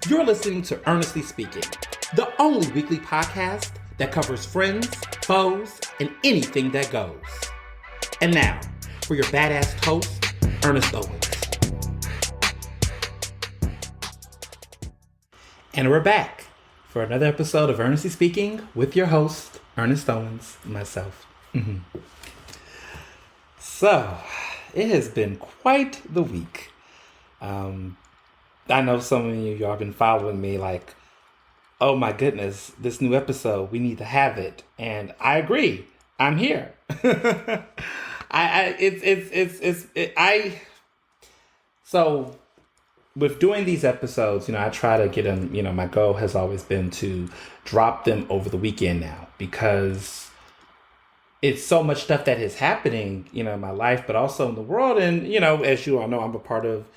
You're listening to Ernestly Speaking, the only weekly podcast that covers friends, foes, and anything that goes. And now, for your badass host, Ernest Owens. And we're back for another episode of Ernestly Speaking with your host, Ernest Owens, myself. So, it has been quite the week. I know some of y'all have been following me like, oh my goodness, this new episode, we need to have it. And I agree. I'm here. So with doing these episodes, I try to get them, my goal has always been to drop them over the weekend now because it's so much stuff that is happening, in my life, but also in the world. And, as you all know, I'm a part of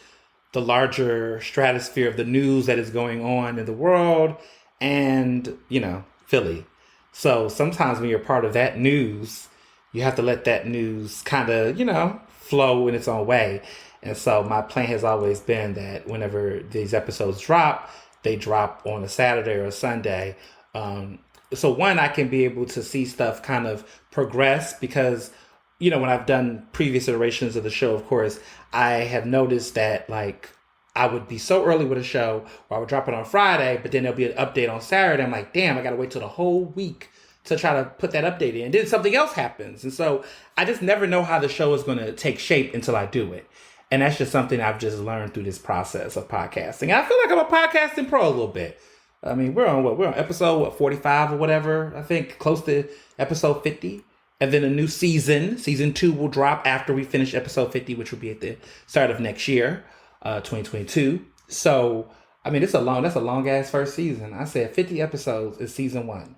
the larger stratosphere of the news that is going on in the world and, Philly. So sometimes when you're part of that news, you have to let that news kind of, flow in its own way. And so my plan has always been that whenever these episodes drop, they drop on a Saturday or a Sunday. So one, I can be able to see stuff kind of progress because, when I've done previous iterations of the show, of course, I have noticed that like I would be so early with a show where I would drop it on Friday, but then there'll be an update on Saturday. I'm like, damn, I got to wait till the whole week to try to put that update in. Then something else happens. And so I just never know how the show is going to take shape until I do it. And that's just something I've just learned through this process of podcasting. And I feel like I'm a podcasting pro a little bit. I mean, we're on episode 45 or whatever. I think close to episode 50. And then a new season 2 will drop after we finish episode 50, which will be at the start of next year, 2022. So, I mean, that's a long ass first season. I said 50 episodes is season 1.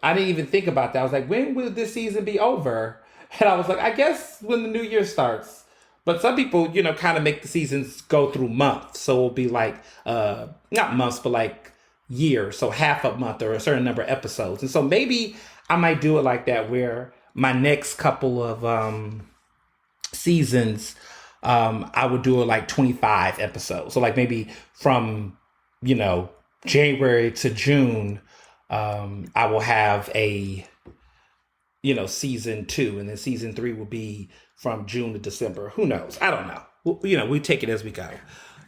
I didn't even think about that. I was like, when will this season be over? And I was like, I guess when the new year starts. But some people, kind of make the seasons go through months. So it'll be like, not months, but like years. So half a month or a certain number of episodes. And so maybe I might do it like that where my next couple of seasons, I would do it like 25 episodes. So like maybe from, January to June, I will have a, season 2, and then season 3 will be from June to December. Who knows? I don't know. We take it as we go.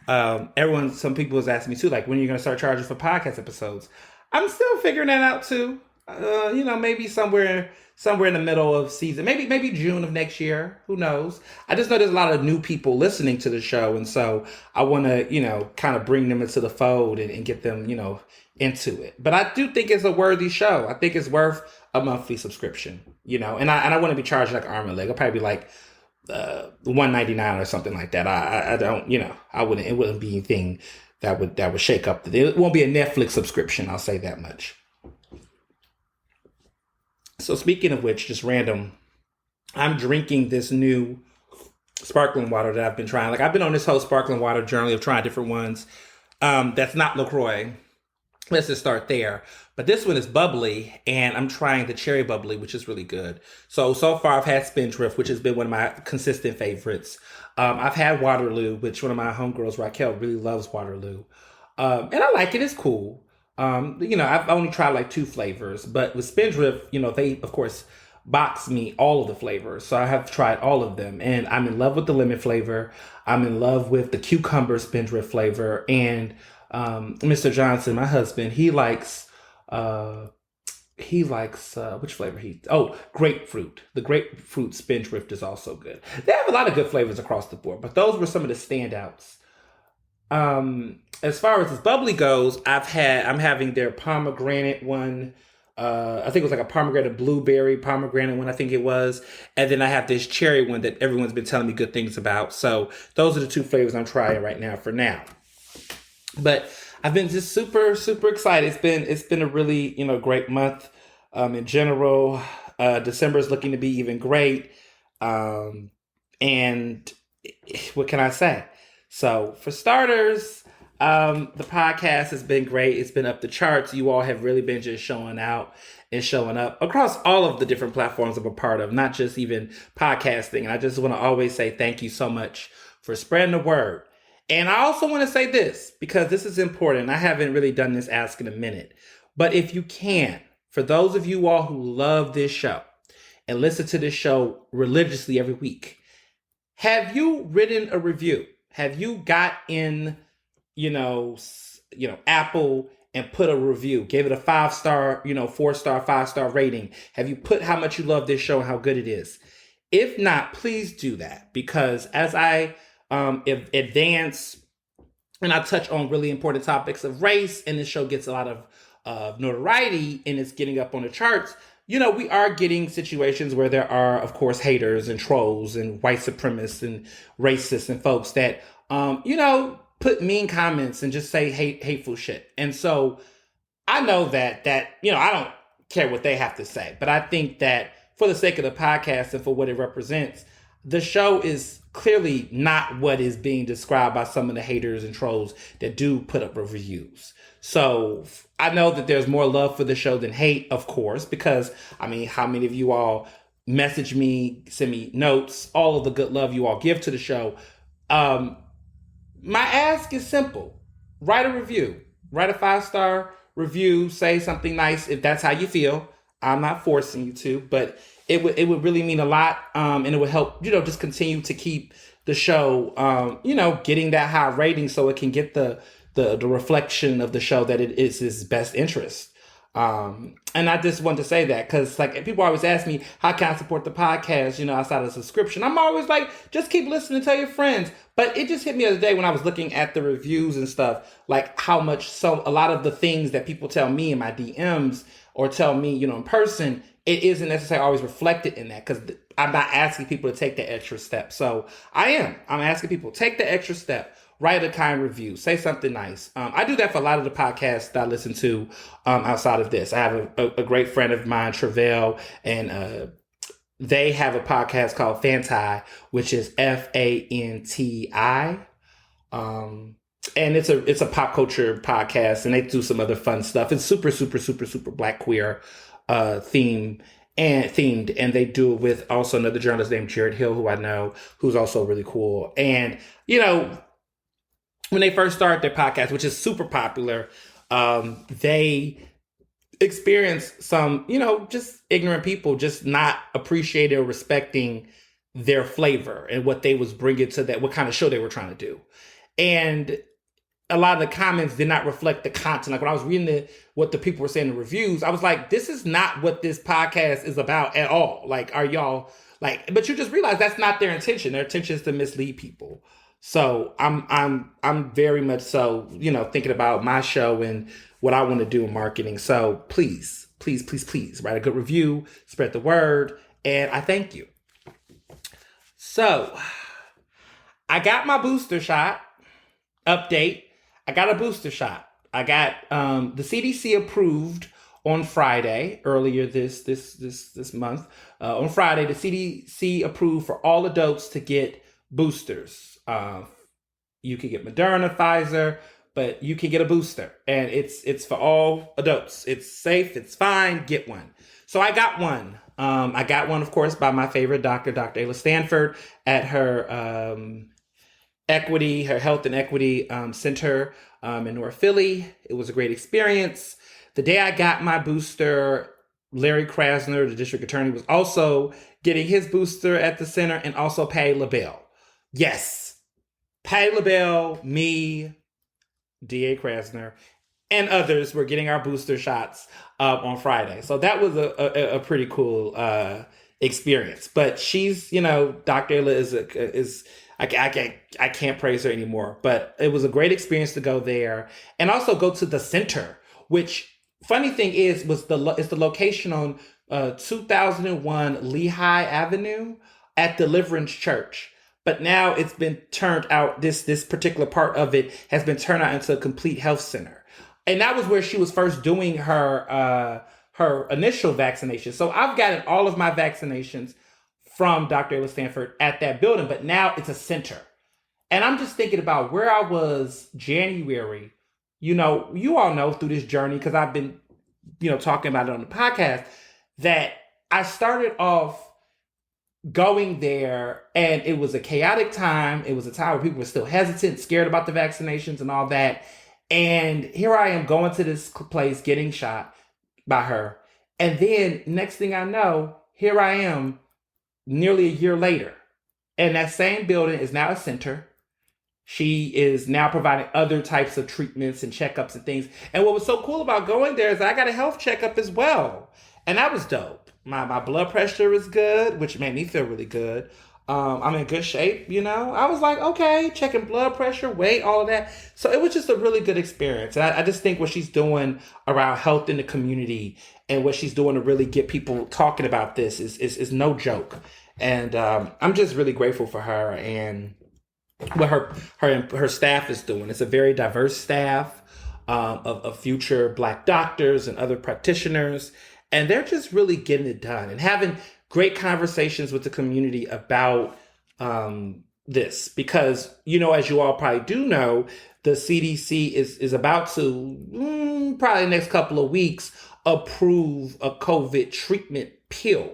Some people has asked me too, like, when are you going to start charging for podcast episodes? I'm still figuring that out too. Maybe somewhere in the middle of season, maybe June of next year. Who knows? I just know there's a lot of new people listening to the show. And so I want to, kind of bring them into the fold and get them, into it. But I do think it's a worthy show. I think it's worth a monthly subscription, and I want to be charged like arm and leg. I'll probably be like $1.99 or something like that. I don't, I wouldn't, it wouldn't be anything that would shake up it won't be a Netflix subscription. I'll say that much. So speaking of which, just random, I'm drinking this new sparkling water that I've been trying. Like I've been on this whole sparkling water journey of trying different ones. That's not LaCroix. Let's just start there. But this one is bubbly, and I'm trying the cherry bubbly, which is really good. So far I've had Spindrift, which has been one of my consistent favorites. I've had Waterloo, which one of my homegirls, Raquel, really loves Waterloo. And I like it. It's cool. I've only tried like 2 flavors, but with Spindrift, they, of course, box me all of the flavors. So I have tried all of them, and I'm in love with the lemon flavor. I'm in love with the cucumber Spindrift flavor. And Mr. Johnson, my husband, he likes which flavor grapefruit. The grapefruit Spindrift is also good. They have a lot of good flavors across the board, but those were some of the standouts. As far as this bubbly goes, I'm having their pomegranate one. I think it was like a blueberry pomegranate one, I think it was. And then I have this cherry one that everyone's been telling me good things about. So those are the 2 flavors I'm trying right now for now. But I've been just super, super excited. It's been a really, great month, in general. December is looking to be even great. And what can I say? So for starters, the podcast has been great. It's been up the charts. You all have really been just showing out and showing up across all of the different platforms I'm a part of, not just even podcasting. And I just want to always say thank you so much for spreading the word. And I also want to say this because this is important. I haven't really done this ask in a minute. But if you can, for those of you all who love this show and listen to this show religiously every week, have you written a review? Have you got in, Apple and put a review, gave it a 5-star, 4-star, 5-star rating? Have you put how much you love this show and how good it is? If not, please do that, because as I advance and I touch on really important topics of race, and this show gets a lot of notoriety and it's getting up on the charts, we are getting situations where there are, of course, haters and trolls and white supremacists and racists and folks that, put mean comments and just say hateful shit. And so I know that I don't care what they have to say, but I think that for the sake of the podcast and for what it represents, the show is clearly not what is being described by some of the haters and trolls that do put up reviews. So I know that there's more love for the show than hate, of course, because how many of you all message me, send me notes, all of the good love you all give to the show. My ask is simple. Write a review. Write a 5-star review. Say something nice if that's how you feel. I'm not forcing you to, but it would really mean a lot. And it would help, just continue to keep the show, getting that high rating so it can get the reflection of the show that it is his best interest. And I just want to say that because people always ask me, how can I support the podcast, outside of subscription? I'm always like, just keep listening, tell your friends. But it just hit me the other day when I was looking at the reviews and stuff, like how much, so a lot of the things that people tell me in my DMs or tell me, in person, it isn't necessarily always reflected in that, because I'm not asking people to take the extra step. So I'm asking people, take the extra step. Write a kind review. Say something nice. I do that for a lot of the podcasts that I listen to outside of this. I have a great friend of mine, Travell, and they have a podcast called Fanti, which is Fanti. And it's a pop culture podcast, and they do some other fun stuff. It's super, super, super, super Black queer themed, and they do it with also another journalist named Jared Hill, who I know, who's also really cool. And when they first started their podcast, which is super popular, they experienced some, just ignorant people just not appreciating or respecting their flavor and what they was bringing to that, what kind of show they were trying to do. And a lot of the comments did not reflect the content. Like when I was reading what the people were saying in the reviews, I was like, this is not what this podcast is about at all. Like, are y'all but you just realize that's not their intention. Their intention is to mislead people. So I'm very much so, thinking about my show and what I want to do in marketing. So please, please, please, please write a good review, spread the word, and I thank you. So I got my booster shot update. I got a booster shot. I got the CDC approved on Friday, earlier this month. On Friday, the CDC approved for all adults to get boosters. You can get Moderna, Pfizer, but you can get a booster, and it's for all adults. It's safe. It's fine. Get one. So I got one. I got one, of course, by my favorite doctor, Dr. Ayla Stanford, at her her health and equity center in North Philly. It was a great experience. The day I got my booster, Larry Krasner, the district attorney, was also getting his booster at the center, and also Patty LaBelle. Yes. Patty LaBelle, me, D.A. Krasner, and others were getting our booster shots on Friday. So that was a pretty cool experience. But she's, Dr. Ayla is I can't praise her anymore. But it was a great experience to go there and also go to the center, which, funny thing is the location on 2001 Lehigh Avenue at Deliverance Church. But now it's been turned out, this particular part of it has been turned out into a complete health center. And that was where she was first doing her initial vaccination. So I've gotten all of my vaccinations from Dr. Ayla Stanford at that building, but now it's a center. And I'm just thinking about where I was January. You all know through this journey, because I've been, talking about it on the podcast, that I started off going there, and it was a chaotic time. It was a time where people were still hesitant, scared about the vaccinations and all that. And here I am going to this place getting shot by her. And then next thing I know, here I am nearly a year later. And that same building is now a center. She is now providing other types of treatments and checkups and things. And what was so cool about going there is I got a health checkup as well. And that was dope. My blood pressure is good, which made me feel really good. I'm in good shape, you know. I was like, okay, checking blood pressure, weight, all of that. So it was just a really good experience. And I just think what she's doing around health in the community and what she's doing to really get people talking about this is no joke. And I'm just really grateful for her and what her staff is doing. It's a very diverse staff of future Black doctors and other practitioners, and they're just really getting it done and having great conversations with the community about this. Because, you know, as you all probably do know, the CDC is about to probably the next couple of weeks approve a COVID treatment pill,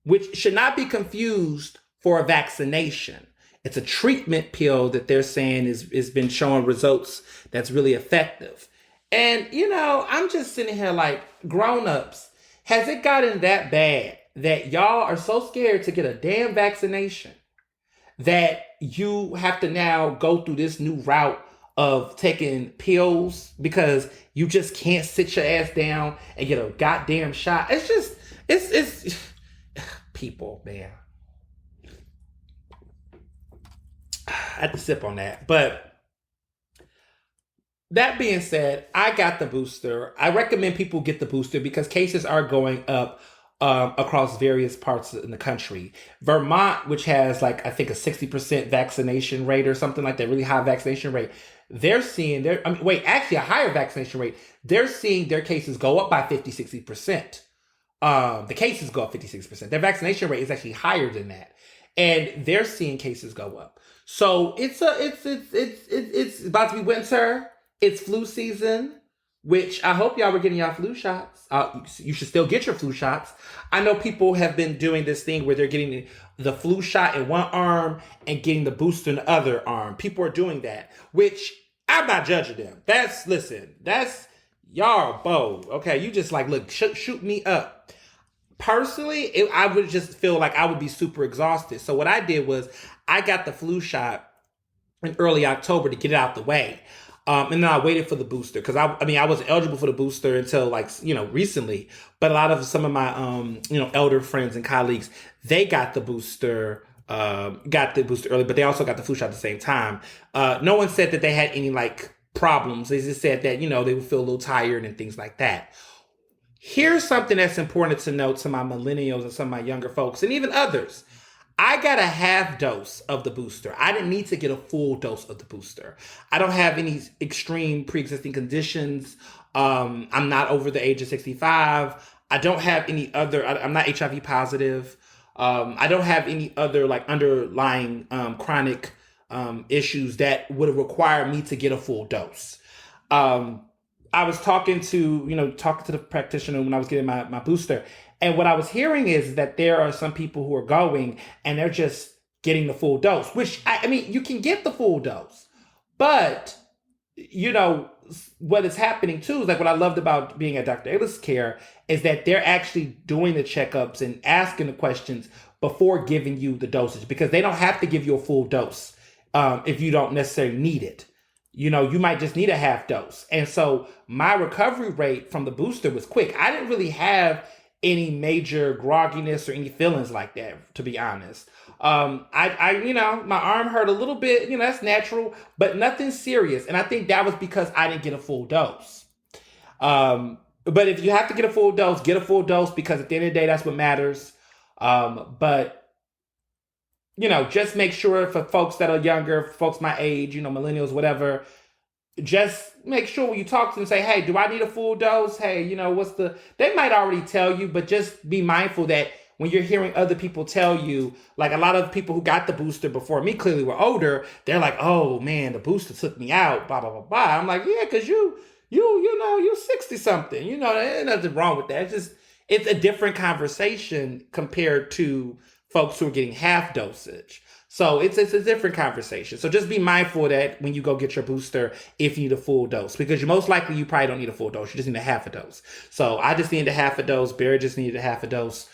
which should not be confused for a vaccination. It's a treatment pill that they're saying is been showing results that's really effective. And, you know, I'm just sitting here like, grown-ups, has it gotten that bad that y'all are so scared to get a damn vaccination that you have to now go through this new route of taking pills because you just can't sit your ass down and get a goddamn shot? It's just, it's people, man. I had to sip on that. But that being said, I got the booster. I recommend people get the booster because cases are going up across various parts in the country. Vermont, which has like, I think a 60% vaccination rate or something like that, really high vaccination rate, they're seeing actually a higher vaccination rate. They're seeing their cases go up by 50-60%. The cases go up 56%. Their vaccination rate is actually higher than that. And they're seeing cases go up. So it's about to be winter. It's flu season, which I hope y'all were getting y'all flu shots. You should still get your flu shots. I know people have been doing this thing where they're getting the flu shot in one arm and getting the booster in the other arm. People are doing that, which I'm not judging them. That's y'all bold. Okay, you just like, look, shoot me up. Personally, I would just feel like I would be super exhausted. So what I did was I got the flu shot in early October to get it out the way. And then I waited for the booster because I wasn't eligible for the booster until recently. But a lot of some of my elder friends and colleagues, they got the booster early, but they also got the flu shot at the same time. No one said that they had any problems. They just said that, they would feel a little tired and things like that. Here's something that's important to note to my millennials and some of my younger folks and even others. I got a half dose of the booster. I didn't need to get a full dose of the booster. I don't have any extreme pre-existing conditions. I'm not over the age of 65. I don't have any other, I'm not HIV positive. I don't have any other underlying chronic issues that would require me to get a full dose. I was talking to the practitioner when I was getting my booster. And what I was hearing is that there are some people who are going and they're just getting the full dose, which I mean, you can get the full dose, but what is happening too is what I loved about being at Dr. Ayla's care is that they're actually doing the checkups and asking the questions before giving you the dosage, because they don't have to give you a full dose if you don't necessarily need it. You might just need a half dose. And so my recovery rate from the booster was quick. I didn't really have any major grogginess or any feelings like that, to be honest. My arm hurt a little bit, that's natural, but nothing serious. And I think that was because I didn't get a full dose. But if you have to get a full dose, get a full dose, because at the end of the day, that's what matters. But just make sure for folks that are younger, folks my age, millennials, whatever, just make sure when you talk to them, say, hey, do I need a full dose? Hey, they might already tell you, but just be mindful that when you're hearing other people tell you, a lot of people who got the booster before me clearly were older. They're like, oh man, the booster took me out, blah, blah, blah, blah. I'm like, yeah, because you're 60 something, there's nothing wrong with that. It's a different conversation compared to folks who are getting half dosage. So it's a different conversation. So just be mindful of that when you go get your booster if you need a full dose, because most likely you probably don't need a full dose. You just need a half a dose. So I just needed a half a dose. Barry just needed a half a dose.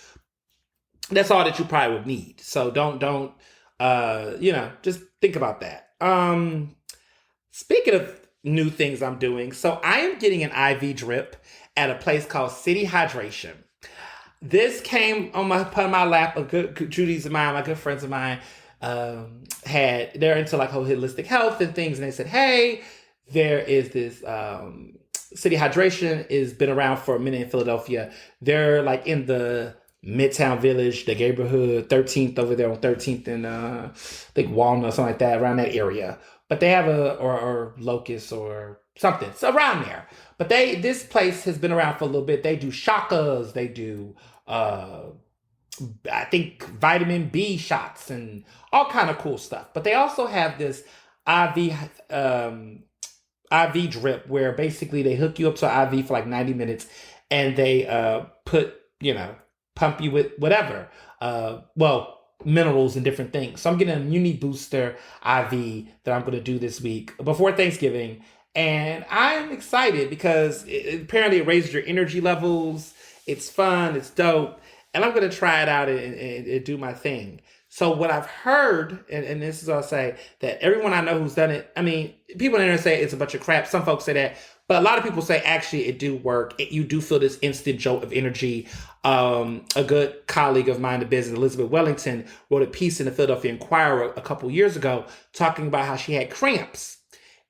That's all that you probably would need. So don't just think about that. Speaking of new things I'm doing, so I am getting an IV drip at a place called City Hydration. This came on my lap. A good Judy's of mine, my good friends of mine, they're into like whole holistic health and things, and they said, hey, there is this City Hydration has been around for a minute in Philadelphia. They're like in the Midtown Village, the neighborhood, 13th over there on 13th and I think Walnut, something like that, around that area. But they have or Locust or something. It's around there. But this place has been around for a little bit. They do shakas, they do I think vitamin B shots and all kind of cool stuff. But they also have this IV IV drip where basically they hook you up to an IV for like 90 minutes and they pump you with whatever. Minerals and different things. So I'm getting a Muni Booster IV that I'm going to do this week before Thanksgiving. And I'm excited because apparently it raises your energy levels. It's fun. It's dope. And I'm going to try it out and do my thing. So what I've heard, and this is what I'll say, that everyone I know who's done it, I mean, people in there say it's a bunch of crap. Some folks say that. But a lot of people say, actually, it do work. You do feel this instant jolt of energy. A good colleague of mine in business, Elizabeth Wellington, wrote a piece in the Philadelphia Inquirer a couple years ago talking about how she had cramps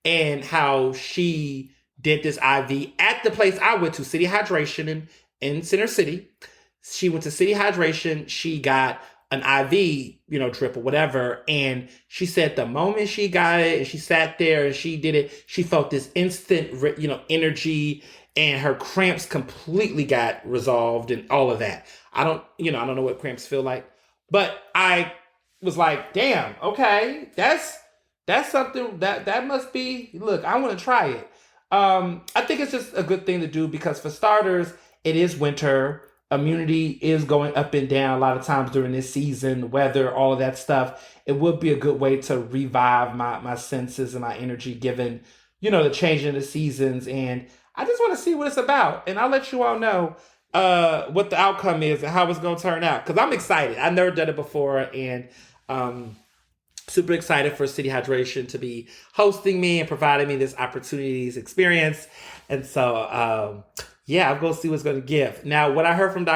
and how she did this IV at the place I went to, City Hydration in Center City. She went to City Hydration. She got an IV, drip or whatever. And she said the moment she got it and she sat there and she did it, she felt this instant, energy, and her cramps completely got resolved and all of that. I don't know what cramps feel like, but I was like, damn, okay, that's something that must be, look, I want to try it. I think it's just a good thing to do because for starters, it is winter. Immunity is going up and down a lot of times during this season, weather, all of that stuff. It would be a good way to revive my senses and my energy given, the change in the seasons. And I just want to see what it's about. And I'll let you all know what the outcome is and how it's going to turn out. Because I'm excited. I've never done it before. And super excited for City Hydration to be hosting me and providing me this opportunity, this experience. And so, I'm going to see what's going to give. Now, what I heard from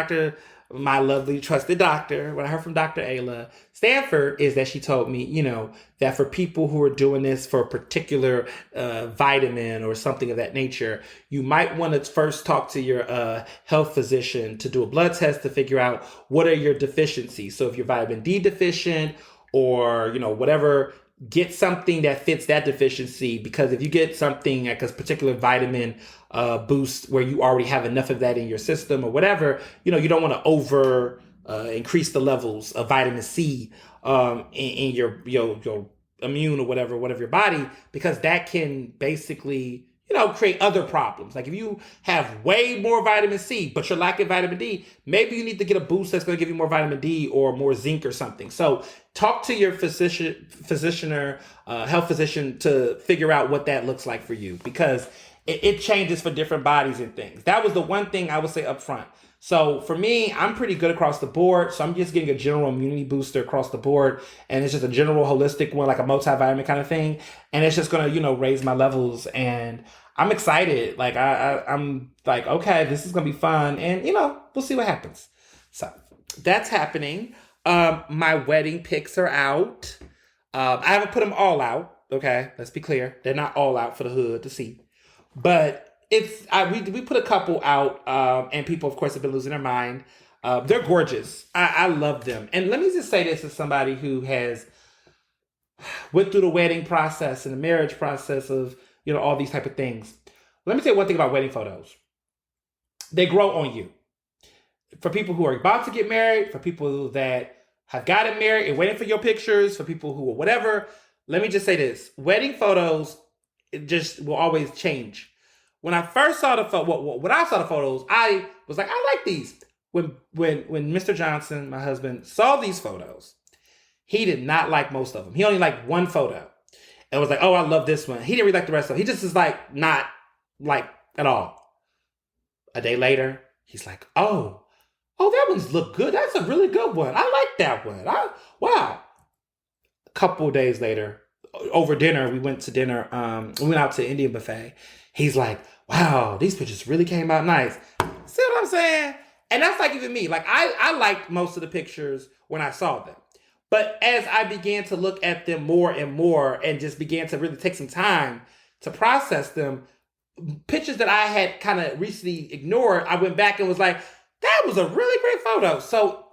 my lovely trusted doctor, what I heard from Dr. Ayla Stanford is that she told me, that for people who are doing this for a particular vitamin or something of that nature, you might want to first talk to your health physician to do a blood test to figure out what are your deficiencies. So if you're vitamin D deficient or, whatever, get something that fits that deficiency, because if you get something like a particular vitamin boost where you already have enough of that in your system or whatever, you don't want to increase the levels of vitamin C in your immune or whatever your body, because that can basically create other problems. Like if you have way more vitamin C, but you're lacking vitamin D, maybe you need to get a boost that's going to give you more vitamin D or more zinc or something. So talk to your physician or health physician to figure out what that looks like for you, because it changes for different bodies and things. That was the one thing I would say up front. So for me, I'm pretty good across the board. So I'm just getting a general immunity booster across the board. And it's just a general holistic one, like a multivitamin kind of thing. And it's just going to, raise my levels. And I'm excited. Like I'm like, okay, this is going to be fun. And, we'll see what happens. So that's happening. My wedding pics are out. I haven't put them all out. Okay, let's be clear. They're not all out for the hood to see. But we put a couple out, and people, of course, have been losing their mind. They're gorgeous. I love them. And let me just say this as somebody who has went through the wedding process and the marriage process of, all these type of things. Let me tell you one thing about wedding photos. They grow on you. For people who are about to get married, for people that have gotten married and waiting for your pictures, for people who are whatever, let me just say this. Wedding photos, it just will always change. When I first saw when I saw the photos, I was like, I like these. when Mr. Johnson, my husband, saw these photos, he did not like most of them. He only liked one photo. And was like, oh, I love this one. He didn't really like the rest of them. He just is like, not like at all. A day later, he's like, oh, that one's look good. That's a really good one. I like that one. Wow. A couple of days later, over dinner, we went to dinner. We went out to Indian buffet. He's like, wow, these pictures really came out nice. See what I'm saying? And that's like even me. Like I liked most of the pictures when I saw them. But as I began to look at them more and more and just began to really take some time to process them, pictures that I had kind of recently ignored, I went back and was like, that was a really great photo. So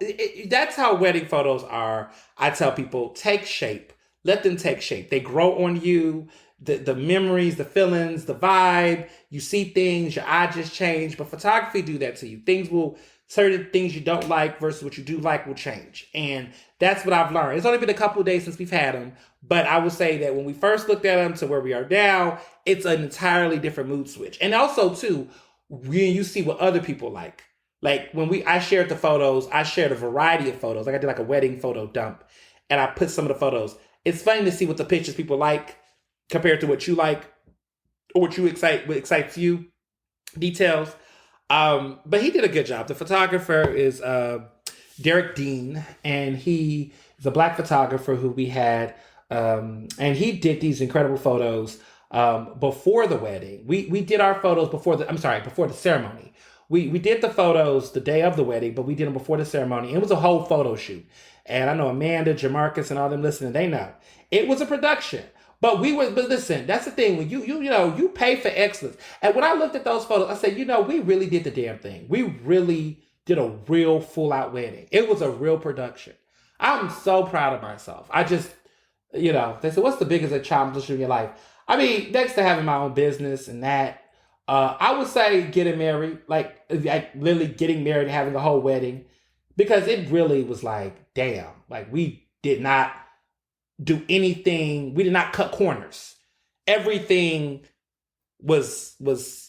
that's how wedding photos are. I tell people, take shape. Let them take shape. They grow on you. The memories, the feelings, the vibe. You see things, your eye just change. But photography do that to you. Certain things you don't like versus what you do like will change. And that's what I've learned. It's only been a couple of days since we've had them. But I would say that when we first looked at them to where we are now, it's an entirely different mood switch. And also, too, when you see what other people like. Like I shared the photos, I shared a variety of photos. Like I did like a wedding photo dump. And I put some of the photos. It's funny to see what the pictures people like compared to what you like or what excites you. Details. But he did a good job. The photographer is Derek Dean, and he is a Black photographer who we had, and he did these incredible photos before the wedding. We did our photos before the ceremony. We did the photos the day of the wedding, but we did them before the ceremony. It was a whole photo shoot. And I know Amanda, Jamarcus, and all them listening, they know. It was a production. But listen, that's the thing. When you pay for excellence. And when I looked at those photos, I said, we really did the damn thing. We really did a real full out wedding. It was a real production. I'm so proud of myself. I just, they said, what's the biggest accomplishment in your life? I mean, next to having my own business and that, I would say getting married, like literally getting married and having a whole wedding, because it really was like, damn, like we did not do anything. We did not cut corners. Everything was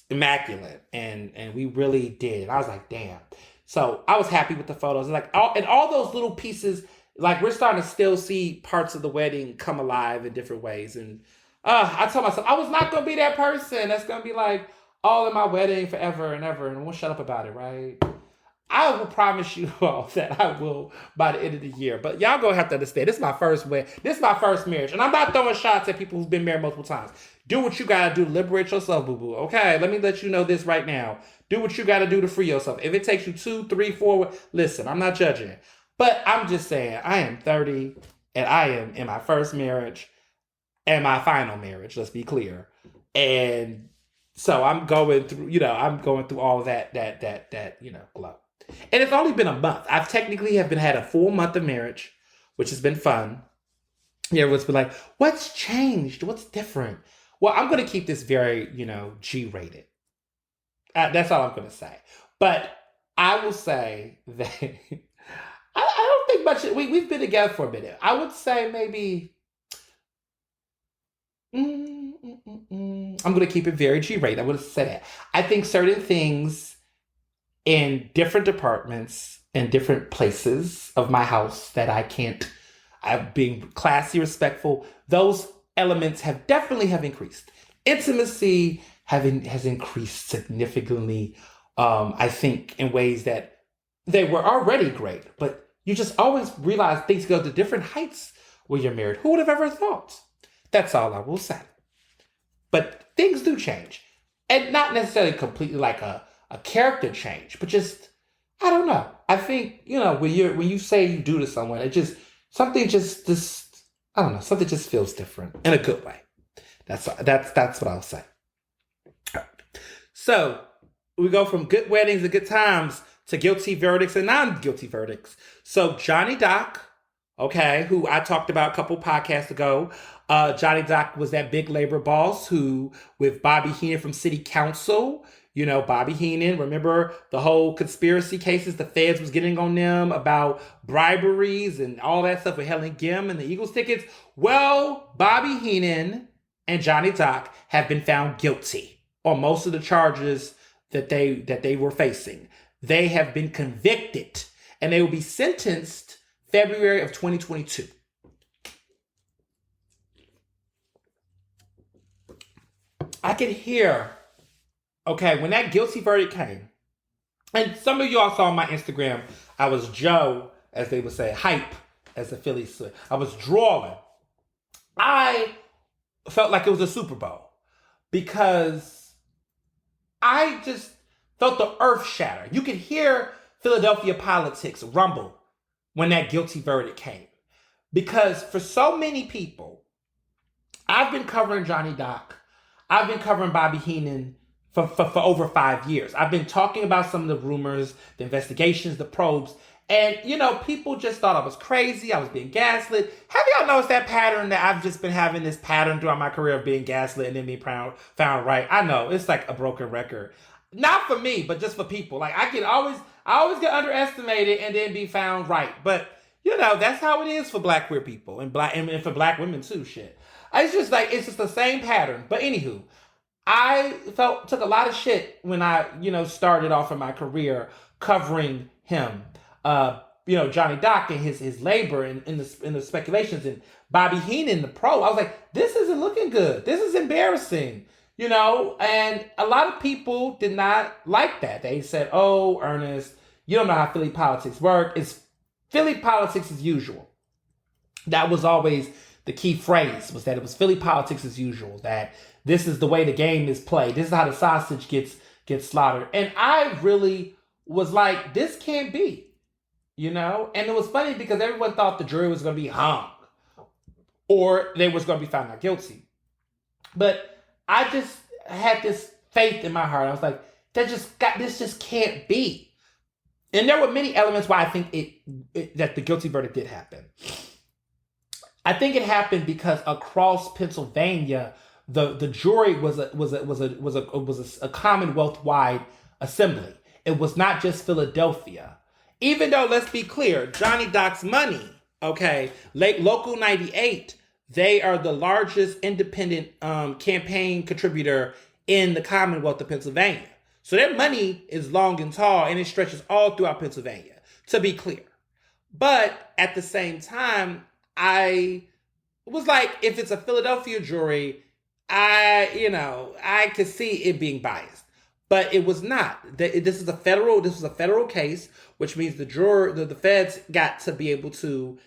immaculate, and we really did. I was like, damn. So I was happy with the photos. Like all those little pieces, like we're starting to still see parts of the wedding come alive in different ways. And I told myself I was not gonna be that person that's gonna be like all in my wedding forever and ever, and we'll shut up about it, right? I will promise you all that I will by the end of the year. But y'all gonna have to understand, this is my first wedding. This is my first marriage. And I'm not throwing shots at people who've been married multiple times. Do what you gotta do to liberate yourself, boo-boo. Okay, let me let you know this right now. Do what you gotta do to free yourself. If it takes you 2, 3, 4, listen, I'm not judging. But I'm just saying, I am 30 and I am in my first marriage and my final marriage, let's be clear. And so I'm going through all of that, glow. And it's only been a month. I've technically had a full month of marriage, which has been fun. Everyone's been like, what's changed? What's different? Well, I'm going to keep this very, G-rated. That's all I'm going to say. But I will say that I don't think much. We've been together for a minute. I would say maybe... I'm going to keep it very G-rated. I'm going to say that. I think certain things in different departments and different places of my house that I'm being classy, respectful, those elements have definitely increased. Intimacy has increased significantly, I think, in ways that they were already great, but you just always realize things go to different heights when you're married. Who would have ever thought? That's all I will say. But things do change. And not necessarily completely like a character change, but just, I don't know. I think, when you say you do to someone, something just I don't know, something just feels different in a good way. That's what I'll say. So we go from good weddings and good times to guilty verdicts and non-guilty verdicts. So Johnny Doc, okay, who I talked about a couple podcasts ago. Johnny Doc was that big labor boss who, with Bobby Heenan from City Council, Bobby Heenan, remember the whole conspiracy cases the feds was getting on them about briberies and all that stuff with Helen Gim and the Eagles tickets? Well, Bobby Heenan and Johnny Doc have been found guilty on most of the charges that they were facing. They have been convicted and they will be sentenced February of 2022. I could hear, okay, when that guilty verdict came, and some of y'all saw on my Instagram, I was Joe, as they would say, hype, as the Phillies say. I was drawing. I felt like it was a Super Bowl because I just felt the earth shatter. You could hear Philadelphia politics rumble when that guilty verdict came. Because for so many people, I've been covering Johnny Doc. I've been covering Bobby Heenan for over 5 years. I've been talking about some of the rumors, the investigations, the probes. And, people just thought I was crazy. I was being gaslit. Have y'all noticed that pattern that I've just been having this pattern throughout my career of being gaslit and then being found right? I know, it's like a broken record. Not for me, but just for people. Like, I always get underestimated and then be found right. But, that's how it is for black queer people and for black women too, shit. It's just the same pattern. But anywho, I took a lot of shit when I, started off in my career covering him. Johnny Doc and his labor in the speculations, and Bobby Heenan, the pro. I was like, this isn't looking good. This is embarrassing, and a lot of people did not like that. They said, oh, Ernest, you don't know how Philly politics work. It's Philly politics as usual. That was always the key phrase, was that it was Philly politics as usual, that this is the way the game is played. This is how the sausage gets slaughtered. And I really was like, this can't be. And it was funny because everyone thought the jury was going to be hung or they was going to be found not guilty. But I just had this faith in my heart. I was like, this just can't be. And there were many elements why I think that the guilty verdict did happen. I think it happened because across Pennsylvania, the jury was a Commonwealth-wide assembly. It was not just Philadelphia. Even though, let's be clear, Johnny Doc's money, okay, Local 98, they are the largest independent campaign contributor in the Commonwealth of Pennsylvania. So their money is long and tall, and it stretches all throughout Pennsylvania, to be clear. But at the same time, I was like, if it's a Philadelphia jury, I could see it being biased. But it was not. This was a federal case, which means the feds got to be able to,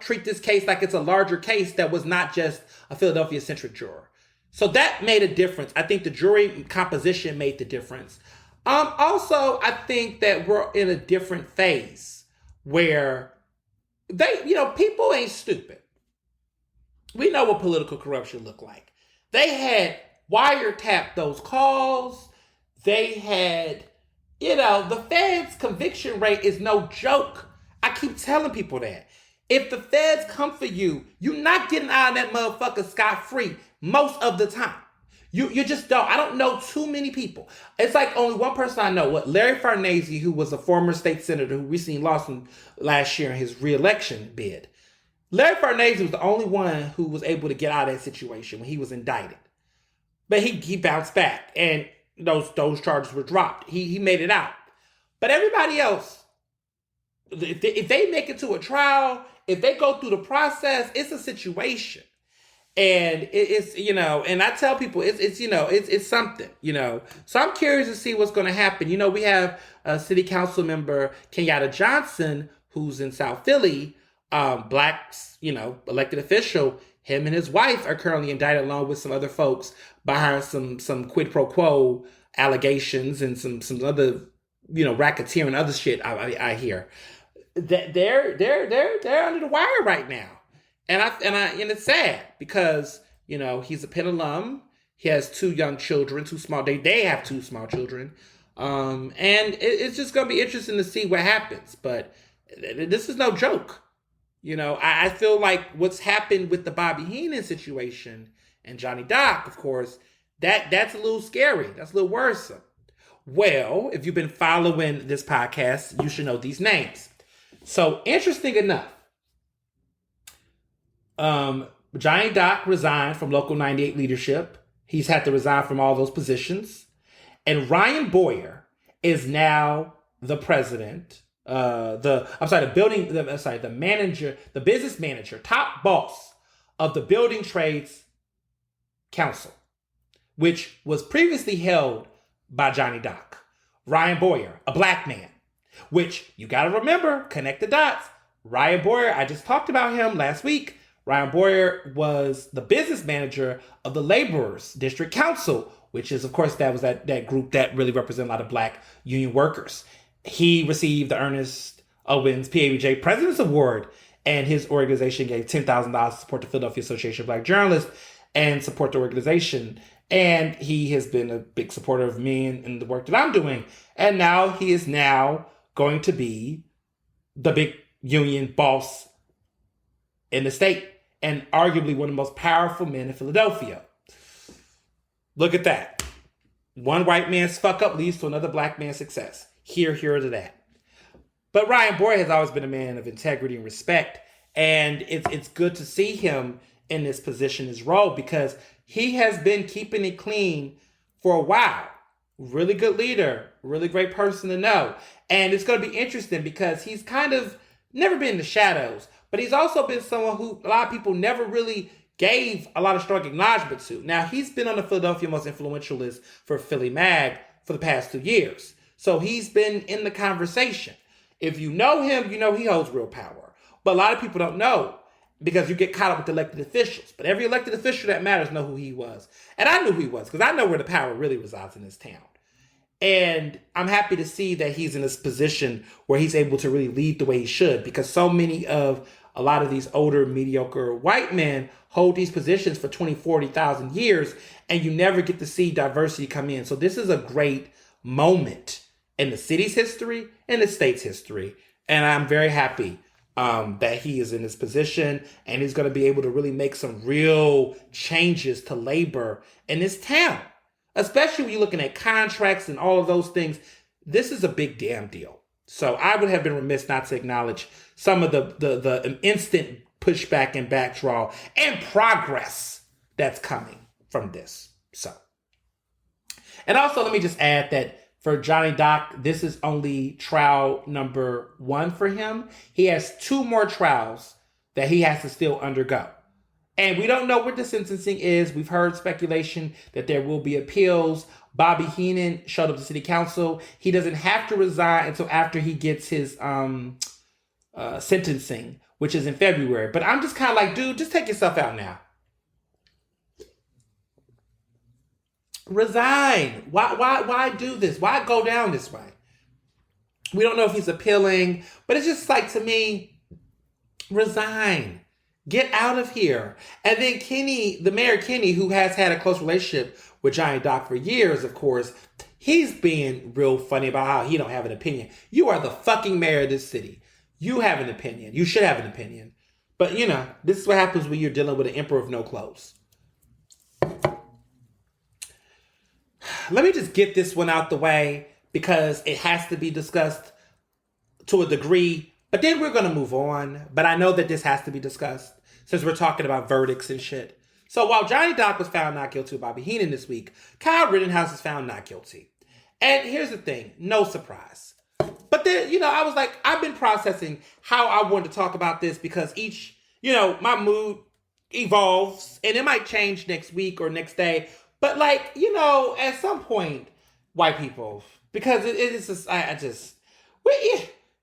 treat this case like it's a larger case that was not just a Philadelphia-centric juror. So that made a difference. I think the jury composition made the difference. Also, I think that we're in a different phase where people ain't stupid. We know what political corruption looked like. They had wiretapped those calls. They had, the feds' conviction rate is no joke. I keep telling people that. If the feds come for you, you're not getting out of that motherfucker scot-free most of the time. You just don't. I don't know too many people. It's like only one person I know. Larry Farnese, who was a former state senator who recently lost last year in his re-election bid. Larry Farnese was the only one who was able to get out of that situation when he was indicted. But he bounced back, and those charges were dropped. He made it out. But everybody else, if they make it to a trial, if they go through the process, it's a situation. And it's and I tell people it's something, So I'm curious to see what's going to happen. We have a city council member, Kenyatta Johnson, who's in South Philly, black, elected official. Him and his wife are currently indicted along with some other folks behind some quid pro quo allegations and some other, racketeering and other shit I hear. That they're under the wire right now. And it's sad because, he's a Penn alum. He has two young children, they have two small children. And it's just going to be interesting to see what happens. But this is no joke. I feel like what's happened with the Bobby Heenan situation and Johnny Doc, of course, that's a little scary. That's a little worrisome. Well, if you've been following this podcast, you should know these names. So, interesting enough, Johnny Doc resigned from Local 98 leadership. He's had to resign from all those positions. And Ryan Boyer is now the president, the manager, the business manager, top boss of the Building Trades Council, which was previously held by Johnny Doc. Ryan Boyer, a black man, which you got to remember, connect the dots. Ryan Boyer, I just talked about him last week. Ryan Boyer was the business manager of the Laborers District Council, which is, of course, that was that group that really represented a lot of black union workers. He received the Ernest Owens PABJ President's Award, and his organization gave $10,000 to support the Philadelphia Association of Black Journalists and support the organization. And he has been a big supporter of me and the work that I'm doing. And now he is going to be the big union boss in the state and arguably one of the most powerful men in Philadelphia. Look at that. One white man's fuck up leads to another black man's success. Here to that. But Ryan Boyer has always been a man of integrity and respect. And it's good to see him in this position, his role, because he has been keeping it clean for a while. Really good leader, really great person to know. And it's going to be interesting because he's kind of never been in the shadows, but he's also been someone who a lot of people never really gave a lot of strong acknowledgement to. Now, he's been on the Philadelphia Most Influential list for Philly Mag for the past 2 years. So he's been in the conversation. If you know him, you know he holds real power. But a lot of people don't know because you get caught up with elected officials. But every elected official that matters know who he was. And I knew who he was because I know where the power really resides in this town. And I'm happy to see that he's in this position where he's able to really lead the way he should, because so many of a lot of these older, mediocre white men hold these positions for 20, 40,000 years, and you never get to see diversity come in. So this is a great moment in the city's history and the state's history. And I'm very happy that he is in this position, and he's going to be able to really make some real changes to labor in this town. Especially when you're looking at contracts and all of those things. This is a big damn deal. So I would have been remiss not to acknowledge some of the instant pushback and backdraw and progress that's coming from this. So, and also let me just add that for Johnny Doc, this is only trial number 1 for him. He has 2 more trials that he has to still undergo. And we don't know what the sentencing is. We've heard speculation that there will be appeals. Bobby Heenan showed up to city council. He doesn't have to resign until after he gets his sentencing, which is in February. But I'm just kind of like, dude, just take yourself out now. Resign. Why do this? Why go down this way? We don't know if he's appealing, but it's just like, to me, resign. Get out of here. And then Kenny, the Mayor Kenny, who has had a close relationship with Johnny Doc for years, of course, he's being real funny about how he don't have an opinion. You are the fucking mayor of this city. You have an opinion. You should have an opinion. But, you know, this is what happens when you're dealing with an emperor of no clothes. Let me just get this one out the way because it has to be discussed to a degree. But then we're going to move on. But I know that this has to be discussed since we're talking about verdicts and shit. So while Johnny Doc was found not guilty of Bobby Heenan this week, Kyle Rittenhouse is found not guilty. And here's the thing. No surprise. But then, you know, I was like, I've been processing how I wanted to talk about this because each, you know, my mood evolves and it might change next week or next day. But like, you know, at some point, white people, because it is just,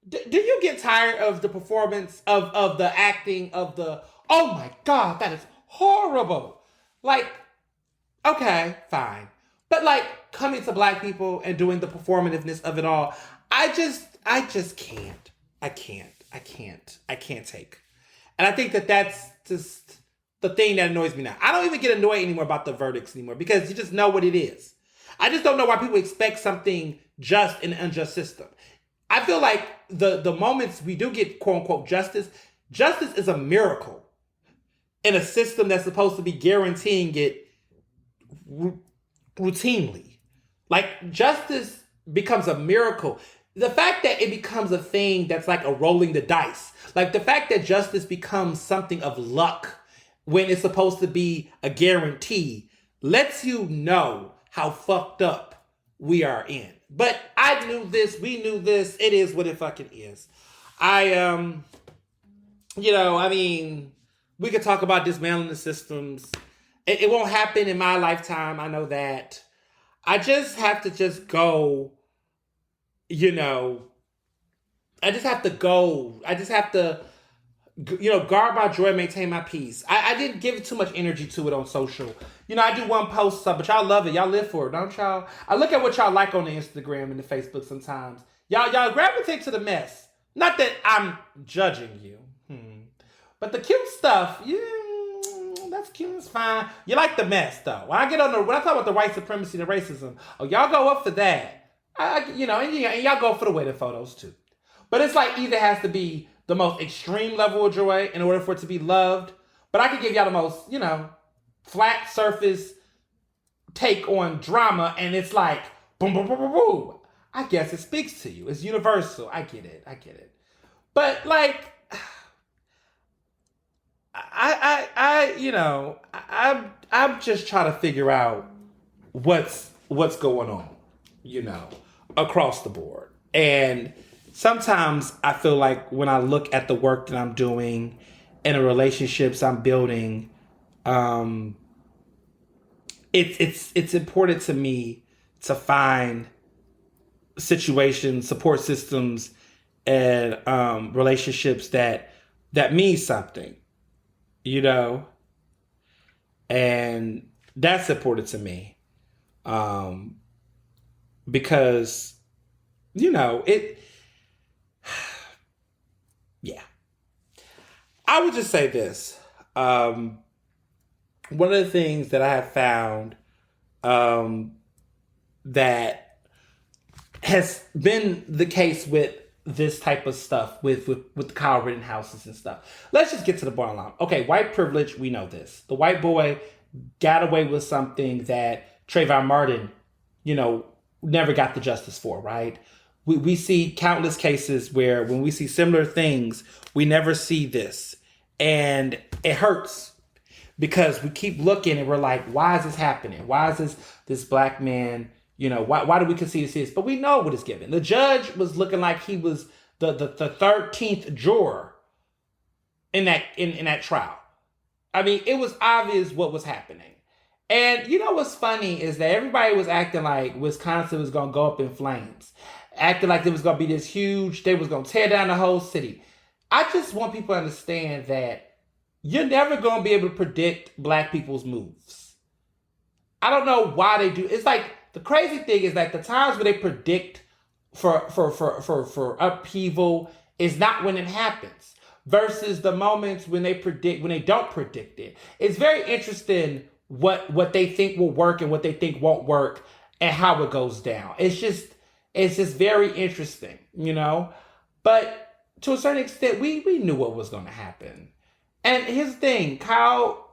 do you get tired of the performance of the acting of the, oh my God, that is horrible. Like, okay, fine. But like coming to black people and doing the performativeness of it all, I just can't. I can't take. And I think that that's just the thing that annoys me now. I don't even get annoyed anymore about the verdicts anymore because you just know what it is. I just don't know why people expect something just in an unjust system. I feel like the moments we do get quote unquote justice is a miracle in a system that's supposed to be guaranteeing it routinely. Like justice becomes a miracle. The fact that it becomes a thing that's like a rolling the dice, like the fact that justice becomes something of luck when it's supposed to be a guarantee, lets you know how fucked up we are in. But I knew this, we knew this, it is what it fucking is. I mean, we could talk about dismantling the systems. It won't happen in my lifetime, I know that. I just have to just go, you know, I just have to go. I just have to, guard my joy, maintain my peace. I didn't give too much energy to it on social. I do one post, but y'all love it. Y'all live for it, don't y'all? I look at what y'all like on the Instagram and the Facebook sometimes. Y'all gravitate to the mess. Not that I'm judging you. But the cute stuff, yeah, that's cute, it's fine. You like the mess, though. When I talk about the white supremacy and racism, y'all go up for that. And y'all go for the wedding photos, too. But it's like either has to be the most extreme level of joy in order for it to be loved. But I could give y'all the most, flat surface take on drama. And it's like, boom, boom, boom, boom, boom. I guess it speaks to you. It's universal. I get it. But like, I'm just trying to figure out what's going on, across the board. And sometimes I feel like when I look at the work that I'm doing and the relationships I'm building, it's important to me to find situations, support systems, and relationships that mean something, and that's important to me, because it. Yeah. I would just say this. One of the things that I have found that has been the case with this type of stuff, with the Kyle Rittenhouses and stuff. Let's just get to the bottom line. Okay, white privilege, we know this. The white boy got away with something that Trayvon Martin, never got the justice for, right? We see countless cases where when we see similar things, we never see this. And it hurts because we keep looking and we're like, why is this happening? Why is this black man, why do we concede this? But we know what is given. The judge was looking like he was the 13th juror in that trial. I mean, it was obvious what was happening. And what's funny is that everybody was acting like Wisconsin was going to go up in flames. Acting like it was going to be this huge, they was going to tear down the whole city. I just want people to understand that you're never going to be able to predict black people's moves. I don't know why they do. It's like, the crazy thing is that the times where they predict for upheaval is not when it happens, versus the moments when they don't predict it. It's very interesting what they think will work and what they think won't work and how it goes down. It's just very interesting, But to a certain extent, we knew what was going to happen. And here's the thing, Kyle,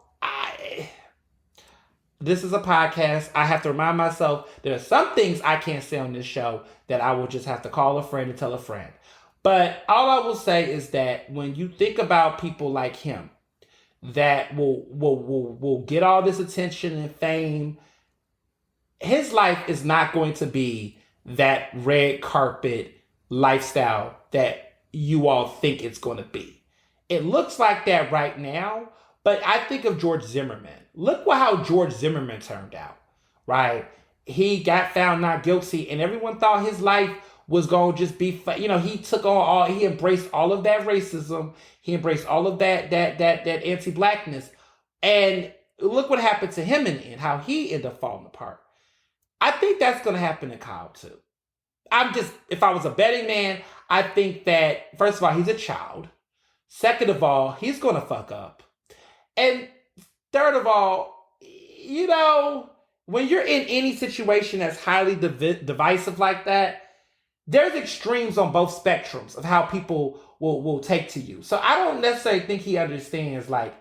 this is a podcast. I have to remind myself there are some things I can't say on this show that I will just have to call a friend and tell a friend. But all I will say is that when you think about people like him that will get all this attention and fame, his life is not going to be that red carpet lifestyle that you all think it's going to be. It looks like that right now, but I think of George Zimmerman. Look how George Zimmerman turned out, right? He got found not guilty, and everyone thought his life was going to just be, he took on he embraced all of that racism. He embraced all of that anti-blackness. And look what happened to him in the end, how he ended up falling apart. I think that's going to happen to Kyle too. If I was a betting man, I think that, first of all, he's a child. Second of all, he's going to fuck up. And third of all, when you're in any situation that's highly divisive like that, there's extremes on both spectrums of how people will take to you. So I don't necessarily think he understands, like,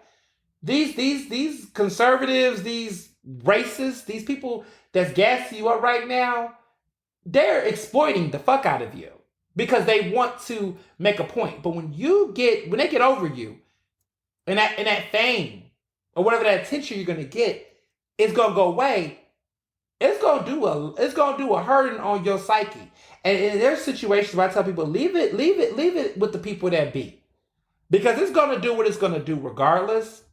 these conservatives, these racists, these people that's gassing you up right now, they're exploiting the fuck out of you because they want to make a point. But when they get over you, and that fame or whatever that attention you're gonna get is gonna go away, it's gonna do a hurting on your psyche. And there's situations where I tell people, leave it with the people that be. Because it's gonna do what it's gonna do regardless.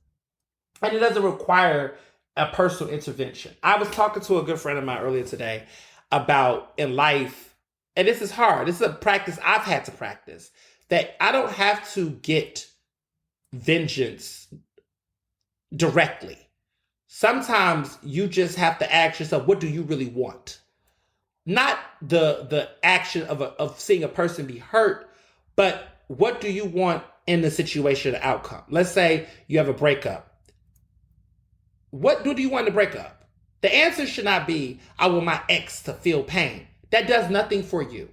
And it doesn't require a personal intervention. I was talking to a good friend of mine earlier today about in life, and this is hard. This is a practice I've had to practice, that I don't have to get vengeance directly. Sometimes you just have to ask yourself, what do you really want? Not the action of seeing a person be hurt, but what do you want in the situation, the outcome? Let's say you have a breakup. What do you want to break up? The answer should not be, I want my ex to feel pain. That does nothing for you.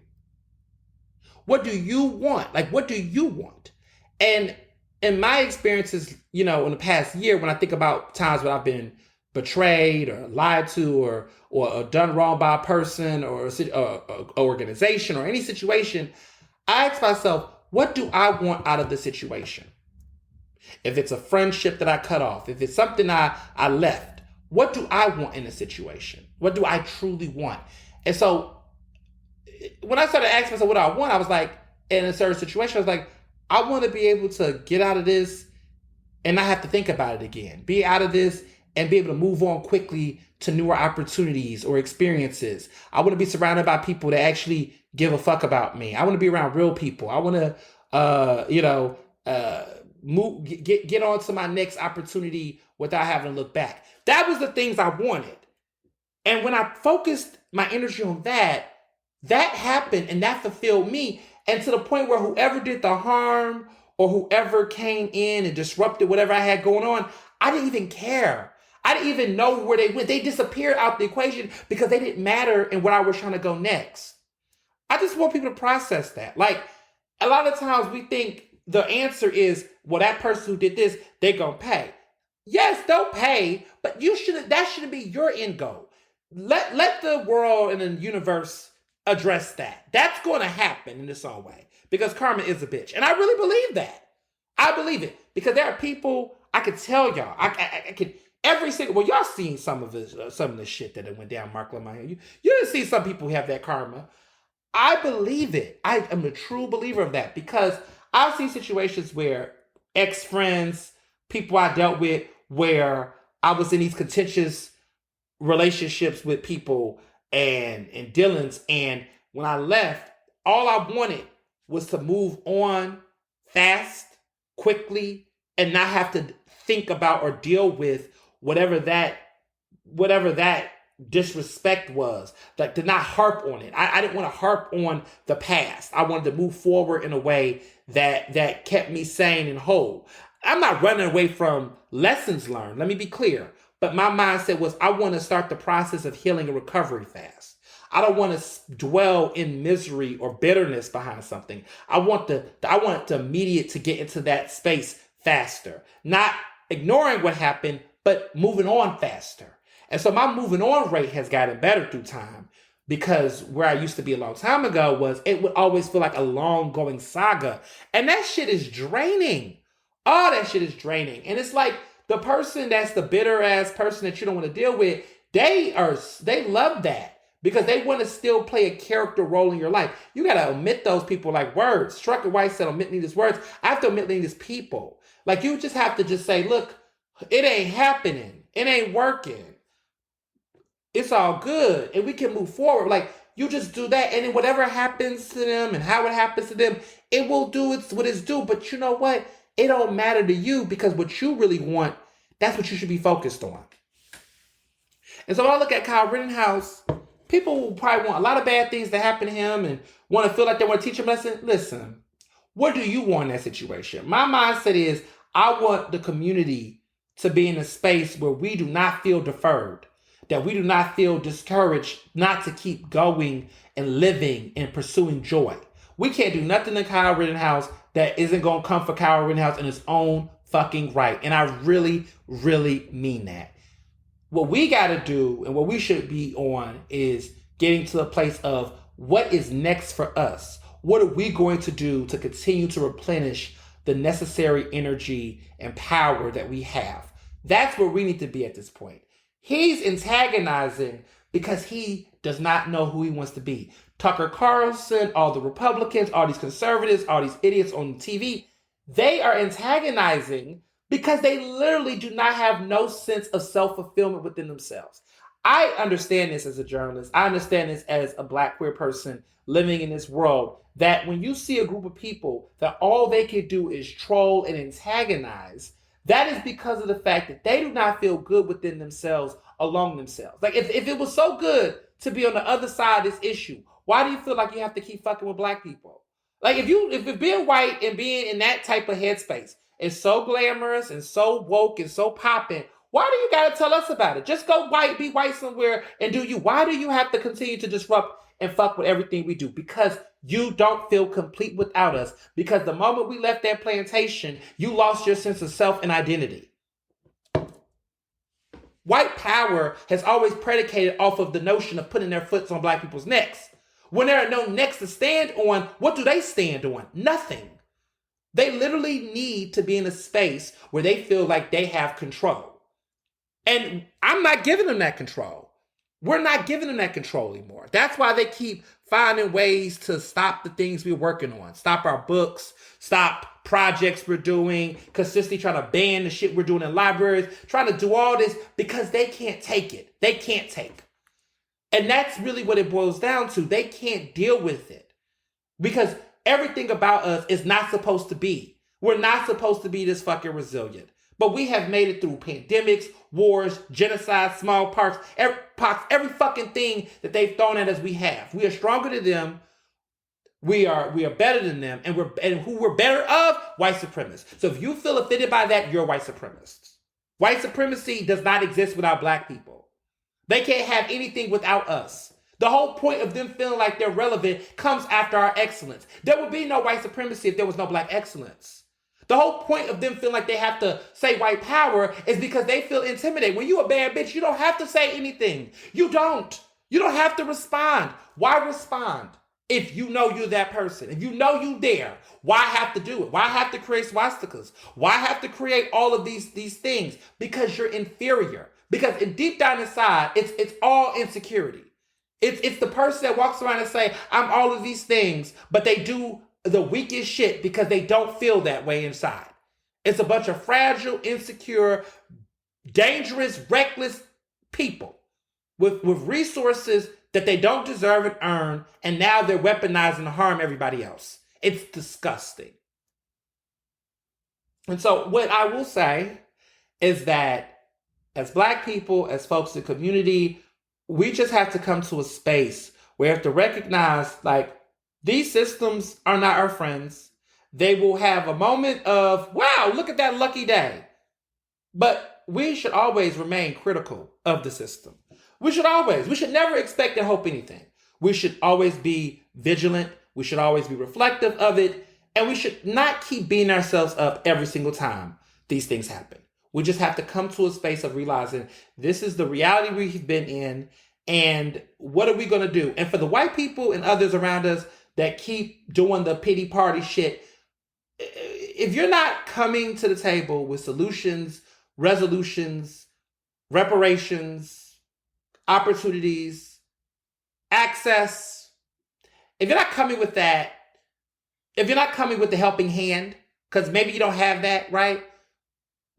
What do you want? Like, what do you want? And in my experiences, in the past year, when I think about times when I've been betrayed or lied to or done wrong by a person or an organization or any situation, I ask myself, what do I want out of the situation? If it's a friendship that I cut off, if it's something I left, what do I want in a situation? What do I truly want? And so when I started asking myself what I want, I was like, in a certain situation, I was like, I want to be able to get out of this and not have to think about it again. Be out of this and be able to move on quickly to newer opportunities or experiences. I want to be surrounded by people that actually give a fuck about me. I want to be around real people. I want to, get on to my next opportunity without having to look back. That was the things I wanted. And when I focused my energy on that happened and that fulfilled me. And to the point where whoever did the harm or whoever came in and disrupted whatever I had going on, I didn't even care. I didn't even know where they went. They disappeared out the equation because they didn't matter in what I was trying to go next. I just want people to process that. Like, a lot of times we think the answer is, well, that person who did this, they're going to pay. Yes, they'll pay, but that shouldn't be your end goal. Let the world and the universe address that. That's going to happen in its own way because karma is a bitch. And I really believe that. I believe it because there are people, I could tell y'all, I could, every single, well, y'all seen some of the shit that went down Mark Lamar. You didn't see some people who have that karma. I believe it. I am a true believer of that because I've seen situations where ex-friends, people I dealt with, where I was in these contentious relationships with people and dealings. And when I left, all I wanted was to move on fast, quickly, and not have to think about or deal with whatever that disrespect was. Like, to not harp on it. I didn't want to harp on the past. I wanted to move forward in a way that kept me sane and whole. I'm not running away from lessons learned. Let me be clear. But my mindset was, I want to start the process of healing and recovery fast. I don't want to dwell in misery or bitterness behind something. I want the immediate to get into that space faster. Not ignoring what happened, but moving on faster. And so my moving on rate has gotten better through time because where I used to be a long time ago was it would always feel like a long going saga. And that shit is draining. All that shit is draining. And it's like the person that's the bitter ass person that you don't want to deal with, they love that because they want to still play a character role in your life. You got to omit those people like words. Strucker White said, omit these words. I have to omit these people. Like, you just have to just say, look, it ain't happening. It ain't working. It's all good. And we can move forward. Like, you just do that. And then whatever happens to them and how it happens to them, it will do what it's due. But you know what? It don't matter to you because what you really want, that's what you should be focused on. And so when I look at Kyle Rittenhouse, people will probably want a lot of bad things to happen to him and want to feel like they want to teach him a lesson. Listen, what do you want in that situation? My mindset is I want the community to be in a space where we do not feel deferred, that we do not feel discouraged not to keep going and living and pursuing joy. We can't do nothing to Kyle Rittenhouse that isn't going to come for Kyle Rittenhouse in his own fucking right. And I really, really mean that. What we got to do and what we should be on is getting to the place of what is next for us. What are we going to do to continue to replenish the necessary energy and power that we have? That's where we need to be at this point. He's antagonizing because he does not know who he wants to be. Tucker Carlson, all the Republicans, all these conservatives, all these idiots on TV, they are antagonizing because they literally do not have no sense of self-fulfillment within themselves. I understand this as a journalist. I understand this as a Black queer person living in this world, that when you see a group of people that all they can do is troll and antagonize, that is because of the fact that they do not feel good within themselves, along themselves. Like, if it was so good to be on the other side of this issue, why do you feel like you have to keep fucking with Black people? Like, if being white and being in that type of headspace is so glamorous and so woke and so popping, why do you gotta tell us about it? Just go white, be white somewhere and do you. Why do you have to continue to disrupt and fuck with everything we do? Because you don't feel complete without us. Because the moment we left that plantation, you lost your sense of self and identity. White power has always predicated off of the notion of putting their foot on Black people's necks. When there are no necks to stand on, what do they stand on? Nothing. They literally need to be in a space where they feel like they have control. And I'm not giving them that control. We're not giving them that control anymore. That's why they keep finding ways to stop the things we're working on. Stop our books, stop projects we're doing, consistently trying to ban the shit we're doing in libraries, trying to do all this because they can't take it. They can't take. And that's really what it boils down to. They can't deal with it because everything about us is not supposed to be. We're not supposed to be this fucking resilient. But we have made it through pandemics, wars, genocide, smallpox, every fucking thing that they've thrown at us. We have. We are stronger than them. We are better than them, and who we're better of? White supremacists. So if you feel offended by that, you're white supremacists. White supremacy does not exist without Black people. They can't have anything without us. The whole point of them feeling like they're relevant comes after our excellence. There would be no white supremacy if there was no Black excellence. The whole point of them feeling like they have to say white power is because they feel intimidated. When you a bad bitch, you don't have to say anything. You don't. You don't have to respond. Why respond if you know you're that person? If you know you there, why have to do it? Why have to create swastikas? Why have to create all of these things? Because you're inferior. Because deep down inside, it's all insecurity. It's the person that walks around and say, I'm all of these things, but they do the weakest shit because they don't feel that way inside. It's a bunch of fragile, insecure, dangerous, reckless people with resources that they don't deserve and earn, and now they're weaponizing to harm everybody else. It's disgusting. And so what I will say is that as Black people, as folks in the community, we just have to come to a space where we have to recognize, like, these systems are not our friends. They will have a moment of, wow, look at that lucky day. But we should always remain critical of the system. We should never expect and hope anything. We should always be vigilant. We should always be reflective of it. And we should not keep beating ourselves up every single time these things happen. We just have to come to a space of realizing this is the reality we've been in, and what are we going to do? And for the white people and others around us that keep doing the pity party shit, if you're not coming to the table with solutions, resolutions, reparations, opportunities, access, if you're not coming with that, if you're not coming with the helping hand, because maybe you don't have that, right?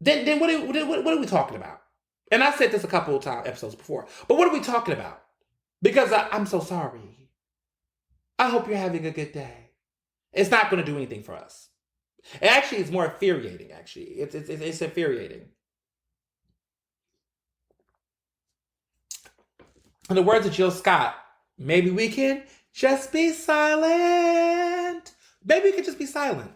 Then what are we talking about? And I said this a couple of episodes before, but what are we talking about? Because I'm so sorry. I hope you're having a good day. It's not going to do anything for us. It actually is more infuriating, actually. It's infuriating. In the words of Jill Scott, maybe we can just be silent. Maybe we can just be silent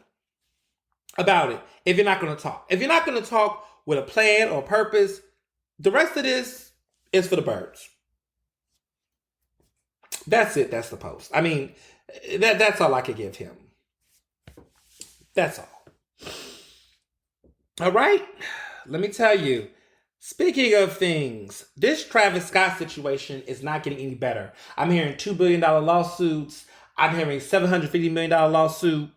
about it if you're not going to talk. If you're not going to talk with a plan or purpose, the rest of this is for the birds. That's it. That's the post. I mean, that's all I could give him. That's all. All right. Let me tell you. Speaking of things, this Travis Scott situation is not getting any better. I'm hearing $2 billion lawsuits. I'm hearing $750 million lawsuit.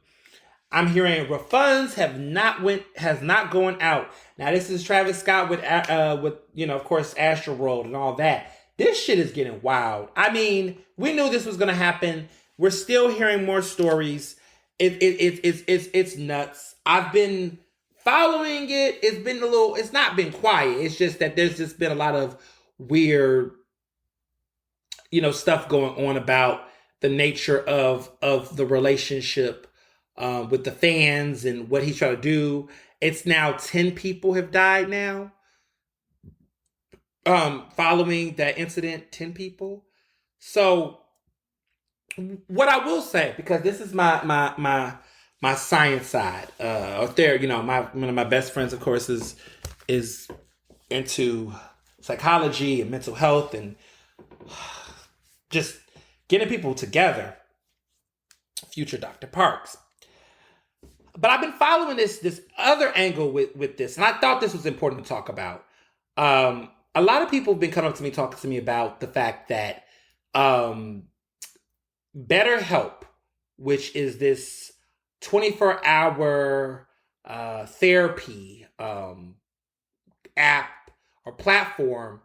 I'm hearing refunds has not gone out. Now this is Travis Scott with of course, Astroworld and all that. this shit is getting wild. I mean, we knew this was going to happen. We're still hearing more stories. It's nuts. I've been following it. It's not been quiet. It's just that there's just been a lot of weird, stuff going on about the nature of the relationship with the fans and what he's trying to do. It's now 10 people have died now. Following that incident, 10 people. So what I will say, because this is my science side, one of my best friends, of course, is into psychology and mental health and just getting people together. Future Dr. Parks. But I've been following this other angle with this, and I thought this was important to talk about. A lot of people have been coming up to me, talking to me about the fact that BetterHelp, which is this 24-hour therapy app or platform,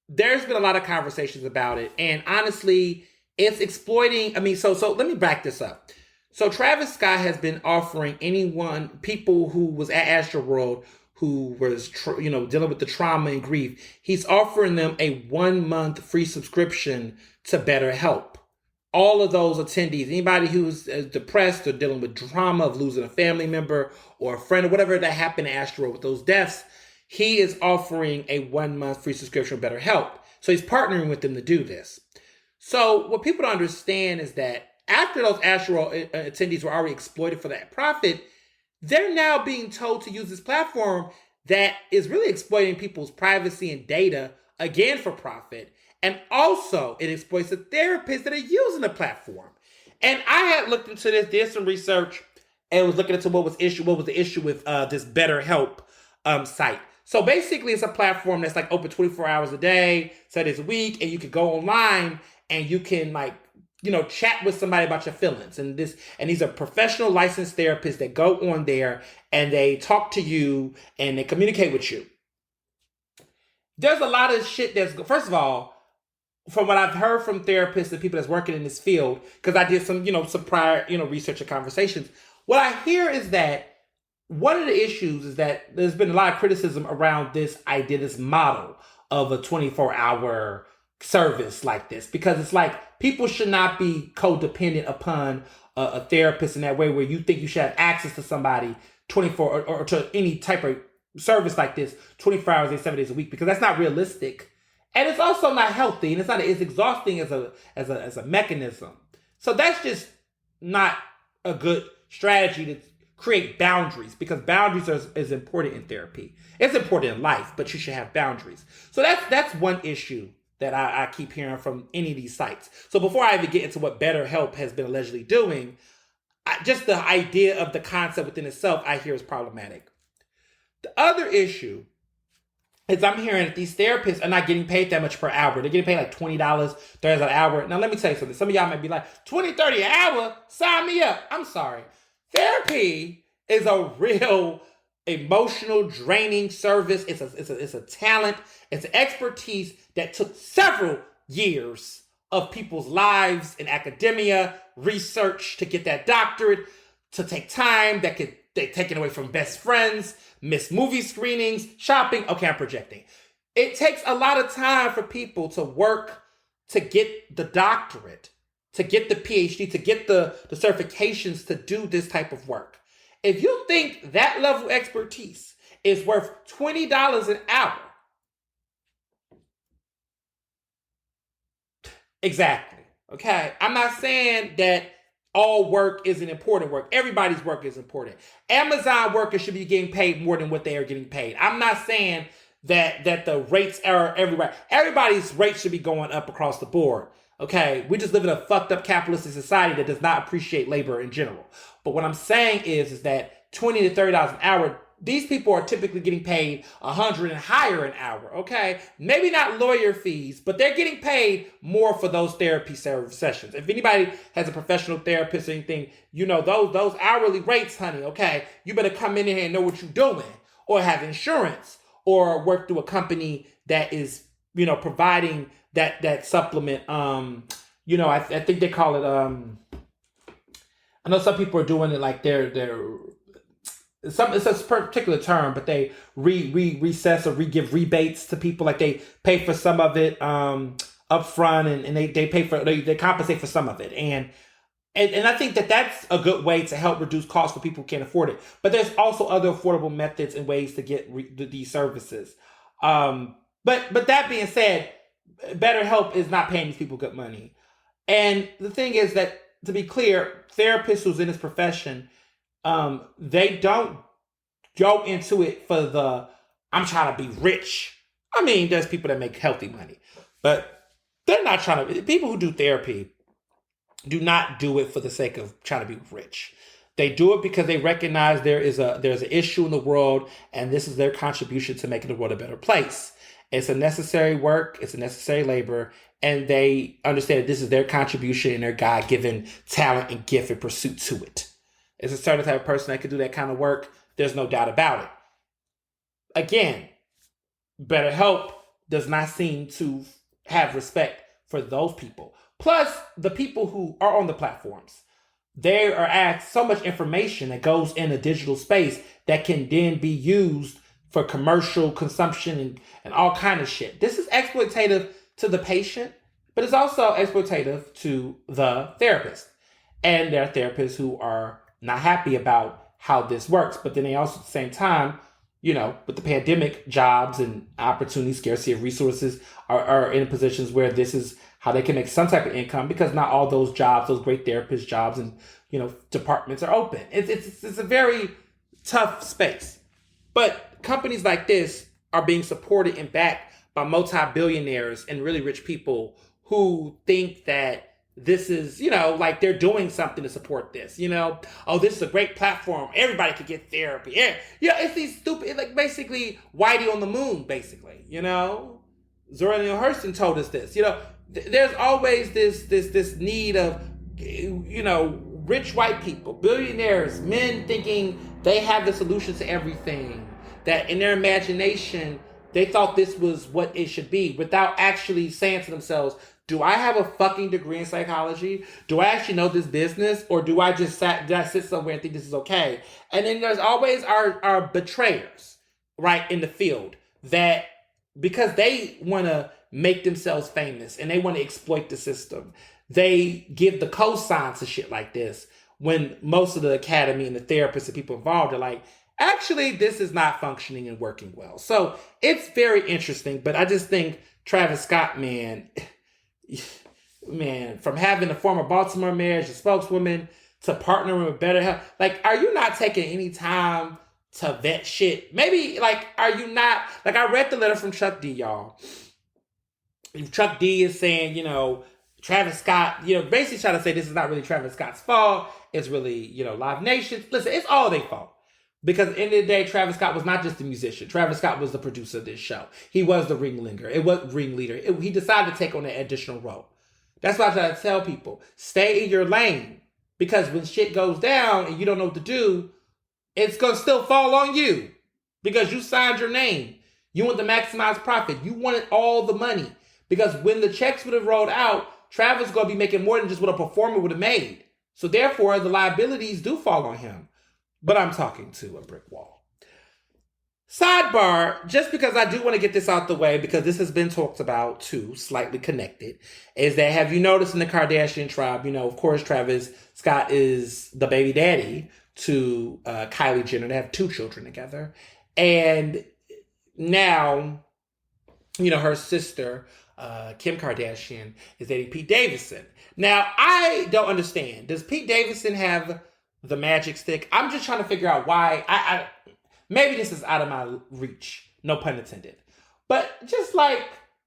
there's been a lot of conversations about it. And honestly, it's exploiting. So let me back this up. So Travis Scott has been offering people who was at Astroworld, who was, dealing with the trauma and grief, he's offering them a 1-month free subscription to BetterHelp. All of those attendees, anybody who's depressed or dealing with trauma of losing a family member or a friend or whatever that happened to Astroworld with those deaths, he is offering a 1-month free subscription to BetterHelp. So he's partnering with them to do this. So what people don't understand is that after those Astroworld attendees were already exploited for that profit, they're now being told to use this platform that is really exploiting people's privacy and data, again, for profit. And also, it exploits the therapists that are using the platform. And I had looked into this, did some research, and was looking into what was the issue with this BetterHelp site. So basically, it's a platform that's like open 24 hours a day, 7 days a week, and you can go online and you can chat with somebody about your feelings. And these are professional licensed therapists that go on there and they talk to you and they communicate with you. There's a lot of shit first of all, from what I've heard from therapists and people that's working in this field, because I did some prior, research and conversations. What I hear is that one of the issues is that there's been a lot of criticism around this idea, this model of a 24-hour service like this, because it's like people should not be codependent upon a therapist in that way, where you think you should have access to somebody 24 or to any type of service like this 24 hours, 7 days a week, because that's not realistic. And it's also not healthy, and it's not as exhausting as a mechanism. So that's just not a good strategy to create boundaries, because boundaries is important in therapy. It's important in life, but you should have boundaries. So that's one issue that I keep hearing from any of these sites. So before I even get into what BetterHelp has been allegedly doing, just the idea of the concept within itself, I hear is problematic. The other issue is I'm hearing that these therapists are not getting paid that much per hour. They're getting paid like $20, $30 an hour. Now, let me tell you something. Some of y'all might be like, $20, $30 an hour? Sign me up. I'm sorry. Therapy is a real emotional draining service. It's a talent. It's an expertise that took several years of people's lives in academia, research to get that doctorate, to take time that could they taken away from best friends, miss movie screenings, shopping. Okay, I'm projecting. It takes a lot of time for people to work to get the doctorate, to get the PhD, to get the certifications to do this type of work. If you think that level of expertise is worth $20 an hour, exactly, okay? I'm not saying that all work isn't important work. Everybody's work is important. Amazon workers should be getting paid more than what they are getting paid. I'm not saying that the rates are everywhere. Everybody's rates should be going up across the board. Okay, we just live in a fucked up capitalistic society that does not appreciate labor in general. But what I'm saying is that $20 to $30 an hour, these people are typically getting paid $100 and higher an hour. Okay, maybe not lawyer fees, but they're getting paid more for those therapy sessions. If anybody has a professional therapist or anything, you know those hourly rates, honey. Okay, you better come in here and know what you're doing, or have insurance, or work through a company that is providing that supplement. I think they call it. I know some people are doing it like it's a particular term, but they recess or give rebates to people. Like they pay for some of it up front, and they pay for they compensate for some of it, and I think that's a good way to help reduce costs for people who can't afford it. But there's also other affordable methods and ways to get these services. But that being said, BetterHelp is not paying these people good money. And the thing is that, to be clear, therapists who's in this profession, they don't go into it for I'm trying to be rich. I mean, there's people that make healthy money, but they're not trying to. People who do therapy do not do it for the sake of trying to be rich. They do it because they recognize there's an issue in the world, and this is their contribution to making the world a better place. It's a necessary work. It's a necessary labor. And they understand that this is their contribution and their God-given talent and gift and pursuit to it. It's a certain type of person that can do that kind of work. There's no doubt about it. Again, BetterHelp does not seem to have respect for those people. Plus, the people who are on the platforms. They are asked so much information that goes in a digital space that can then be used for commercial consumption and all kind of shit. This is exploitative to the patient, but it's also exploitative to the therapist. And there are therapists who are not happy about how this works, but then they also at the same time, with the pandemic, jobs and opportunity, scarcity of resources are in positions where this is how they can make some type of income, because not all those jobs, those great therapist jobs and departments are open. It's a very tough space. But companies like this are being supported and backed by multi-billionaires and really rich people who think that this is, like they're doing something to support this, Oh, this is a great platform. Everybody could get therapy. Yeah, it's these stupid, like basically Whitey on the moon, basically, Zora Neale Hurston told us this, there's always this need of, rich white people, billionaires, men thinking they have the solution to everything, that in their imagination, they thought this was what it should be, without actually saying to themselves, do I have a fucking degree in psychology? Do I actually know this business? Or do I just sit somewhere and think this is okay? And then there's always our betrayers, right, in the field, that because they want to make themselves famous and they want to exploit the system, they give the cosign to shit like this, when most of the academy and the therapists and people involved are like, actually, this is not functioning and working well. So it's very interesting, but I just think Travis Scott, man, from having a former Baltimore mayor as a spokeswoman to partnering with BetterHelp, like, are you not taking any time to vet shit? Maybe, like, are you not, like, I read the letter from Chuck D, y'all. Chuck D is saying, Travis Scott, basically trying to say this is not really Travis Scott's fault. It's really, Live Nation. Listen, it's all their fault. Because at the end of the day, Travis Scott was not just a musician. Travis Scott was the producer of this show. He was the ringleader. He decided to take on that additional role. That's why I try to tell people, stay in your lane. Because when shit goes down and you don't know what to do, it's going to still fall on you. Because you signed your name. You want to maximize profit. You wanted all the money. Because when the checks would have rolled out, Travis is going to be making more than just what a performer would have made. So therefore, the liabilities do fall on him. But I'm talking to a brick wall. Sidebar, just because I do want to get this out the way, because this has been talked about too, slightly connected, is that, have you noticed in the Kardashian tribe, of course, Travis Scott is the baby daddy to Kylie Jenner. They have 2 children together. And now, her sister, Kim Kardashian, is dating Pete Davidson. Now, I don't understand. Does Pete Davidson have the magic stick? I'm just trying to figure out why. I maybe this is out of my reach, no pun intended, but just like,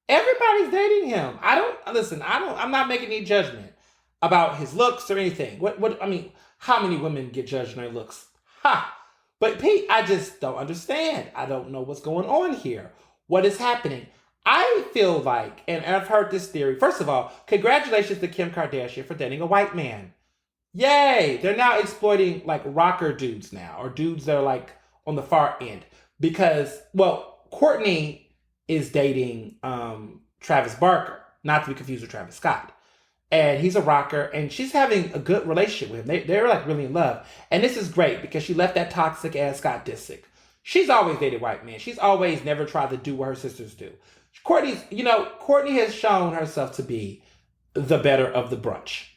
everybody's dating him. I'm not making any judgment about his looks or anything. How many women get judged on their looks? But Pete, I just don't understand. I don't know what's going on here. What is happening? I feel like, and I've heard this theory. First of all, congratulations to Kim Kardashian for dating a white man. Yay! They're now exploiting like rocker dudes now, or dudes that are like on the far end. Because, well, Kourtney is dating Travis Barker, not to be confused with Travis Scott. And he's a rocker, and she's having a good relationship with him. They're like really in love. And this is great because she left that toxic ass Scott Disick. She's always dated white men. She's always never tried to do what her sisters do. Courtney has shown herself to be the better of the bunch.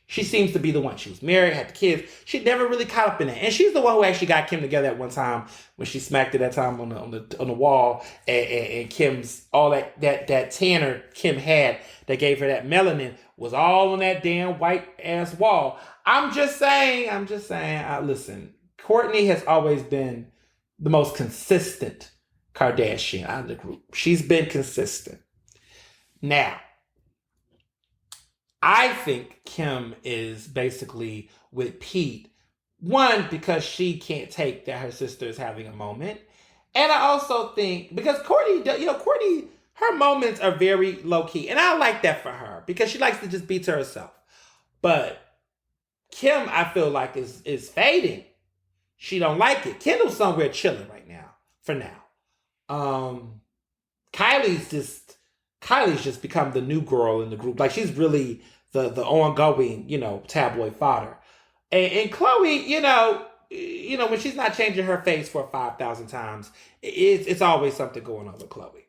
She seems to be the one. She was married, had the kids. She never really caught up in that. And she's the one who actually got Kim together at one time when she smacked it that time on the wall. And Kim's all that tanner Kim had that gave her that melanin was all on that damn white ass wall. I'm just saying. Listen, Courtney has always been the most consistent Kardashian out of the group. She's been consistent. Now, I think Kim is basically with Pete. One, because she can't take that her sister is having a moment. And I also think, because Courtney, her moments are very low-key. And I like that for her, because she likes to just be to herself. But Kim, I feel like, is fading. She don't like it. Kendall's somewhere chilling right now, for now. Kylie's just become the new girl in the group. Like, she's really the ongoing, tabloid fodder. And Khloe, when she's not changing her face for 5,000 times, it's always something going on with Khloe.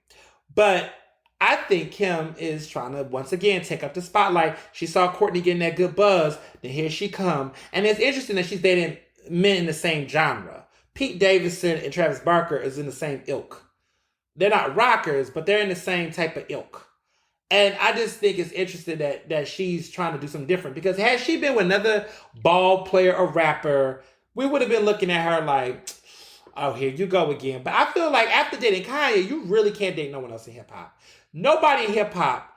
But I think Kim is trying to, once again, take up the spotlight. She saw Courtney getting that good buzz. Then here she come. And it's interesting that she's dating men in the same genre. Pete Davidson and Travis Barker is in the same ilk. They're not rockers, but they're in the same type of ilk. And I just think it's interesting that she's trying to do something different. Because had she been with another ball player or rapper, we would have been looking at her like, oh, here you go again. But I feel like after dating Kanye, you really can't date no one else in hip-hop. Nobody in hip-hop,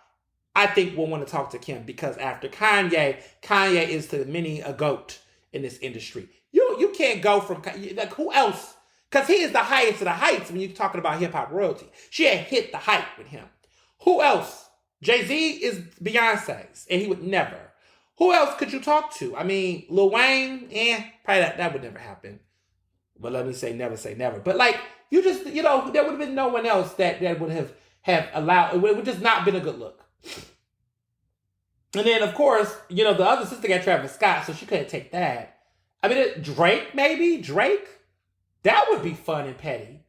I think, will want to talk to Kim. Because after Kanye is to many a goat in this industry. You can't go from, like, who else? Because he is the highest of the heights when you're talking about hip-hop royalty. She had hit the height with him. Who else? Jay-Z is Beyonce's, and he would never. Who else could you talk to? I mean, Lil Wayne, probably that would never happen. But let me say never. But like, you just, there would have been no one else that would have allowed, it would just not been a good look. And then, of course, the other sister got Travis Scott, so she couldn't take that. I mean, Drake, maybe? Drake? That would be fun and petty.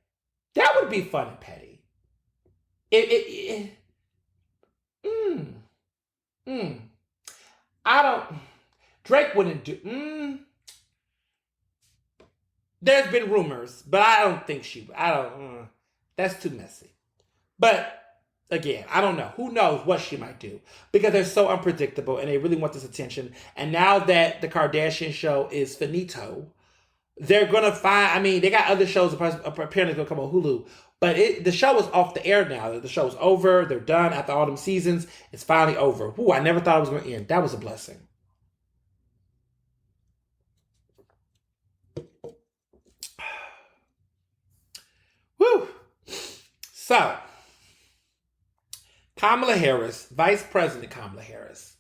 Drake wouldn't do, there's been rumors, but I don't think that's too messy. But again, I don't know. Who knows what she might do? Because they're so unpredictable and they really want this attention. And now that the Kardashian show is finito, they're going to find, they got other shows apparently going to come on Hulu. But the show is off the air now. The show's over. They're done after all them seasons. It's finally over. Ooh, I never thought it was going to end. That was a blessing. Woo. So, Kamala Harris, Vice President Kamala Harris.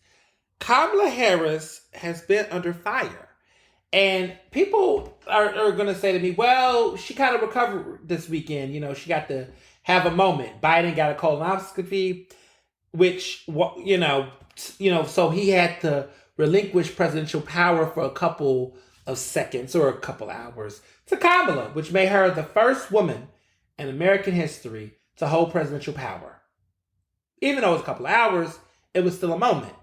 Kamala Harris has been under fire. And people are going to say to me, well, she kind of recovered this weekend. She got to have a moment. Biden got a colonoscopy, which, so he had to relinquish presidential power for a couple of seconds or a couple hours to Kamala, which made her the first woman in American history to hold presidential power. Even though it was a couple of hours, it was still a moment.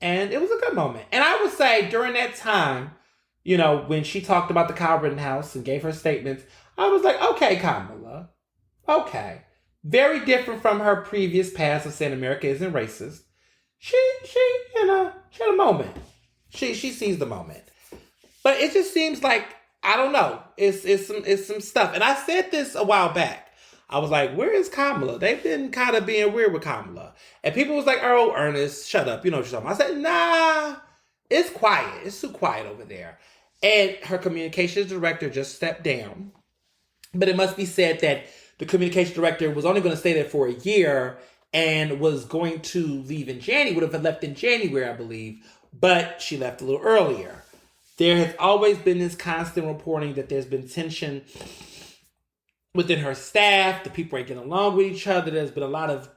And it was a good moment. And I would say during that time, when she talked about the Kyle Rittenhouse and gave her statements, I was like, okay, Kamala. Okay. Very different from her previous past of saying America isn't racist. She had a moment. She sees the moment. But it just seems like, I don't know. It's some stuff. And I said this a while back. I was like, where is Kamala? They've been kind of being weird with Kamala. And people was like, oh, Ernest, shut up. You know what you're talking about. I said, nah, it's quiet. It's too quiet over there. And her communications director just stepped down. But it must be said that the communications director was only going to stay there for a year and was going to leave in January, would have left in January, I believe. But she left a little earlier. There has always been this constant reporting that there's been tension within her staff. The people ain't getting along with each other. There's been a lot of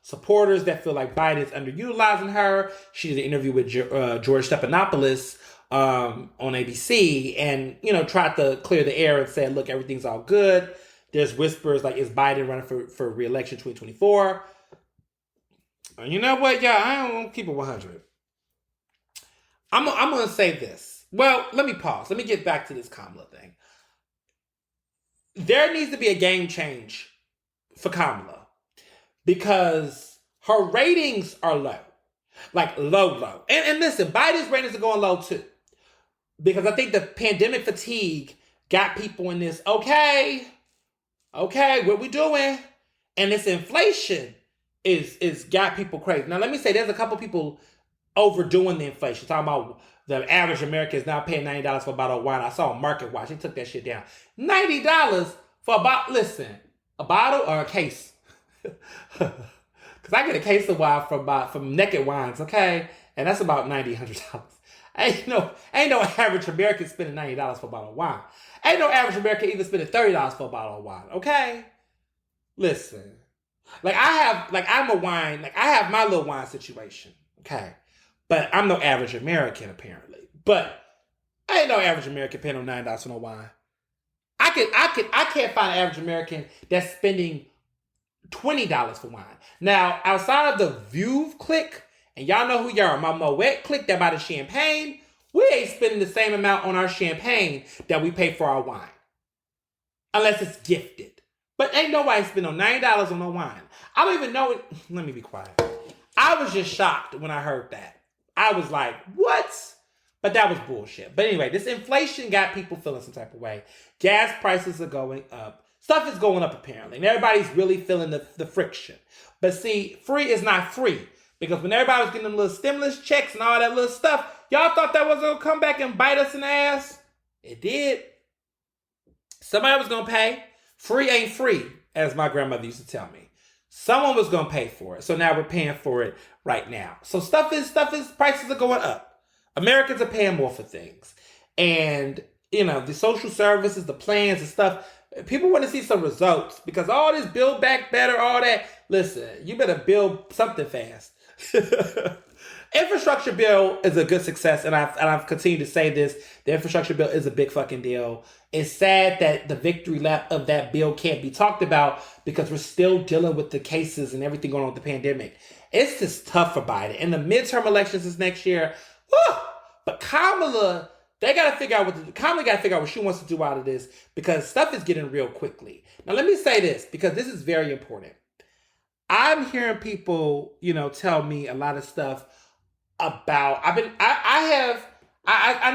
supporters that feel like Biden's underutilizing her. She did an interview with George Stephanopoulos on ABC, and tried to clear the air and say, look, everything's all good. There's whispers like, is Biden running for re-election 2024? And you know what, y'all? I don't want to keep it 100. I'm going to say this. Well, let me pause. Let me get back to this Kamala thing. There needs to be a game change for Kamala because her ratings are low. Like low. And listen, Biden's ratings are going low too. Because I think the pandemic fatigue got people in this, okay, what we doing? And this inflation is got people crazy. Now, let me say, there's a couple people overdoing the inflation. Talking about the average American is now paying $90 for a bottle of wine. I saw a Market Watch. They took that shit down. $90 for a bottle or a case. Because I get a case of wine from Naked Wines, okay? And that's about $90, $100. Ain't no average American spending $90 for a bottle of wine. Ain't no average American even spending $30 for a bottle of wine, okay? Listen. I have my little wine situation, okay? But I'm no average American, apparently. But I ain't no average American paying no $9 for no wine. I can't find an average American that's spending $20 for wine. Now, outside of the View clique, and y'all know who y'all are, my Moet clique that buy the champagne, we ain't spending the same amount on our champagne that we pay for our wine. Unless it's gifted. But ain't nobody spending $90 on no wine. I don't even know it. Let me be quiet. I was just shocked when I heard that. I was like, what? But that was bullshit. But anyway, this inflation got people feeling some type of way. Gas prices are going up. Stuff is going up apparently. And everybody's really feeling the friction. But see, free is not free. Because when everybody was getting them little stimulus checks and all that little stuff, y'all thought that was going to come back and bite us in the ass? It did. Somebody was going to pay. Free ain't free, as my grandmother used to tell me. Someone was going to pay for it. So now we're paying for it right now. So stuff is, prices are going up. Americans are paying more for things. And, the social services, the plans and stuff, people want to see some results because all this build back better, all that. Listen, you better build something fast. Infrastructure bill is a good success, and I've continued to say this. The infrastructure bill is a big fucking deal. It's sad that the victory lap of that bill can't be talked about because we're still dealing with the cases and everything going on with the pandemic. It's just tough for Biden. And the midterm elections is next year. Whew, but Kamala, Kamala got to figure out what she wants to do out of this because stuff is getting real quickly. Now, let me say this because this is very important. I'm hearing people, tell me a lot of stuff about, I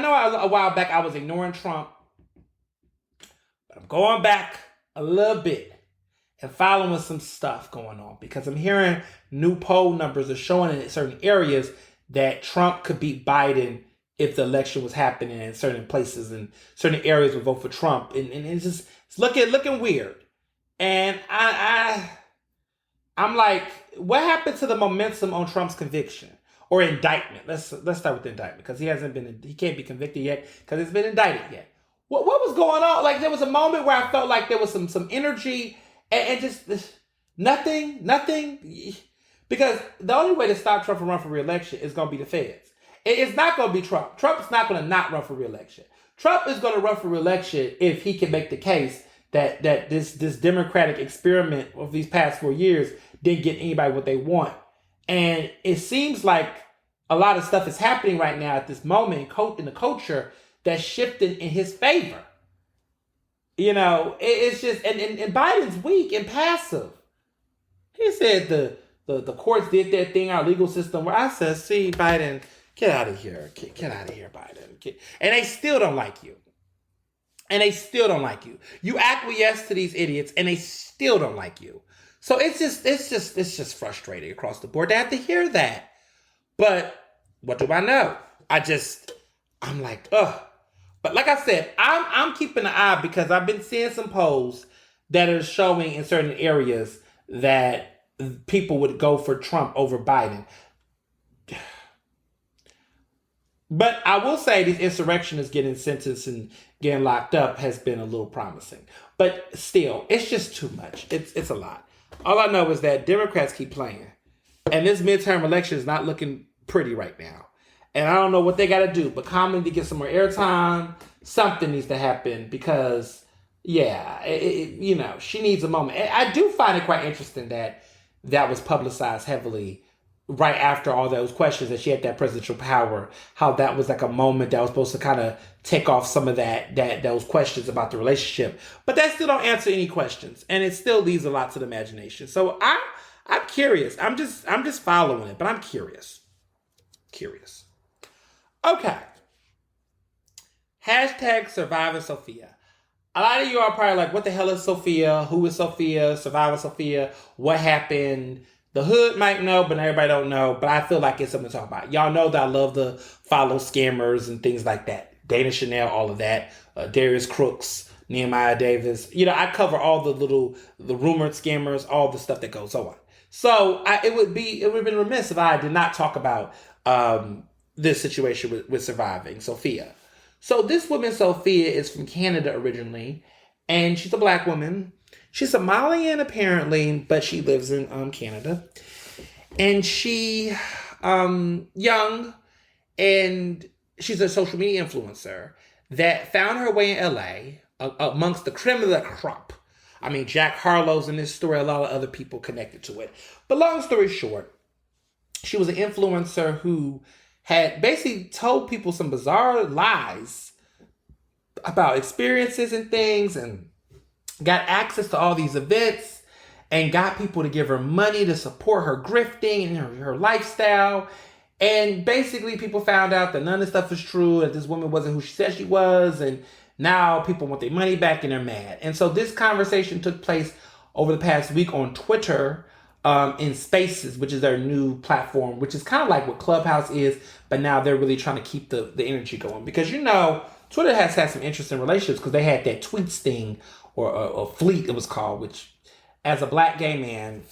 know a while back I was ignoring Trump, but I'm going back a little bit and following some stuff going on because I'm hearing new poll numbers are showing in certain areas that Trump could beat Biden if the election was happening in certain places and certain areas would vote for Trump. And it's looking weird. And I'm like, what happened to the momentum on Trump's conviction or indictment? Let's start with the indictment because he can't be convicted yet because he's been indicted yet. What was going on? Like there was a moment where I felt like there was some energy and just nothing. Because the only way to stop Trump from running for re-election is going to be the feds. It's not going to be Trump. Trump's not going to not run for re-election. Trump is going to run for re-election if he can make the case that this democratic experiment of these past 4 years didn't get anybody what they want. And it seems like a lot of stuff is happening right now at this moment in the culture that's shifting in his favor. It's just, and Biden's weak and passive. He said the courts did their thing, our legal system, where I said, see, Biden, get out of here. Get out of here, Biden. And they still don't like you. You acquiesce to these idiots and they still don't like you. So it's just frustrating across the board to have to hear that. But what do I know? I'm like, ugh. But like I said, I'm keeping an eye because I've been seeing some polls that are showing in certain areas that people would go for Trump over Biden. But I will say these insurrectionists getting sentenced and getting locked up has been a little promising. But still, it's just too much. It's a lot. All I know is that Democrats keep playing. And this midterm election is not looking pretty right now. And I don't know what they got to do, but Kamala to get some more airtime. Something needs to happen because, yeah, she needs a moment. And I do find it quite interesting that was publicized heavily right after all those questions that she had that presidential power, how that was like a moment that was supposed to kind of take off some of those questions about the relationship. But that still don't answer any questions. And it still leaves a lot to the imagination. So I'm curious. I'm just following it, but I'm curious. Okay. Hashtag Surviving Sophia. A lot of you are probably like, what the hell is Sophia? Who is Sophia? Surviving Sophia? What happened? The hood might know, but everybody don't know. But I feel like it's something to talk about. Y'all know that I love to follow scammers and things like that. Dana Chanel, all of that. Darius Crooks, Nehemiah Davis. I cover all the rumored scammers, all the stuff that goes on. So it would have been remiss if I did not talk about this situation with surviving Sophia. So this woman, Sophia, is from Canada originally, and she's a black woman. She's Somalian apparently, but she lives in Canada. And she young, and she's a social media influencer that found her way in LA amongst the creme of the crop. I mean, Jack Harlow's in this story, a lot of other people connected to it. But long story short, she was an influencer who had basically told people some bizarre lies about experiences and things, and got access to all these events and got people to give her money to support her grifting and her lifestyle. And basically people found out that none of this stuff was true, that this woman wasn't who she said she was, and now people want their money back and they're mad. And so this conversation took place over the past week on Twitter, in Spaces, which is their new platform, which is kind of like what Clubhouse is, but now they're really trying to keep the energy going. Because Twitter has had some interesting relationships because they had that tweet sting, or fleet it was called, which as a black gay man,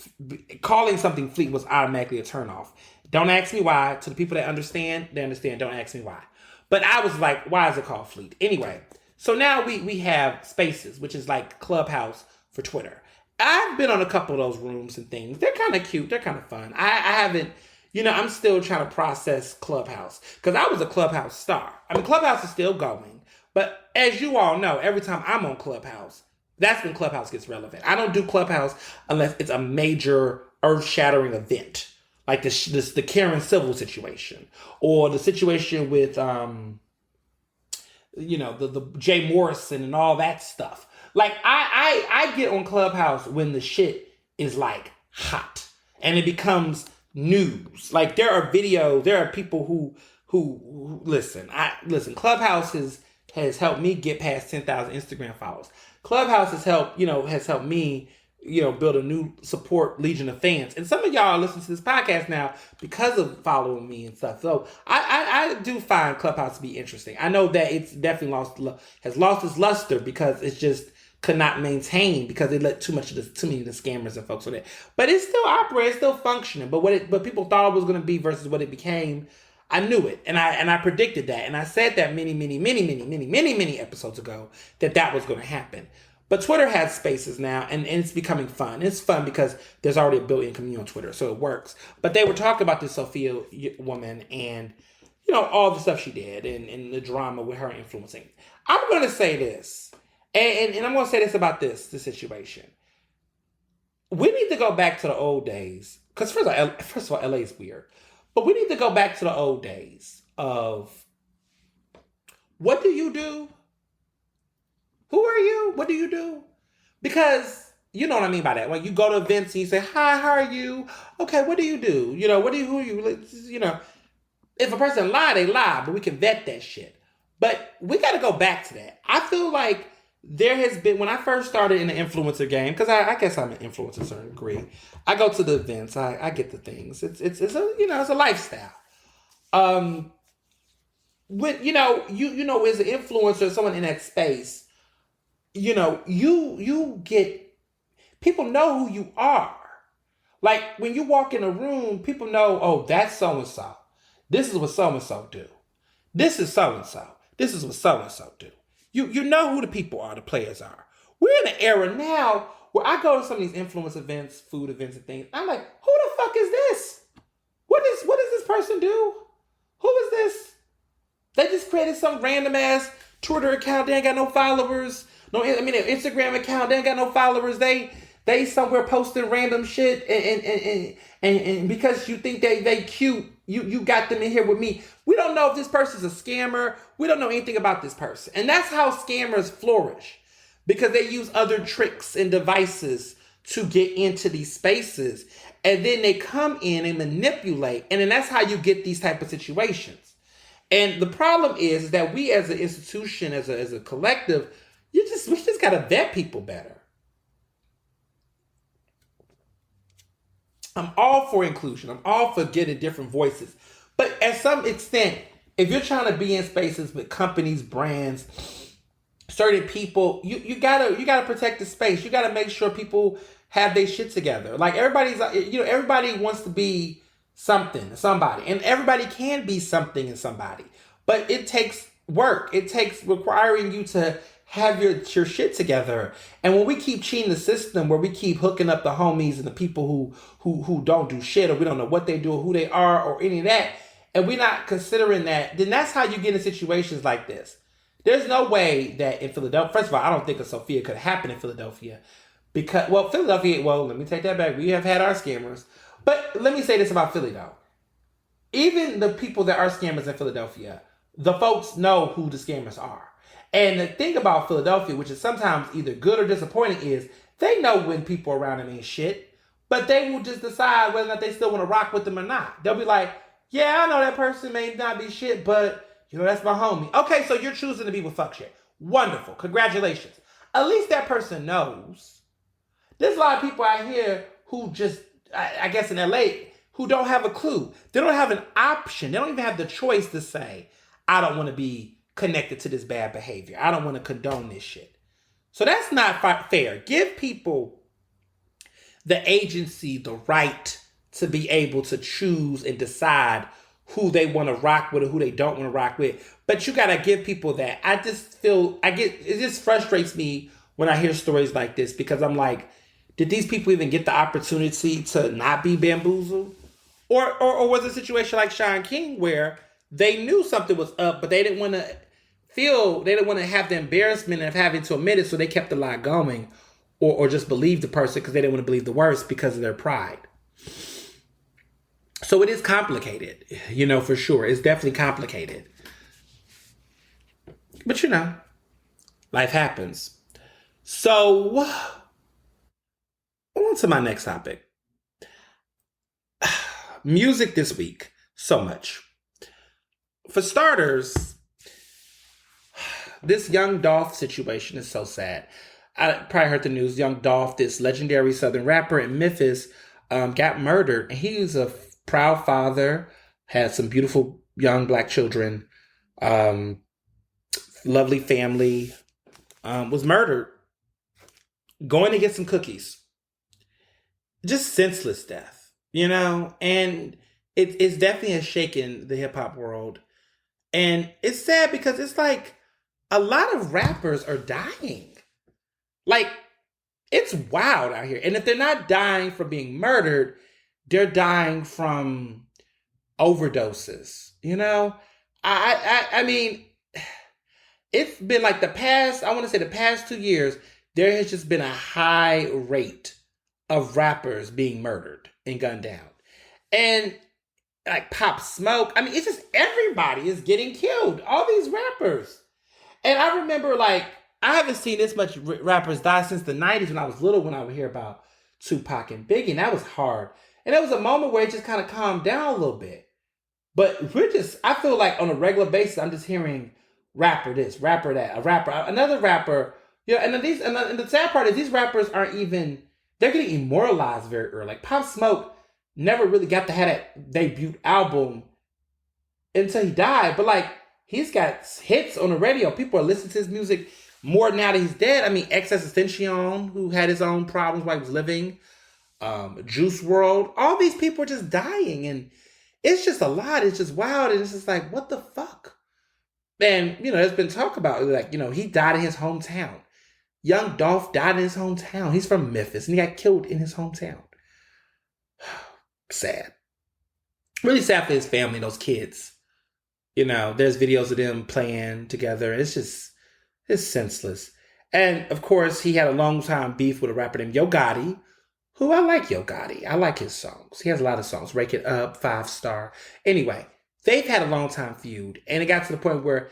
calling something fleet was automatically a turnoff. Don't ask me why. To the people that understand, they understand. Don't ask me why. But I was like, why is it called fleet? Anyway, so now we have Spaces, which is like Clubhouse for Twitter. I've been on a couple of those rooms and things. They're kind of cute. They're kind of fun. I haven't, I'm still trying to process Clubhouse because I was a Clubhouse star. I mean, Clubhouse is still going. But as you all know, every time I'm on Clubhouse, that's when Clubhouse gets relevant. I don't do Clubhouse unless it's a major earth-shattering event. Like the Karen Civil situation. Or the situation with, the Jay Morrison and all that stuff. Like, I get on Clubhouse when the shit is, like, hot. And it becomes news. Like, there are videos, there are people who listen. Clubhouse has helped me get past 10,000 Instagram followers. Clubhouse has helped me, build a new support legion of fans. And some of y'all listen to this podcast now because of following me and stuff. So I do find Clubhouse to be interesting. I know that it's definitely has lost its luster because it's just could not maintain because they let too many of the scammers and folks on it. But it's still operating, it's still functioning. But what people thought it was going to be versus what it became, I knew it, and I predicted that, and I said that many episodes ago that was going to happen. But Twitter has Spaces now, and it's becoming fun. It's fun because there's already a built-in community on Twitter, so it works. But they were talking about this Sophia woman and all the stuff she did and the drama with her influencing. I'm going to say this, and I'm going to say this about this situation. We need to go back to the old days, because first of all, LA is weird. But we need to go back to the old days of what do you do? Who are you? What do you do? Because you know what I mean by that. When you go to events and you say, hi, how are you? Okay, what do you do? Who are you? If a person lie, they lie, but we can vet that shit. But we got to go back to that. I feel like there has been, when I first started in the influencer game, because I guess I'm an influencer to a certain degree. I go to the events. I get the things. It's a lifestyle. When as an influencer, someone in that space, you get, people know who you are. Like when you walk in a room, people know, oh, that's so and so. This is what so and so do. This is so and so. This is what so and so do. You know who the people are, the players are. We're in an era now where I go to some of these influence events, food events and things. I'm like, who the fuck is this? What does this person do? Who is this? They just created some random ass Twitter account. They ain't got no followers. No, I mean, an Instagram account. They ain't got no followers. They somewhere posting random shit, and because you think they cute, you got them in here with me. We don't know if this person's a scammer. We don't know anything about this person, and that's how scammers flourish, because they use other tricks and devices to get into these spaces, and then they come in and manipulate, and then that's how you get these type of situations. And the problem is that we as an institution, as a collective, we just gotta vet people better. I'm all for inclusion. I'm all for getting different voices. But at some extent, if you're trying to be in spaces with companies, brands, certain people, you gotta protect the space. You gotta make sure people have their shit together. Like everybody wants to be something, somebody, and everybody can be something and somebody. But it takes work. It takes requiring you to have your shit together. And when we keep cheating the system, where we keep hooking up the homies and the people who don't do shit, or we don't know what they do or who they are or any of that, and we're not considering that, then that's how you get in situations like this. There's no way that in Philadelphia, first of all, I don't think a Sophia could happen in Philadelphia, because, let me take that back. We have had our scammers. But let me say this about Philly though. Even the people that are scammers in Philadelphia, the folks know who the scammers are. And the thing about Philadelphia, which is sometimes either good or disappointing, is they know when people around them ain't shit, but they will just decide whether or not they still want to rock with them or not. They'll be like, yeah, I know that person may not be shit, but that's my homie. Okay, so you're choosing to be with fuck shit. Wonderful. Congratulations. At least that person knows. There's a lot of people out here who just, I guess in LA, who don't have a clue. They don't have an option. They don't even have the choice to say, I don't want to be connected to this bad behavior. I don't want to condone this shit. So that's not fair. Give people the agency, the right to be able to choose and decide who they want to rock with or who they don't want to rock with. But you got to give people that. It just frustrates me when I hear stories like this, because I'm like, did these people even get the opportunity to not be bamboozled? Or was it a situation like Sean King where they knew something was up, but they didn't want to have the embarrassment of having to admit it, so they kept the lie going, or just believe the person because they didn't want to believe the worst because of their pride. So it is complicated, for sure. It's definitely complicated. But life happens. So on to my next topic. Music this week. So much. For starters, this Young Dolph situation is so sad. I probably heard the news. Young Dolph, this legendary Southern rapper in Memphis, got murdered. And he was a proud father, had some beautiful young black children, lovely family, was murdered going to get some cookies. Just senseless death, and it's definitely has shaken the hip hop world. And it's sad because it's like a lot of rappers are dying. Like, it's wild out here. And if they're not dying from being murdered, they're dying from overdoses. I mean, it's been like the past 2 years, there has just been a high rate of rappers being murdered and gunned down. And like Pop Smoke, I mean, it's just everybody is getting killed. All these rappers. And I remember, I haven't seen this much rappers die since the 90s when I was little, when I would hear about Tupac and Biggie. And that was hard. And there was a moment where it just kind of calmed down a little bit. But I feel like on a regular basis, I'm just hearing rapper this, rapper that, a rapper, another rapper. And the sad part is these rappers aren't even, they're getting immortalized very early. Like Pop Smoke never really got to have that debut album until he died. But he's got hits on the radio. People are listening to his music more now that he's dead. I mean, XXXTentacion, who had his own problems while he was living, Juice WRLD, all these people are just dying, and it's just a lot. It's just wild, and it's just like, what the fuck? And there's been talk about he died in his hometown. Young Dolph died in his hometown. He's from Memphis and he got killed in his hometown. Sad. Really sad for his family, those kids. There's videos of them playing together. It's senseless. And of course, he had a long time beef with a rapper named Yo Gotti, who I like Yo Gotti. I like his songs. He has a lot of songs. Rake It Up, 5 Star. Anyway, they've had a long time feud. And it got to the point where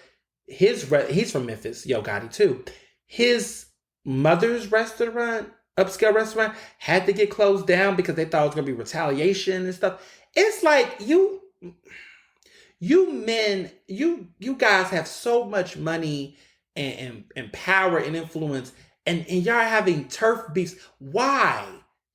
he's from Memphis, Yo Gotti too. His mother's restaurant, upscale restaurant, had to get closed down because they thought it was going to be retaliation and stuff. It's like you men, you guys have so much money and power and influence, and y'all having turf beefs. Why?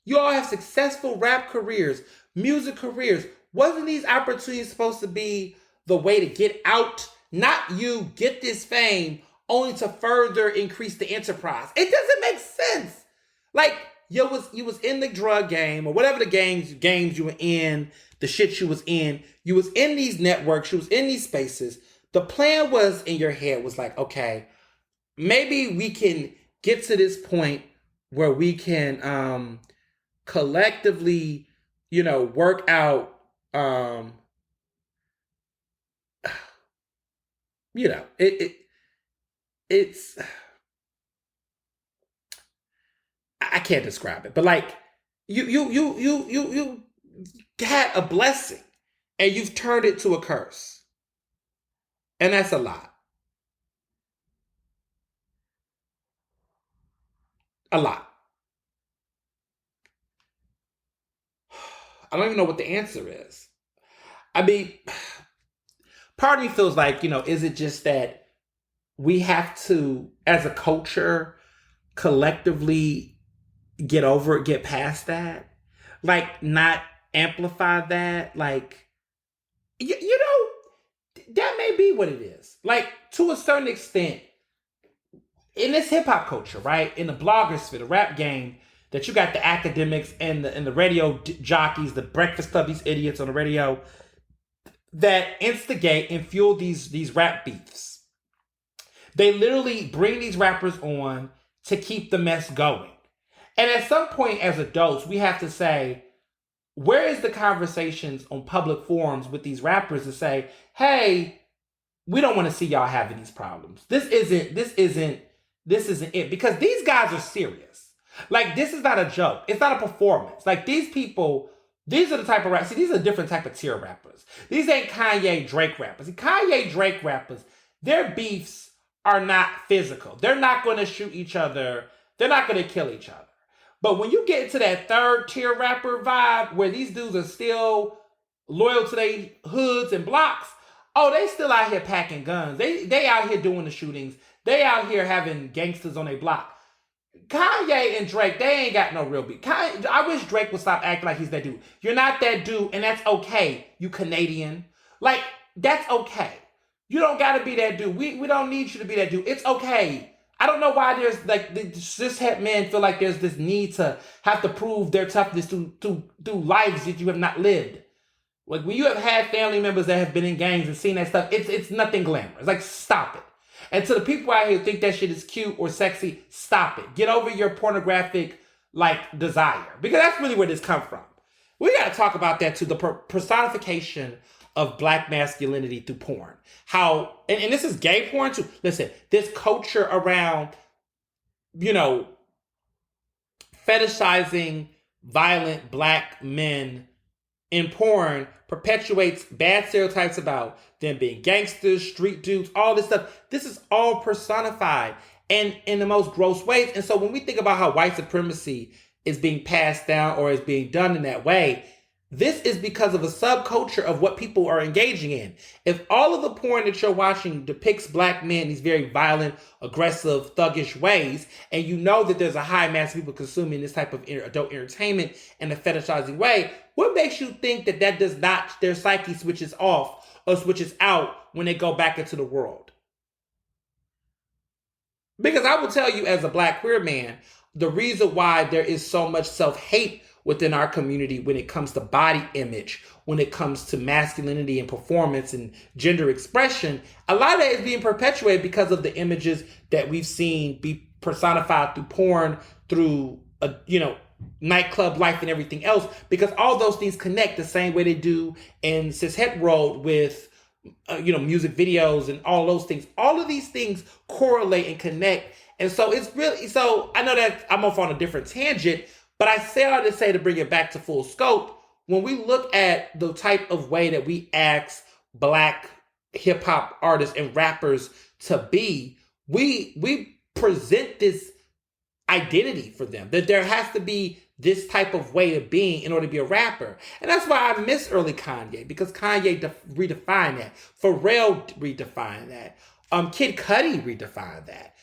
You all have successful rap careers, music careers. Wasn't these opportunities supposed to be the way to get out? Not you get this fame only to further increase the enterprise. It doesn't make sense. Like, you was in the drug game or whatever the games you were in, the shit you was in. You was in these networks, you was in these spaces. The plan was in your head was like, okay, maybe we can get to this point where we can collectively, work out, it's I can't describe it, but like you had a blessing and you've turned it to a curse. And that's a lot. A lot. I don't even know what the answer is. I mean, part of me feels like, is it just that we have to, as a culture, collectively get past that? Like, not amplify that? Like, that may be what it is. Like, to a certain extent, in this hip hop culture, right? In the blogosphere, the rap game, that you got the academics and the radio jockeys, the Breakfast Club, these idiots on the radio that instigate and fuel these rap beefs. They literally bring these rappers on to keep the mess going. And at some point as adults, we have to say, where is the conversations on public forums with these rappers to say, hey, we don't want to see y'all having these problems. This isn't it. Because these guys are serious. Like, this is not a joke. It's not a performance. Like, these people, these are the type of rappers. See, these are a different type of tier rappers. These ain't Kanye, Drake rappers. See, Kanye, Drake rappers, their beefs are not physical. They're not going to shoot each other. They're not going to kill each other. But when you get into that third tier rapper vibe, where these dudes are still loyal to their hoods and blocks, oh, they still out here packing guns. They out here doing the shootings. They out here having gangsters on their block. Kanye and Drake, they ain't got no real beef. I wish Drake would stop acting like he's that dude. You're not that dude, and that's okay, you Canadian. Like, that's okay. You don't gotta be that dude. We don't need you to be that dude. It's okay. I don't know why there's like cishet men feel like there's this need to have to prove their toughness to lives that you have not lived. Like, when you have had family members that have been in gangs and seen that stuff, it's nothing glamorous. Like, stop it. And to the people out here who think that shit is cute or sexy, stop it. Get over your pornographic, desire. Because that's really where this comes from. We got to talk about that too. The personification of black masculinity through porn. How, and this is gay porn too. Listen, this culture around, fetishizing violent black men in porn perpetuates bad stereotypes about them being gangsters, street dudes, all this stuff. This is all personified and in the most gross ways. And so when we think about how white supremacy is being passed down or is being done in that way, this is because of a subculture of what people are engaging in. If all of the porn that you're watching depicts black men in these very violent, aggressive, thuggish ways, and you know that there's a high mass of people consuming this type of adult entertainment in a fetishizing way, what makes you think that does not, their psyche switches off or switches out when they go back into the world? Because I will tell you, as a black queer man, the reason why there is so much self-hate within our community when it comes to body image, when it comes to masculinity and performance and gender expression, a lot of that is being perpetuated because of the images that we've seen be personified through porn, through nightclub life and everything else, because all those things connect the same way they do in cis het world with music videos and all those things. All of these things correlate and connect. And so it's really, so I know that I'm off on a different tangent, but I say all to say, to bring it back to full scope, when we look at the type of way that we ask Black hip hop artists and rappers to be, we present this identity for them, that there has to be this type of way of being in order to be a rapper. And that's why I miss early Kanye, because Kanye redefined that. Pharrell redefined that. Kid Cudi redefined that.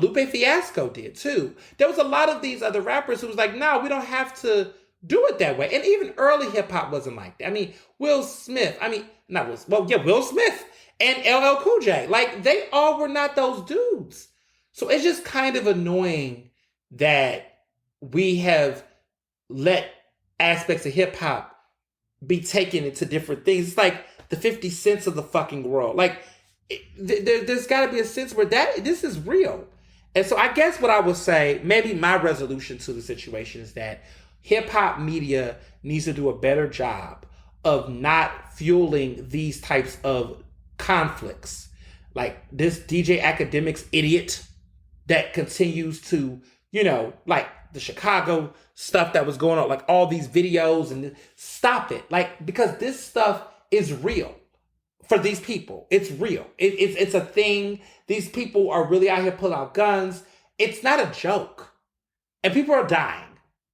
Lupe Fiasco did too. There was a lot of these other rappers who was like, no, we don't have to do it that way. And even early hip hop wasn't like that. I mean, Will Smith and LL Cool J, like they all were not those dudes. So it's just kind of annoying that we have let aspects of hip hop be taken into different things. It's like the 50 Cents of the fucking world. Like there's got to be a sense where this is real. And so I guess what I would say, maybe my resolution to the situation, is that hip hop media needs to do a better job of not fueling these types of conflicts. Like this DJ Academics idiot that continues to, like the Chicago stuff that was going on, like all these videos, and stop it. Like, because this stuff is real for these people. It's real. It's a thing. These people are really out here pulling out guns. It's not a joke. And people are dying.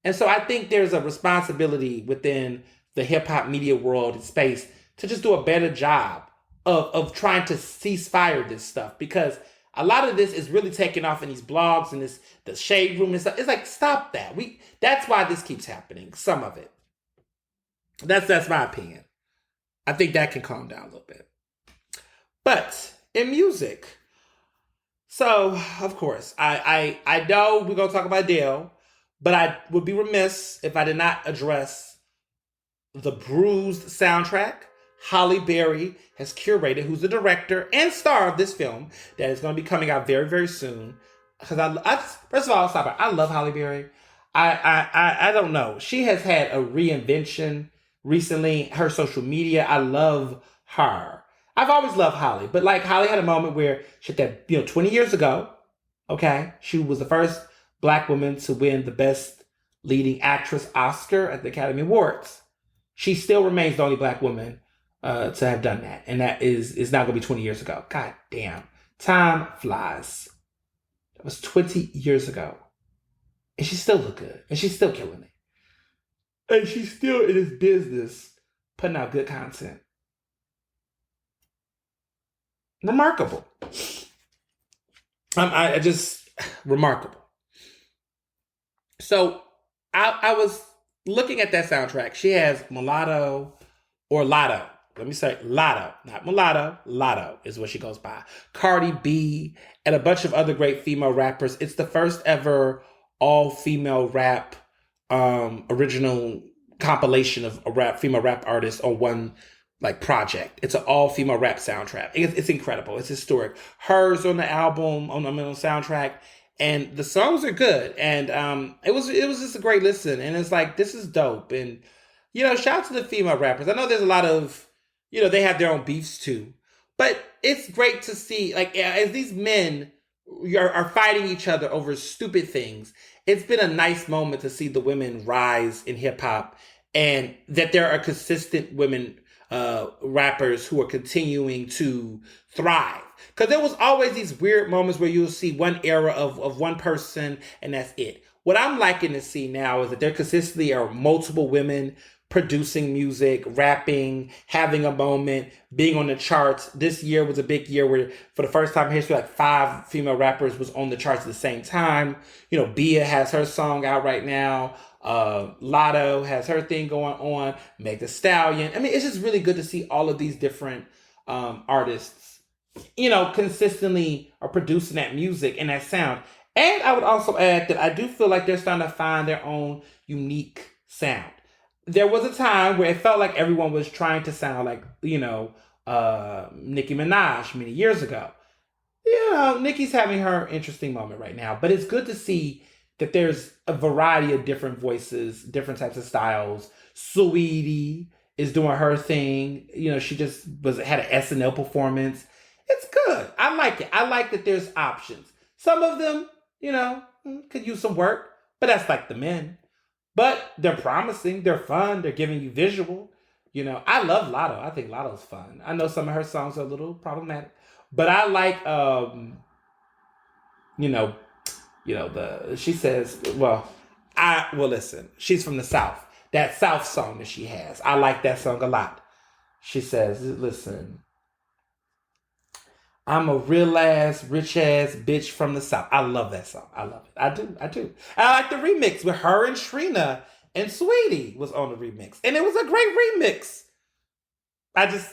And so I think there's a responsibility within the hip hop media world and space to just do a better job of trying to cease fire this stuff, because a lot of this is really taking off in these blogs and the shade room and stuff. It's like, stop that. That's why this keeps happening. Some of it. That's my opinion. I think that can calm down a little bit. But in music, so of course, I know we're gonna talk about Adele, but I would be remiss if I did not address the Bruised soundtrack. Halle Berry has curated, who's the director and star of this film that is going to be coming out very, very soon. Because first of all, stop it. I love Halle Berry. I don't know. She has had a reinvention recently. Her social media, I love her. I've always loved Halle, but like Halle had a moment where she had that, 20 years ago. Okay, she was the first Black woman to win the Best Leading Actress Oscar at the Academy Awards. She still remains the only Black woman to have done that. And that is now going to be 20 years ago. God damn. Time flies. That was 20 years ago. And she still look good. And she's still killing it. And she's still in this business putting out good content. Remarkable. I just, remarkable. So I was looking at that soundtrack. She has Mulatto or Lotto. Let me say Lotto, not Mulatto. Lotto is what she goes by. Cardi B and a bunch of other great female rappers. It's the first ever all-female rap original compilation of female rap artists on one project. It's an all-female rap soundtrack. It's incredible. It's historic. Hers on the album, on the soundtrack, and the songs are good. And it was just a great listen. And it's like, this is dope. And shout out to the female rappers. I know there's a lot of they have their own beefs too. But it's great to see, as these men are fighting each other over stupid things, it's been a nice moment to see the women rise in hip hop, and that there are consistent women rappers who are continuing to thrive. Because there was always these weird moments where you'll see one era of one person and that's it. What I'm liking to see now is that there consistently are multiple women producing music, rapping, having a moment, being on the charts. This year was a big year where, for the first time in history, 5 female rappers was on the charts at the same time. Bia has her song out right now. Lotto has her thing going on. Meg Thee Stallion. I mean, it's just really good to see all of these different artists, consistently are producing that music and that sound. And I would also add that I do feel like they're starting to find their own unique sound. There was a time where it felt like everyone was trying to sound like, Nicki Minaj many years ago. Nikki's having her interesting moment right now, but it's good to see that there's a variety of different voices, different types of styles. Sweetie is doing her thing. She just had an SNL performance. It's good. I like it. I like that there's options. Some of them, could use some work, but that's like the men. But they're promising. They're fun. They're giving you visual. I love Lotto. I think Lotto's fun. I know some of her songs are a little problematic, but I like, you know, she says, listen, she's from the South. That South song that she has, I like that song a lot. She says, listen, I'm a real ass, rich ass bitch from the South. I love that song. I love it. I do. I like the remix with her and Trina, and Sweetie was on the remix. And it was a great remix.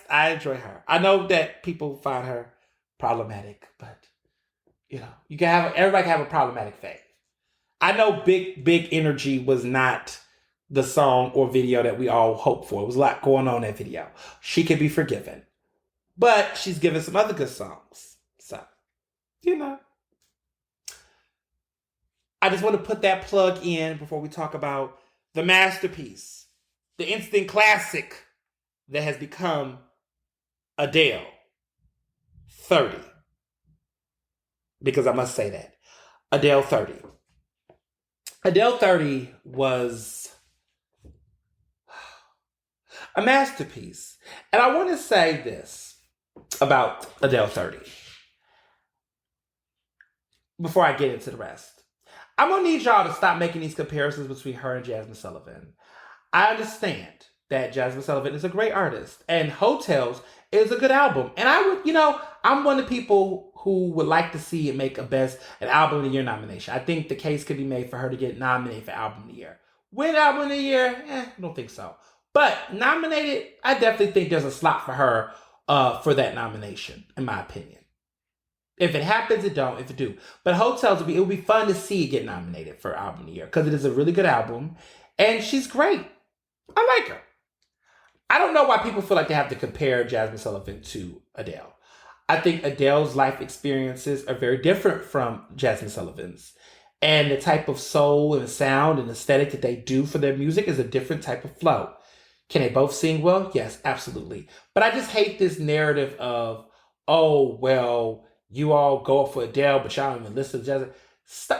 I enjoy her. I know that people find her problematic, but everybody can have a problematic phase. I know Big Energy was not the song or video that we all hoped for. It was a lot going on in that video. She can be forgiven. But she's given some other good songs. So, I just want to put that plug in before we talk about the masterpiece, the instant classic that has become Adele 30. Because I must say that. Adele 30. Adele 30 was a masterpiece. And I want to say this about Adele 30 before I get into the rest. I'm going to need y'all to stop making these comparisons between her and Jasmine Sullivan. I understand that Jasmine Sullivan is a great artist and Hotels is a good album. And I'm one of the people who would like to see it make an album of the year nomination. I think the case could be made for her to get nominated for album of the year. Win album of the year? I don't think so. But nominated, I definitely think there's a slot for her for that nomination, in my opinion. If it happens, it don't. If it do. But Hotels, it would be fun to see it get nominated for album of the year because it is a really good album. And she's great. I like her. I don't know why people feel like they have to compare Jasmine Sullivan to Adele. I think Adele's life experiences are very different from Jasmine Sullivan's. And the type of soul and sound and aesthetic that they do for their music is a different type of flow. Can they both sing well? Yes, absolutely. But I just hate this narrative of, you all go up for Adele, but y'all don't even listen to Jasmine.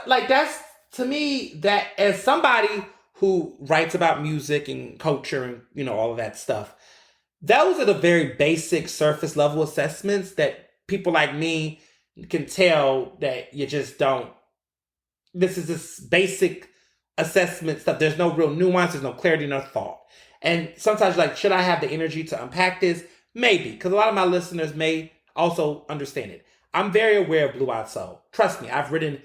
Like, that's, to me, that as somebody who writes about music and culture and, all of that stuff, those are the very basic surface level assessments that people like me can tell that you just don't. This is this basic assessment stuff. There's no real nuance. There's no clarity, no thought. And sometimes you're like, should I have the energy to unpack this? Maybe, because a lot of my listeners may also understand it. I'm very aware of Blue Eyed Soul. Trust me, I've written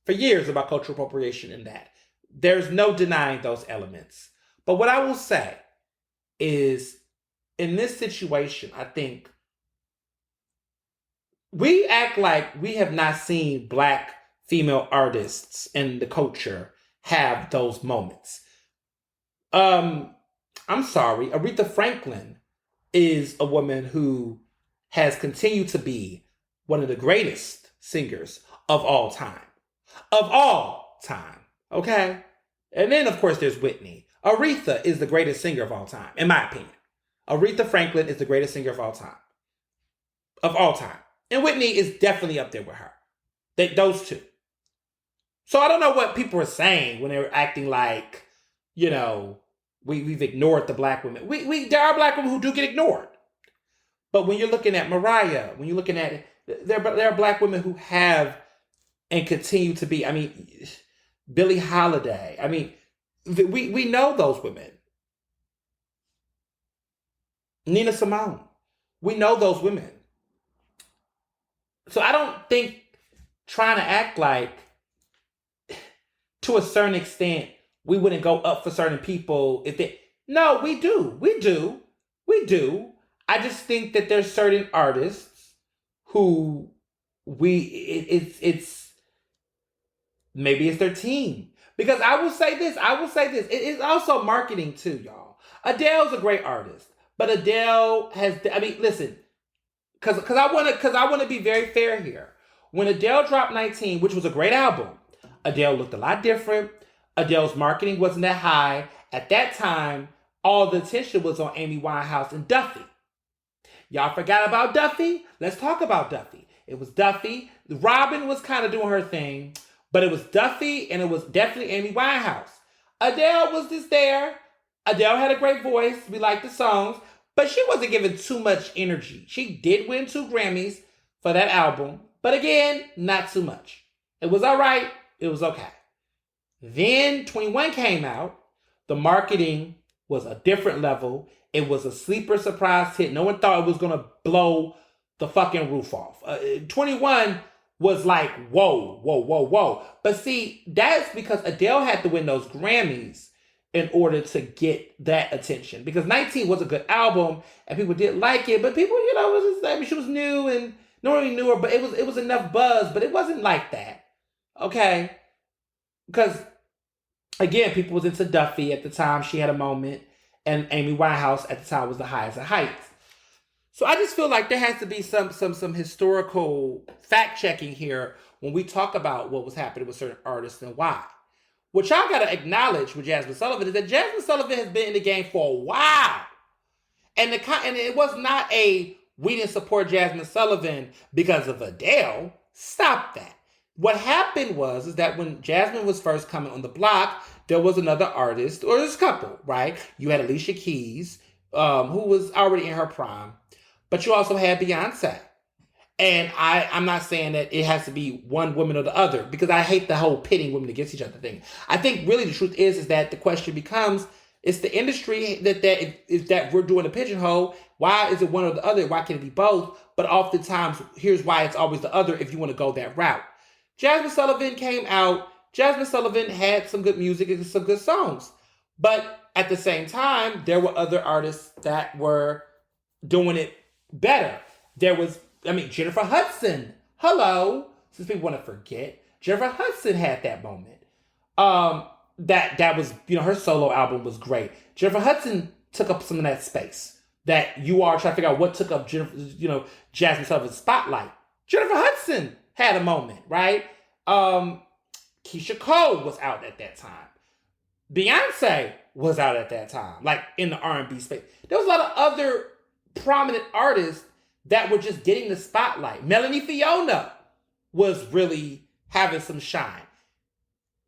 for years about cultural appropriation in that. There's no denying those elements. But what I will say is, in this situation, I think we act like we have not seen Black female artists in the culture have those moments. I'm sorry, Aretha Franklin is a woman who has continued to be one of the greatest singers of all time. Of all time, okay? And then, of course, there's Whitney. Aretha is the greatest singer of all time, in my opinion. Aretha Franklin is the greatest singer of all time. Of all time. And Whitney is definitely up there with her. Those two. So I don't know what people are saying when they're acting like, we've ignored the Black women. There are Black women who do get ignored. But when you're looking at Mariah, when you're looking at there are Black women who have and continue to be. I mean, Billie Holiday. I mean, we know those women. Nina Simone. We know those women. So I don't think trying to act like, to a certain extent, we wouldn't go up for certain people if they. No, we do. I just think that there's certain artists who it's maybe it's their team. Because I will say this. It is also marketing too, y'all. Adele's a great artist. But Adele listen, I wanna be very fair here. When Adele dropped 19, which was a great album, Adele looked a lot different. Adele's marketing wasn't that high. At that time, all the attention was on Amy Winehouse and Duffy. Y'all forgot about Duffy? Let's talk about Duffy. It was Duffy. Robin was kind of doing her thing, but it was Duffy and it was definitely Amy Winehouse. Adele was just there. Adele had a great voice. We liked the songs, but she wasn't given too much energy. She did win 2 Grammys for that album, but again, not too much. It was all right. It was okay. Then 21 came out. The marketing was a different level. It was a sleeper surprise hit. No one thought it was going to blow the fucking roof off. 21 was like, whoa, whoa, whoa, whoa. But see, that's because Adele had to win those Grammys in order to get that attention. Because 19 was a good album and people did like it, but people, was just, I mean, she was new and no one really knew her, but it was enough buzz, but it wasn't like that. Okay? Because, again, people was into Duffy at the time. She had a moment. And Amy Winehouse at the time was the highest of heights. So I just feel like there has to be some historical fact checking here when we talk about what was happening with certain artists and why. What y'all got to acknowledge with Jasmine Sullivan is that Jasmine Sullivan has been in the game for a while. And it was not we didn't support Jasmine Sullivan because of Adele. Stop that. What happened is that when Jasmine was first coming on the block, there was another artist, or there's a couple, right? You had Alicia Keys, who was already in her prime, but you also had Beyonce. And I'm not saying that it has to be one woman or the other, because I hate the whole pitting women against each other thing. I think really the truth is that the question becomes, it's the industry that we're doing a pigeonhole. Why is it one or the other? Why can't it be both? But oftentimes, here's why it's always the other if you want to go that route. Jasmine Sullivan came out. Jasmine Sullivan had some good music and some good songs. But at the same time, there were other artists that were doing it better. There was, Jennifer Hudson. Hello. Since people want to forget, Jennifer Hudson had that moment. That was, her solo album was great. Jennifer Hudson took up some of that space that you are trying to figure out what took up Jasmine Sullivan's spotlight. Jennifer Hudson had a moment, right? Keisha Cole was out at that time. Beyonce was out at that time, like in the R&B space. There was a lot of other prominent artists that were just getting the spotlight. Melanie Fiona was really having some shine.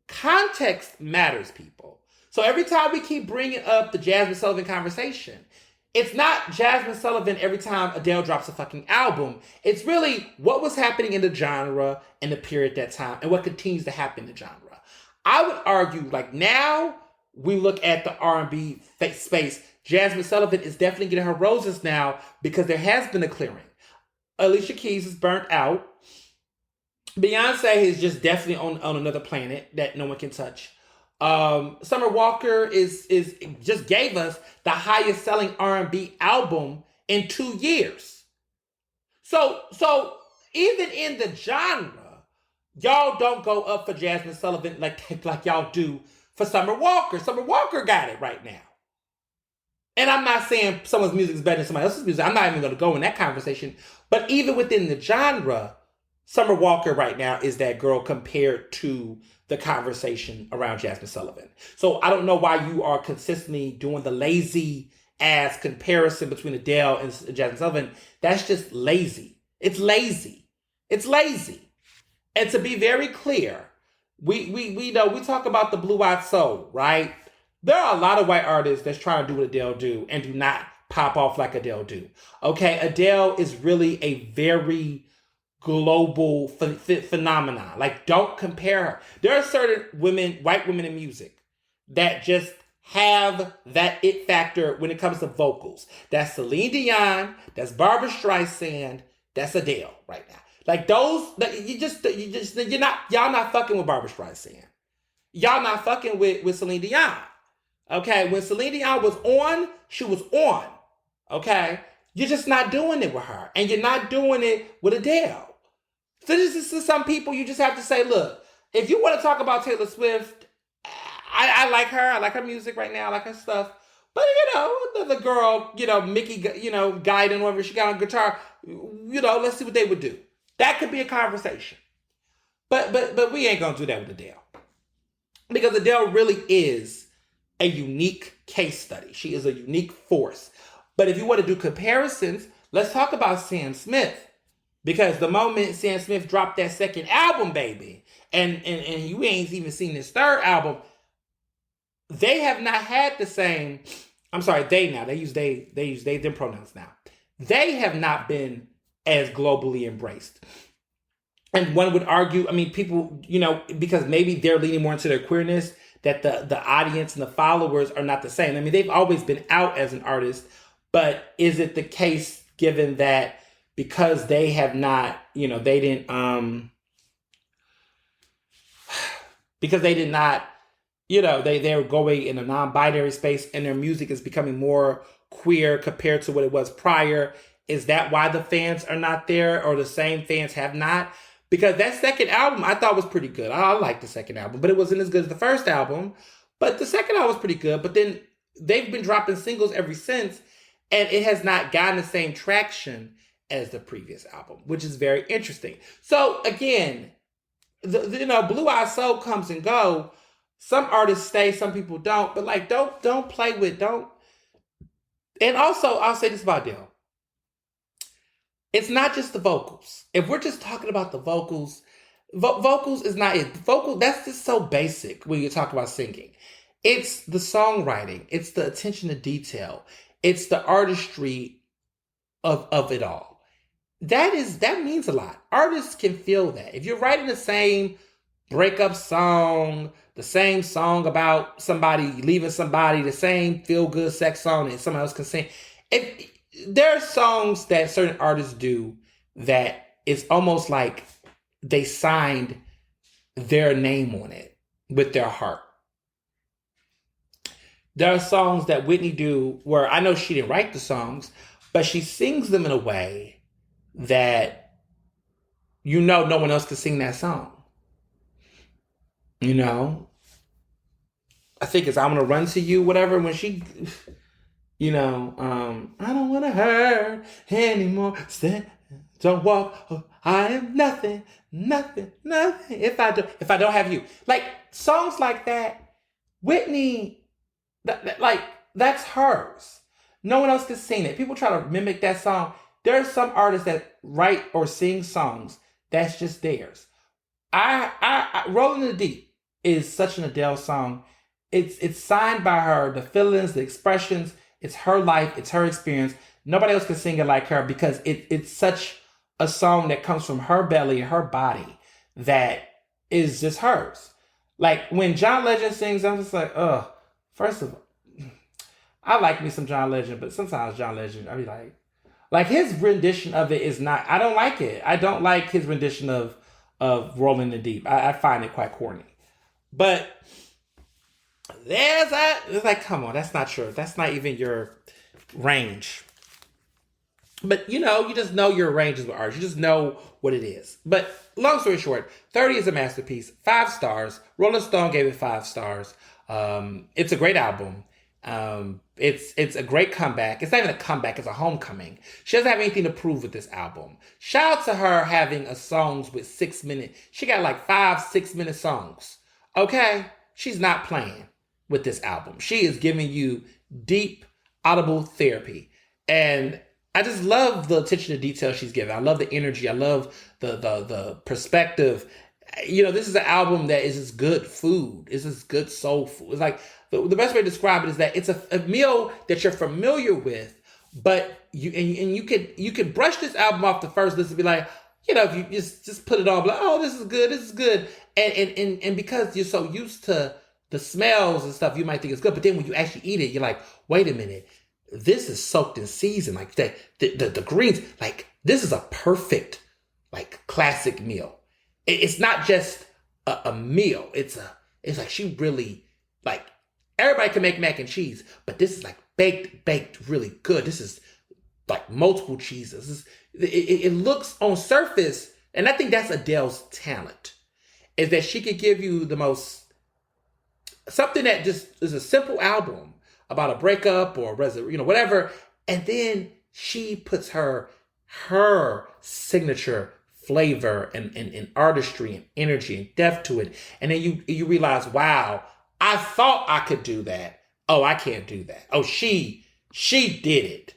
Context matters, people. So every time we keep bringing up the Jasmine Sullivan conversation, it's not Jasmine Sullivan every time Adele drops a fucking album. It's really what was happening in the genre in the period at that time and what continues to happen in the genre. I would argue, like now, we look at the R&B space. Jasmine Sullivan is definitely getting her roses now because there has been a clearing. Alicia Keys is burnt out. Beyonce is just definitely on another planet that no one can touch. Summer Walker is just gave us the highest selling R&B album in 2 years. So even in the genre, y'all don't go up for Jasmine Sullivan like y'all do for Summer Walker. Summer Walker got it right now. And I'm not saying someone's music is better than somebody else's music. I'm not even going to go in that conversation. But even within the genre, Summer Walker right now is that girl compared to the conversation around Jasmine Sullivan. So I don't know why you are consistently doing the lazy ass comparison between Adele and Jasmine Sullivan. That's just lazy. It's lazy. It's lazy. And to be very clear, we know we talk about the blue-eyed soul, right? There are a lot of white artists that's trying to do what Adele do and do not pop off like Adele do. Okay, Adele is really a very global phenomenon. Like, don't compare her. There are certain women, white women in music, that just have that it factor when it comes to vocals. That's Celine Dion, that's Barbara Streisand, that's Adele right now. Like those, y'all not fucking with Barbara Streisand. Y'all not fucking with Celine Dion. Okay, when Celine Dion was on, she was on. Okay, you're just not doing it with her, and you're not doing it with Adele. So this is some people you just have to say, look, if you want to talk about Taylor Swift, I like her. I like her music right now. I like her stuff. But, the girl, Mickey, Guyton, whatever she got on guitar, let's see what they would do. That could be a conversation. But we ain't gonna do that with Adele. Because Adele really is a unique case study. She is a unique force. But if you want to do comparisons, let's talk about Sam Smith. Because the moment Sam Smith dropped that second album, baby, and you ain't even seen his third album, they have not had the same. I'm sorry, they now. They use them pronouns now. They have not been as globally embraced. And one would argue, I mean, people, because maybe they're leaning more into their queerness, that the audience and the followers are not the same. I mean, they've always been out as an artist, but is it the case given that because they have not, they didn't, because they did not, they're going in a non-binary space and their music is becoming more queer compared to what it was prior. Is that why the fans are not there, or the same fans have not? Because that second album I thought was pretty good. I liked the second album, but it wasn't as good as the first album. But the second album was pretty good. But then they've been dropping singles ever since, and it has not gotten the same traction as the previous album, which is very interesting. So again, Blue Eye Soul comes and go. Some artists stay, some people don't. But like, don't play with, don't. And also, I'll say this about Adele. It's not just the vocals. If we're just talking about the vocals, vocals is not it. That's just so basic when you talk about singing. It's the songwriting. It's the attention to detail. It's the artistry of it all. That means a lot. Artists can feel that. If you're writing the same breakup song, the same song about somebody leaving somebody, the same feel-good sex song that someone else can sing, there are songs that certain artists do that it's almost like they signed their name on it with their heart. There are songs that Whitney do where I know she didn't write the songs, but she sings them in a way that no one else could sing that song. I think it's I Want to Run to You, whatever, when she... I don't want to hurt anymore. Don't walk. I am nothing. If I don't have you. Like songs like that, Whitney, that's hers. No one else can sing it. People try to mimic that song. There are some artists that write or sing songs that's just theirs. I Rolling in the Deep is such an Adele song. It's signed by her. The feelings, the expressions. It's her life. It's her experience. Nobody else can sing it like her because it's such a song that comes from her belly and her body that is just hers. Like when John Legend sings, I'm just like, first of all, I like me some John Legend, but sometimes John Legend, I be like his rendition of it is not, I don't like it. I don't like his rendition of Rolling in the Deep. I find it quite corny. But it's like, come on, that's not true. That's not even your range. But you just know your ranges with art. You just know what it is. But long story short, 30 is a masterpiece. 5 stars. Rolling Stone gave it 5 stars. It's a great album. It's a great comeback. It's not even a comeback, it's a homecoming. She doesn't have anything to prove with this album. Shout out to her having songs with 6 minutes. She got like 5 6-minute songs. Okay? She's not playing with this album. She is giving you deep, audible therapy. And I just love the attention to detail she's giving. I love the energy. I love the perspective. This is an album that is just good food. It's just good soul food. It's like, the best way to describe it is that it's a meal that you're familiar with, but you could brush this album off the first listen and be like, if you just put it on, like, oh, this is good. And because you're so used to the smells and stuff, you might think it's good. But then when you actually eat it, you're like, wait a minute. This is soaked in season. Like the greens, like this is a perfect, like classic meal. It's not just a meal. It's like she really, like everybody can make mac and cheese, but this is like baked really good. This is like multiple cheeses. It looks on surface, and I think that's Adele's talent, is that she could give you something that just is a simple album about a breakup or whatever, and then she puts her her signature flavor and artistry and energy and depth to it. And then you realize, wow, I thought I could do that. Oh, I can't do that. Oh, she did it.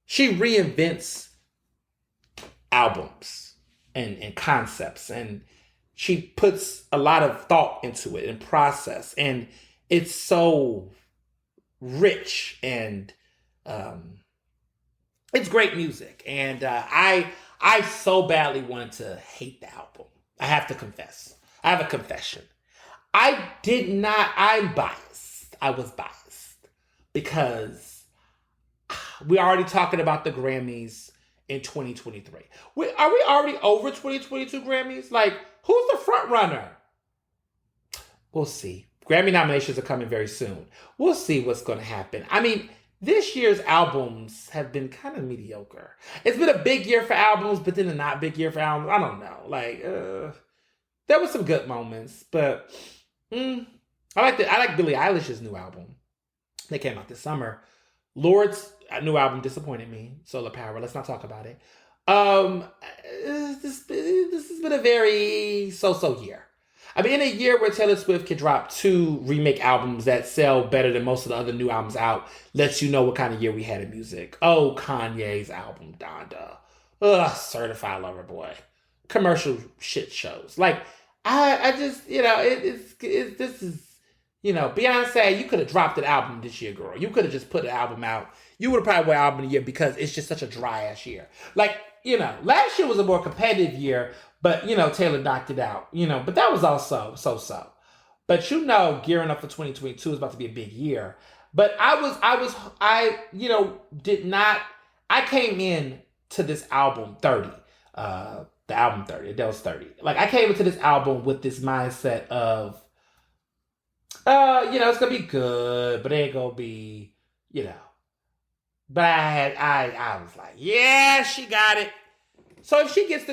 She reinvents albums and concepts, and she puts a lot of thought into it and process, and it's so rich, and it's great music. And I so badly wanted to hate the album. I have to confess. I have a confession. I'm biased. I was biased because we're already talking about the Grammys in 2023. Are we already over 2022 Grammys? Like, who's the front runner? We'll see. Grammy nominations are coming very soon. We'll see what's going to happen. I mean, this year's albums have been kind of mediocre. It's been a big year for albums, but then a not big year for albums. I don't know. Like, there were some good moments, but I like Billie Eilish's new album. They came out this summer. Lord's new album disappointed me. Solar Power. Let's not talk about it. This has been a very so-so year. I mean, in a year where Taylor Swift can drop 2 remake albums that sell better than most of the other new albums out, lets you know what kind of year we had in music. Oh, Kanye's album, Donda. Ugh, Certified Lover Boy. Commercial shit shows. Like, I just, this is, Beyonce, you could have dropped an album this year, girl. You could have just put an album out. You would have probably won album of the year because it's just such a dry ass year. Like, last year was a more competitive year, but, Taylor knocked it out, but that was also so-so. But, gearing up for 2022 is about to be a big year. But I came in to this album 30, the album 30, Adele's 30. Like, I came into this album with this mindset of, it's going to be good, but it ain't going to be, But I was like, yeah, she got it. So if she gets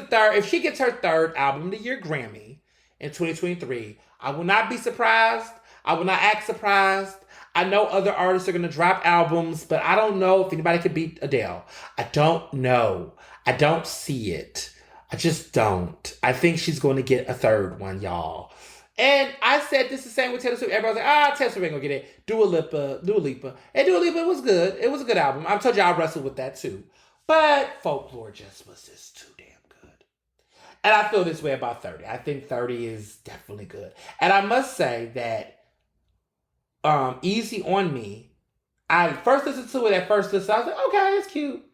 her third album of the year Grammy in 2023, I will not be surprised. I will not act surprised. I know other artists are going to drop albums, but I don't know if anybody could beat Adele. I don't know. I don't see it. I just don't. I think she's going to get a third one, y'all. And I said this the same with Taylor Swift. Everybody's like, Taylor Swift ain't gonna get it. Dua Lipa. And Dua Lipa was good. It was a good album. I told you I wrestled with that too. But Folklore just was just too damn good. And I feel this way about 30. I think 30 is definitely good. And I must say that Easy on Me, I first listened to it at first listen. I was like, okay, it's cute.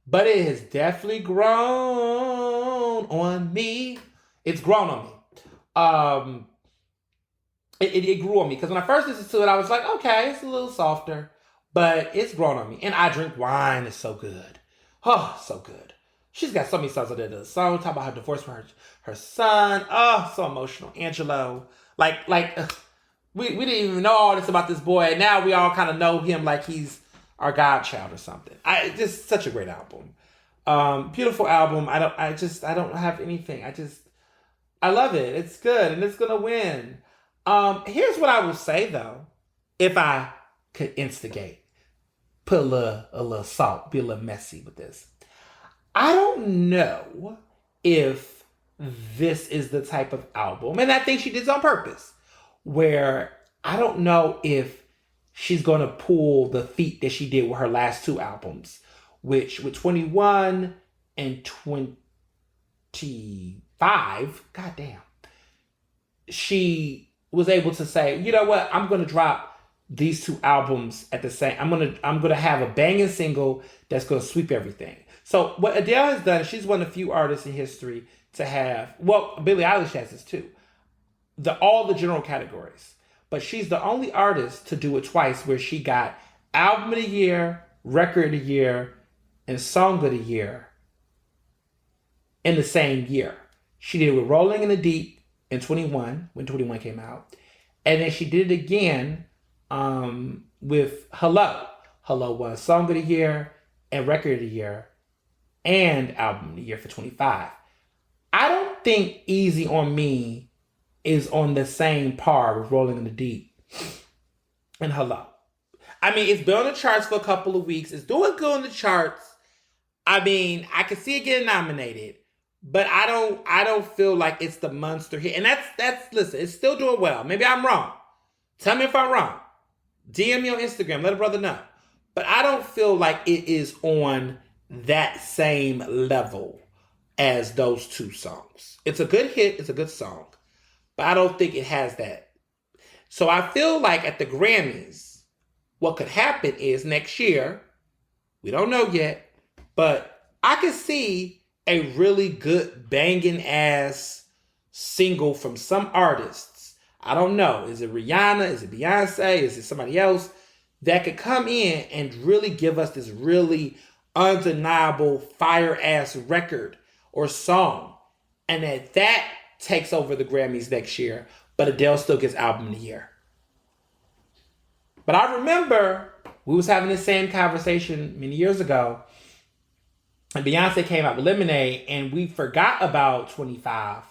But it has definitely grown on me. It's grown on me. It grew on me because when I first listened to it, I was like, okay, it's a little softer, but it's grown on me. And I Drink Wine is so good. Oh, so good. She's got so many songs on there. The song talk about her divorce from her son. Oh, so emotional. Angelo. We didn't even know all this about this boy, and now we all kind of know him like he's our godchild or something. Just such a great album. Beautiful album. I don't have anything. I love it. It's good, and it's gonna win. Here's what I will say though, if I could instigate, put a little salt, be a little messy with this. I don't know if this is the type of album, and I think she did this on purpose, where I don't know if she's going to pull the feat that she did with her last 2 albums, which with 21 and 25, goddamn, she was able to say, you know what, I'm going to drop these 2 albums at the same. I'm going to have a banging single that's going to sweep everything. So what Adele has done, she's one of the few artists in history to have, well, Billie Eilish has this too, all the general categories. But she's the only artist to do it twice, where she got album of the year, record of the year, and song of the year in the same year. She did it with Rolling in the Deep in 21, when 21 came out. And then she did it again with Hello. Hello won Song of the Year and Record of the Year and Album of the Year for 25. I don't think Easy on Me is on the same par with Rolling in the Deep and Hello. I mean, it's been on the charts for a couple of weeks. It's doing good on the charts. I mean, I can see it getting nominated, but I don't feel like it's the monster hit. And that's listen, it's still doing well. Maybe I'm wrong. Tell me if I'm wrong. DM me on Instagram, let a brother know. But I don't feel like it is on that same level as those two songs. It's a good hit, it's a good song, but I don't think it has that. So I feel like at the Grammys, what could happen is next year, we don't know yet, but I could see a really good banging ass single from some artists. I don't know. Is it Rihanna? Is it Beyonce? Is it somebody else that could come in and really give us this really undeniable fire ass record or song, and that takes over the Grammys next year, but Adele still gets Album of the Year. But I remember we was having this same conversation many years ago, and Beyonce came out with Lemonade, and we forgot about 25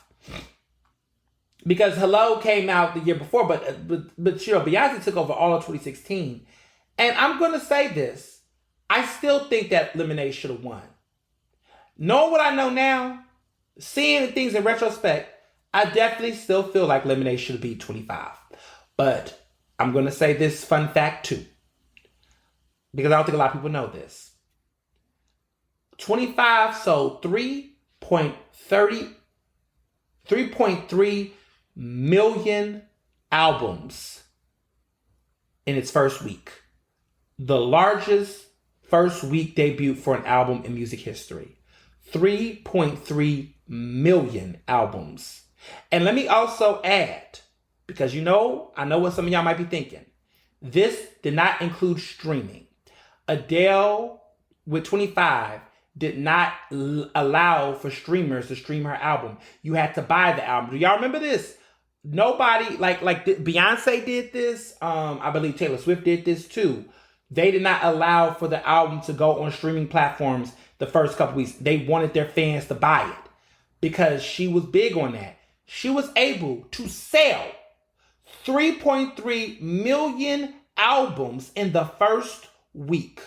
because Hello came out the year before, but you know, Beyonce took over all of 2016. And I'm going to say this, I still think that Lemonade should have won. Knowing what I know now, seeing things in retrospect, I definitely still feel like Lemonade should have beat 25. But I'm going to say this fun fact too, because I don't think a lot of people know this. 25 sold 3.3 million albums in its first week. The largest first week debut for an album in music history. 3.3 million albums. And let me also add, because I know what some of y'all might be thinking. This did not include streaming. Adele, with 25, did not allow for streamers to stream her album. You had to buy the album. Do y'all remember this? Nobody, like Beyonce did this. I believe Taylor Swift did this too. They did not allow for the album to go on streaming platforms the first couple weeks. They wanted their fans to buy it because she was big on that. She was able to sell 3.3 million albums in the first week.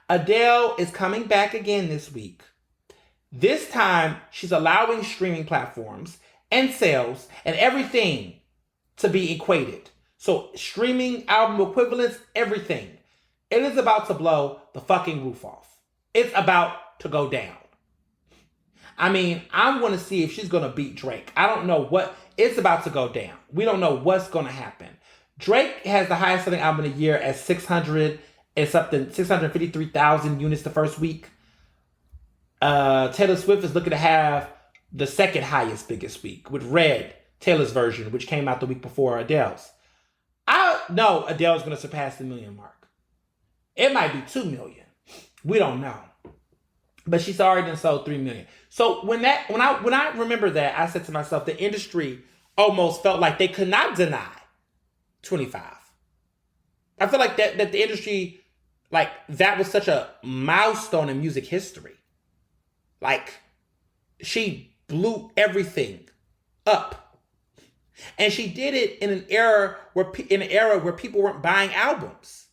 Adele is coming back again this week. This time, she's allowing streaming platforms and sales and everything to be equated. So streaming, album equivalents, everything. It is about to blow the fucking roof off. It's about to go down. I mean, I want to see if she's going to beat Drake. I don't know what. It's about to go down. We don't know what's going to happen. Drake has the highest selling album of the year at 653,000 units the first week. Taylor Swift is looking to have the second highest, biggest week with Red, Taylor's version, which came out the week before Adele's. I know Adele's going to surpass the million mark. It might be 2 million. We don't know. But she's already done sold 3 million. So when I remember that, I said to myself, the industry almost felt like they could not deny 25. I feel like that the industry, like, that was such a milestone in music history. Like, she blew everything up. And she did it in an era where people weren't buying albums.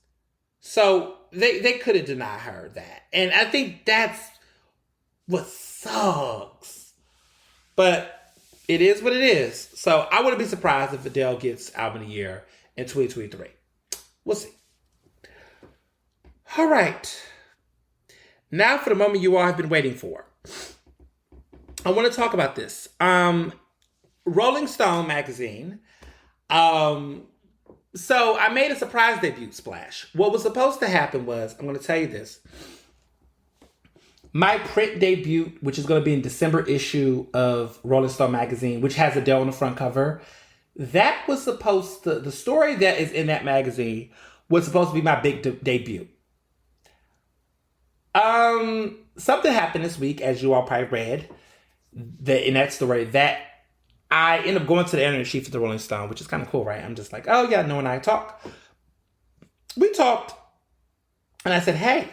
So they couldn't deny her that. And I think that's what sucks. But it is what it is. So I wouldn't be surprised if Adele gets Album of the Year in 2023. We'll see. All right. Now for the moment you all have been waiting for. I want to talk about this. Rolling Stone magazine. So I made a surprise debut splash. What was supposed to happen was, I'm going to tell you this. My print debut, which is going to be in December issue of Rolling Stone magazine, which has Adele on the front cover, that was supposed to, the story that is in that magazine was supposed to be my big debut. Something happened this week, as you all probably read, in that story, that I ended up going to the editor-in-chief of the Rolling Stone, which is kind of cool, right? I'm just like, oh yeah, Noah and I talk. We talked, and I said, hey,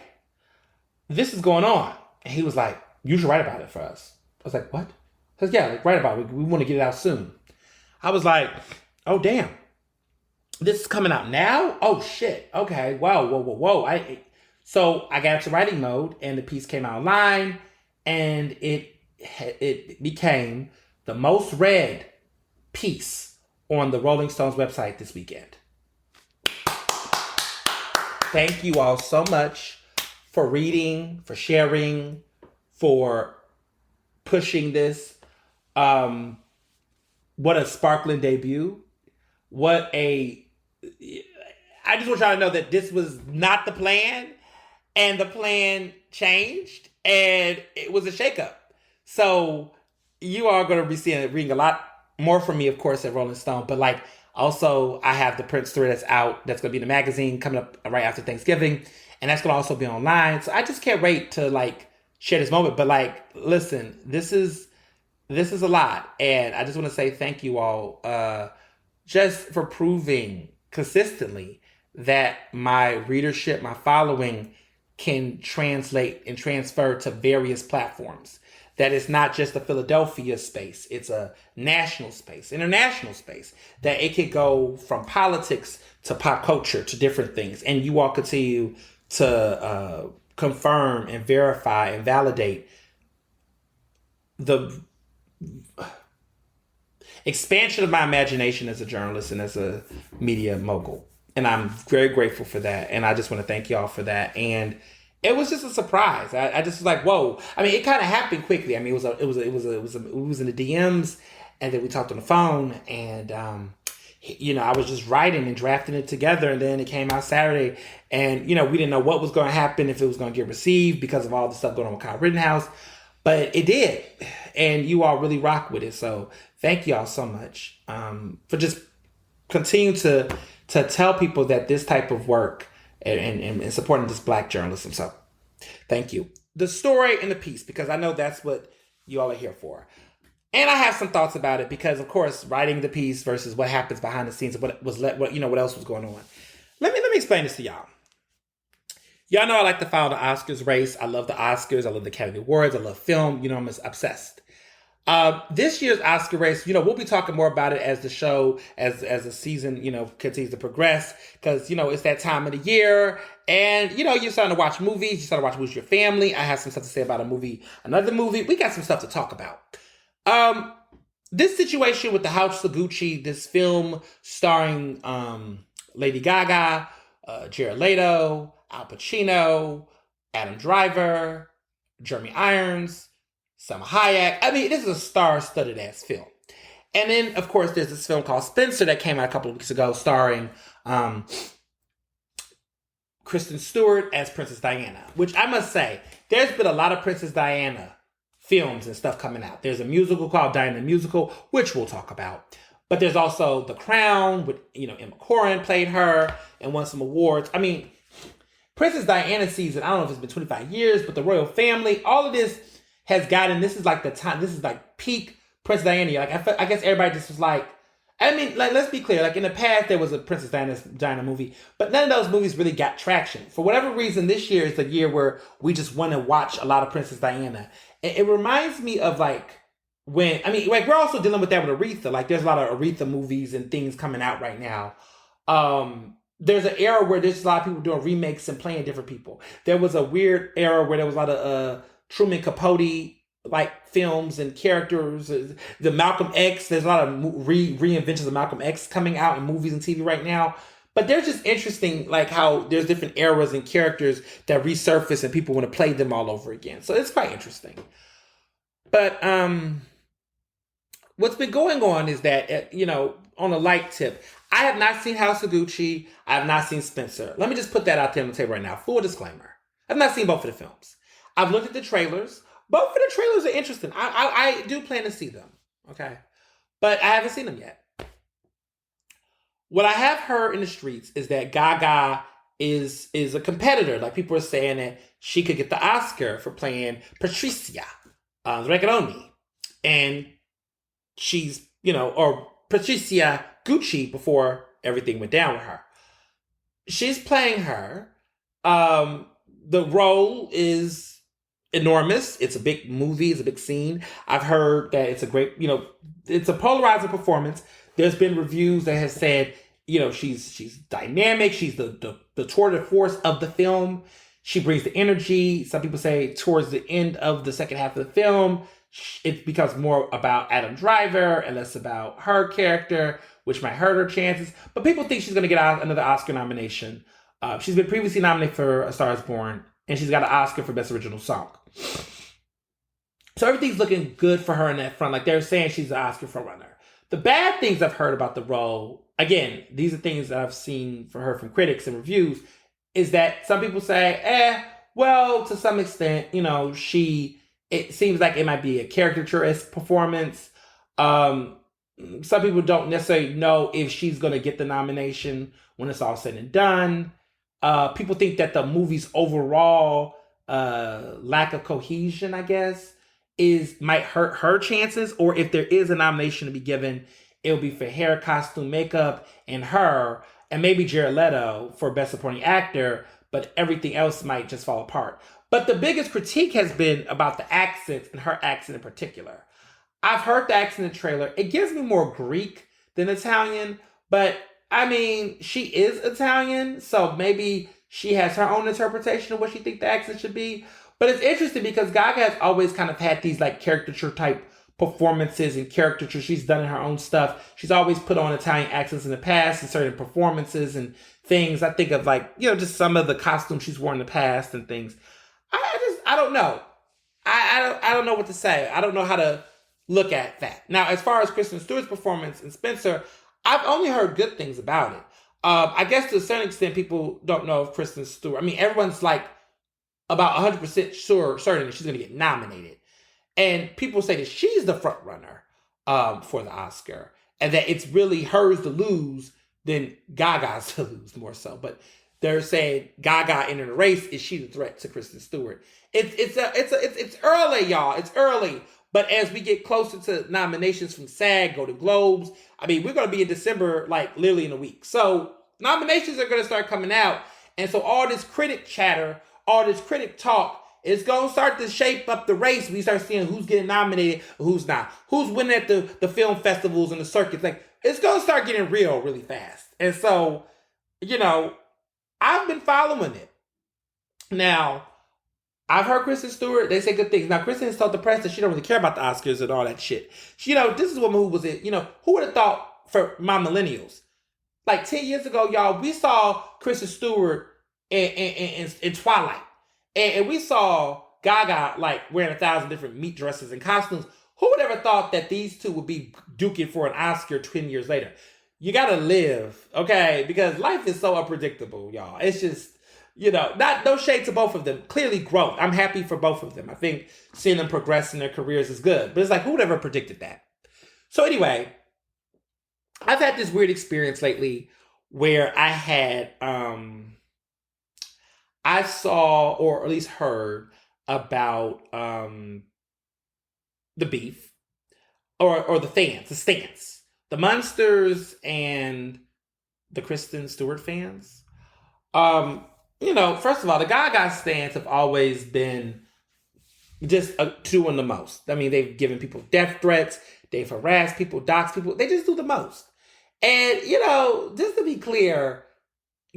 this is going on. And he was like, you should write about it for us. I was like, what? He says, yeah, like, write about it. We want to get it out soon. I was like, oh, damn. This is coming out now? Oh, shit. Okay. Wow. Whoa. So I got into writing mode, and the piece came out online, and it became the most read piece on the Rolling Stones website this weekend. Thank you all so much for reading, for sharing, for pushing this. What a sparkling debut. I just want y'all to know that this was not the plan, and the plan changed, and it was a shakeup. So you are going to be reading a lot more from me, of course, at Rolling Stone, but like also I have the Prince story that's out, that's going to be in the magazine coming up right after Thanksgiving, and that's going to also be online. So I just can't wait to like share this moment. But like, listen, this is a lot, and I just want to say thank you all, just for proving consistently that my readership, my following, can translate and transfer to various platforms. That it's not just a Philadelphia space, it's a national space, international space, that it could go from politics to pop culture to different things. And you all continue to confirm and verify and validate the expansion of my imagination as a journalist and as a media mogul. And I'm very grateful for that. And I just want to thank y'all for that. And it was just a surprise. I just was like, whoa. I mean, it kind of happened quickly. I mean, it was in the DMs, and then we talked on the phone, and I was just writing and drafting it together, and then it came out Saturday, and we didn't know what was going to happen, if it was going to get received because of all the stuff going on with Kyle Rittenhouse, but it did, and you all really rock with it. So thank y'all so much for just continuing to tell people that this type of work and supporting this Black journalism. So thank you. The story and the piece, because I know that's what you all are here for. And I have some thoughts about it because, of course, writing the piece versus what happens behind the scenes, what else was going on. Let me explain this to y'all. Y'all know I like to follow the Oscars race. I love the Oscars. I love the Academy Awards. I love film. I'm obsessed. This year's Oscar race, we'll be talking more about it as the show, as the season, continues to progress, because, it's that time of the year, and, you're starting to watch movies, with your family. I have some stuff to say about another movie. We got some stuff to talk about. This situation with the House of Gucci, this film starring, Lady Gaga, Jared Leto, Al Pacino, Adam Driver, Jeremy Irons, Salma Hayek. I mean, this is a star-studded ass film. And then, of course, there's this film called Spencer that came out a couple of weeks ago, starring Kristen Stewart as Princess Diana. Which I must say, there's been a lot of Princess Diana films and stuff coming out. There's a musical called Diana the Musical, which we'll talk about. But there's also The Crown, with Emma Corrin played her and won some awards. I mean, Princess Diana season, I don't know if it's been 25 years, but the royal family, all of this has gotten, this is like the time, this is like peak Princess Diana. Like, I guess everybody just was like, I mean, like, let's be clear. Like, in the past, there was a Princess Diana movie, but none of those movies really got traction. For whatever reason, this year is the year where we just want to watch a lot of Princess Diana. It reminds me of, like, we're also dealing with that with Aretha. Like, there's a lot of Aretha movies and things coming out right now. There's an era where there's a lot of people doing remakes and playing different people. There was a weird era where there was a lot of Truman Capote like films and characters. The Malcolm X, there's a lot of reinventions of Malcolm X coming out in movies and TV right now. But they're just interesting, like how there's different eras and characters that resurface and people want to play them all over again. So it's quite interesting. But what's been going on is that, on a light tip, I have not seen House of Gucci. I have not seen Spencer. Let me just put that out there on the table right now. Full disclaimer. I've not seen both of the films. I've looked at the trailers. Both of the trailers are interesting. I do plan to see them. Okay. But I haven't seen them yet. What I have heard in the streets is that Gaga is a competitor. Like, people are saying that she could get the Oscar for playing Patricia Regaloni. And she's, or Patricia Gucci before everything went down with her. She's playing her. The role is enormous. It's a big movie. It's a big scene. I've heard that it's a great, it's a polarizing performance. There's been reviews that have said, she's dynamic. She's the tour de force of the film. She brings the energy. Some people say towards the end of the second half of the film, it becomes more about Adam Driver and less about her character, which might hurt her chances. But people think she's going to get another Oscar nomination. She's been previously nominated for A Star Is Born, and she's got an Oscar for Best Original Song. So everything's looking good for her in that front. Like they're saying she's an Oscar frontrunner. The bad things I've heard about the role, again, these are things that I've seen for her from critics and reviews, is that some people say, well, to some extent, it seems like it might be a caricaturist performance. Some people don't necessarily know if she's going to get the nomination when it's all said and done. People think that the movie's overall lack of cohesion, I guess, might hurt her chances, or if there is a nomination to be given, it'll be for hair, costume, makeup, and her, and maybe Jared Leto for Best Supporting Actor, but everything else might just fall apart. But the biggest critique has been about the accents, and her accent in particular. I've heard the accent in the trailer. It gives me more Greek than Italian, but I mean, she is Italian, so maybe she has her own interpretation of what she thinks the accent should be. But it's interesting because Gaga has always kind of had these like caricature type performances and caricature she's done in her own stuff. She's always put on Italian accents in the past in certain performances and things. I think of like, just some of the costumes she's worn in the past and things. I don't know. I don't know what to say. I don't know how to look at that. Now, as far as Kristen Stewart's performance in Spencer, I've only heard good things about it. I guess to a certain extent, people don't know of Kristen Stewart. I mean, everyone's like about 100% certain that she's going to get nominated. And people say that she's the front runner for the Oscar, and that it's really hers to lose than Gaga's to lose more so. But they're saying Gaga entering the race, is she the threat to Kristen Stewart? It's early, y'all. It's early. But as we get closer to nominations from SAG, Golden Globes, I mean, we're going to be in December, like literally in a week. So nominations are going to start coming out. And so all this critic chatter, all this critic talk, it's going to start to shape up the race. We start seeing who's getting nominated, who's not, who's winning at the film festivals and the circuits. Like, it's going to start getting real really fast. And so, I've been following it. Now, I've heard Kristen Stewart, they say good things. Now, Kristen has told the press that she don't really care about the Oscars and all that shit. This is a woman who was it, who would have thought for my millennials? Like 10 years ago, y'all, we saw Kristen Stewart in Twilight. And we saw Gaga like wearing 1,000 different meat dresses and costumes. Who would ever thought that these two would be duking for an Oscar 20 years later? You gotta live, okay? Because life is so unpredictable, y'all. It's just, no shade to both of them. Clearly growth. I'm happy for both of them. I think seeing them progress in their careers is good. But it's like, who would ever predicted that? So anyway, I've had this weird experience lately where I had, I saw, or at least heard about the beef, or the stance. The Munsters and the Kristen Stewart fans. First of all, the Gaga stans have always been just doing the most. I mean, they've given people death threats. They've harassed people, doxed people. They just do the most. And, just to be clear,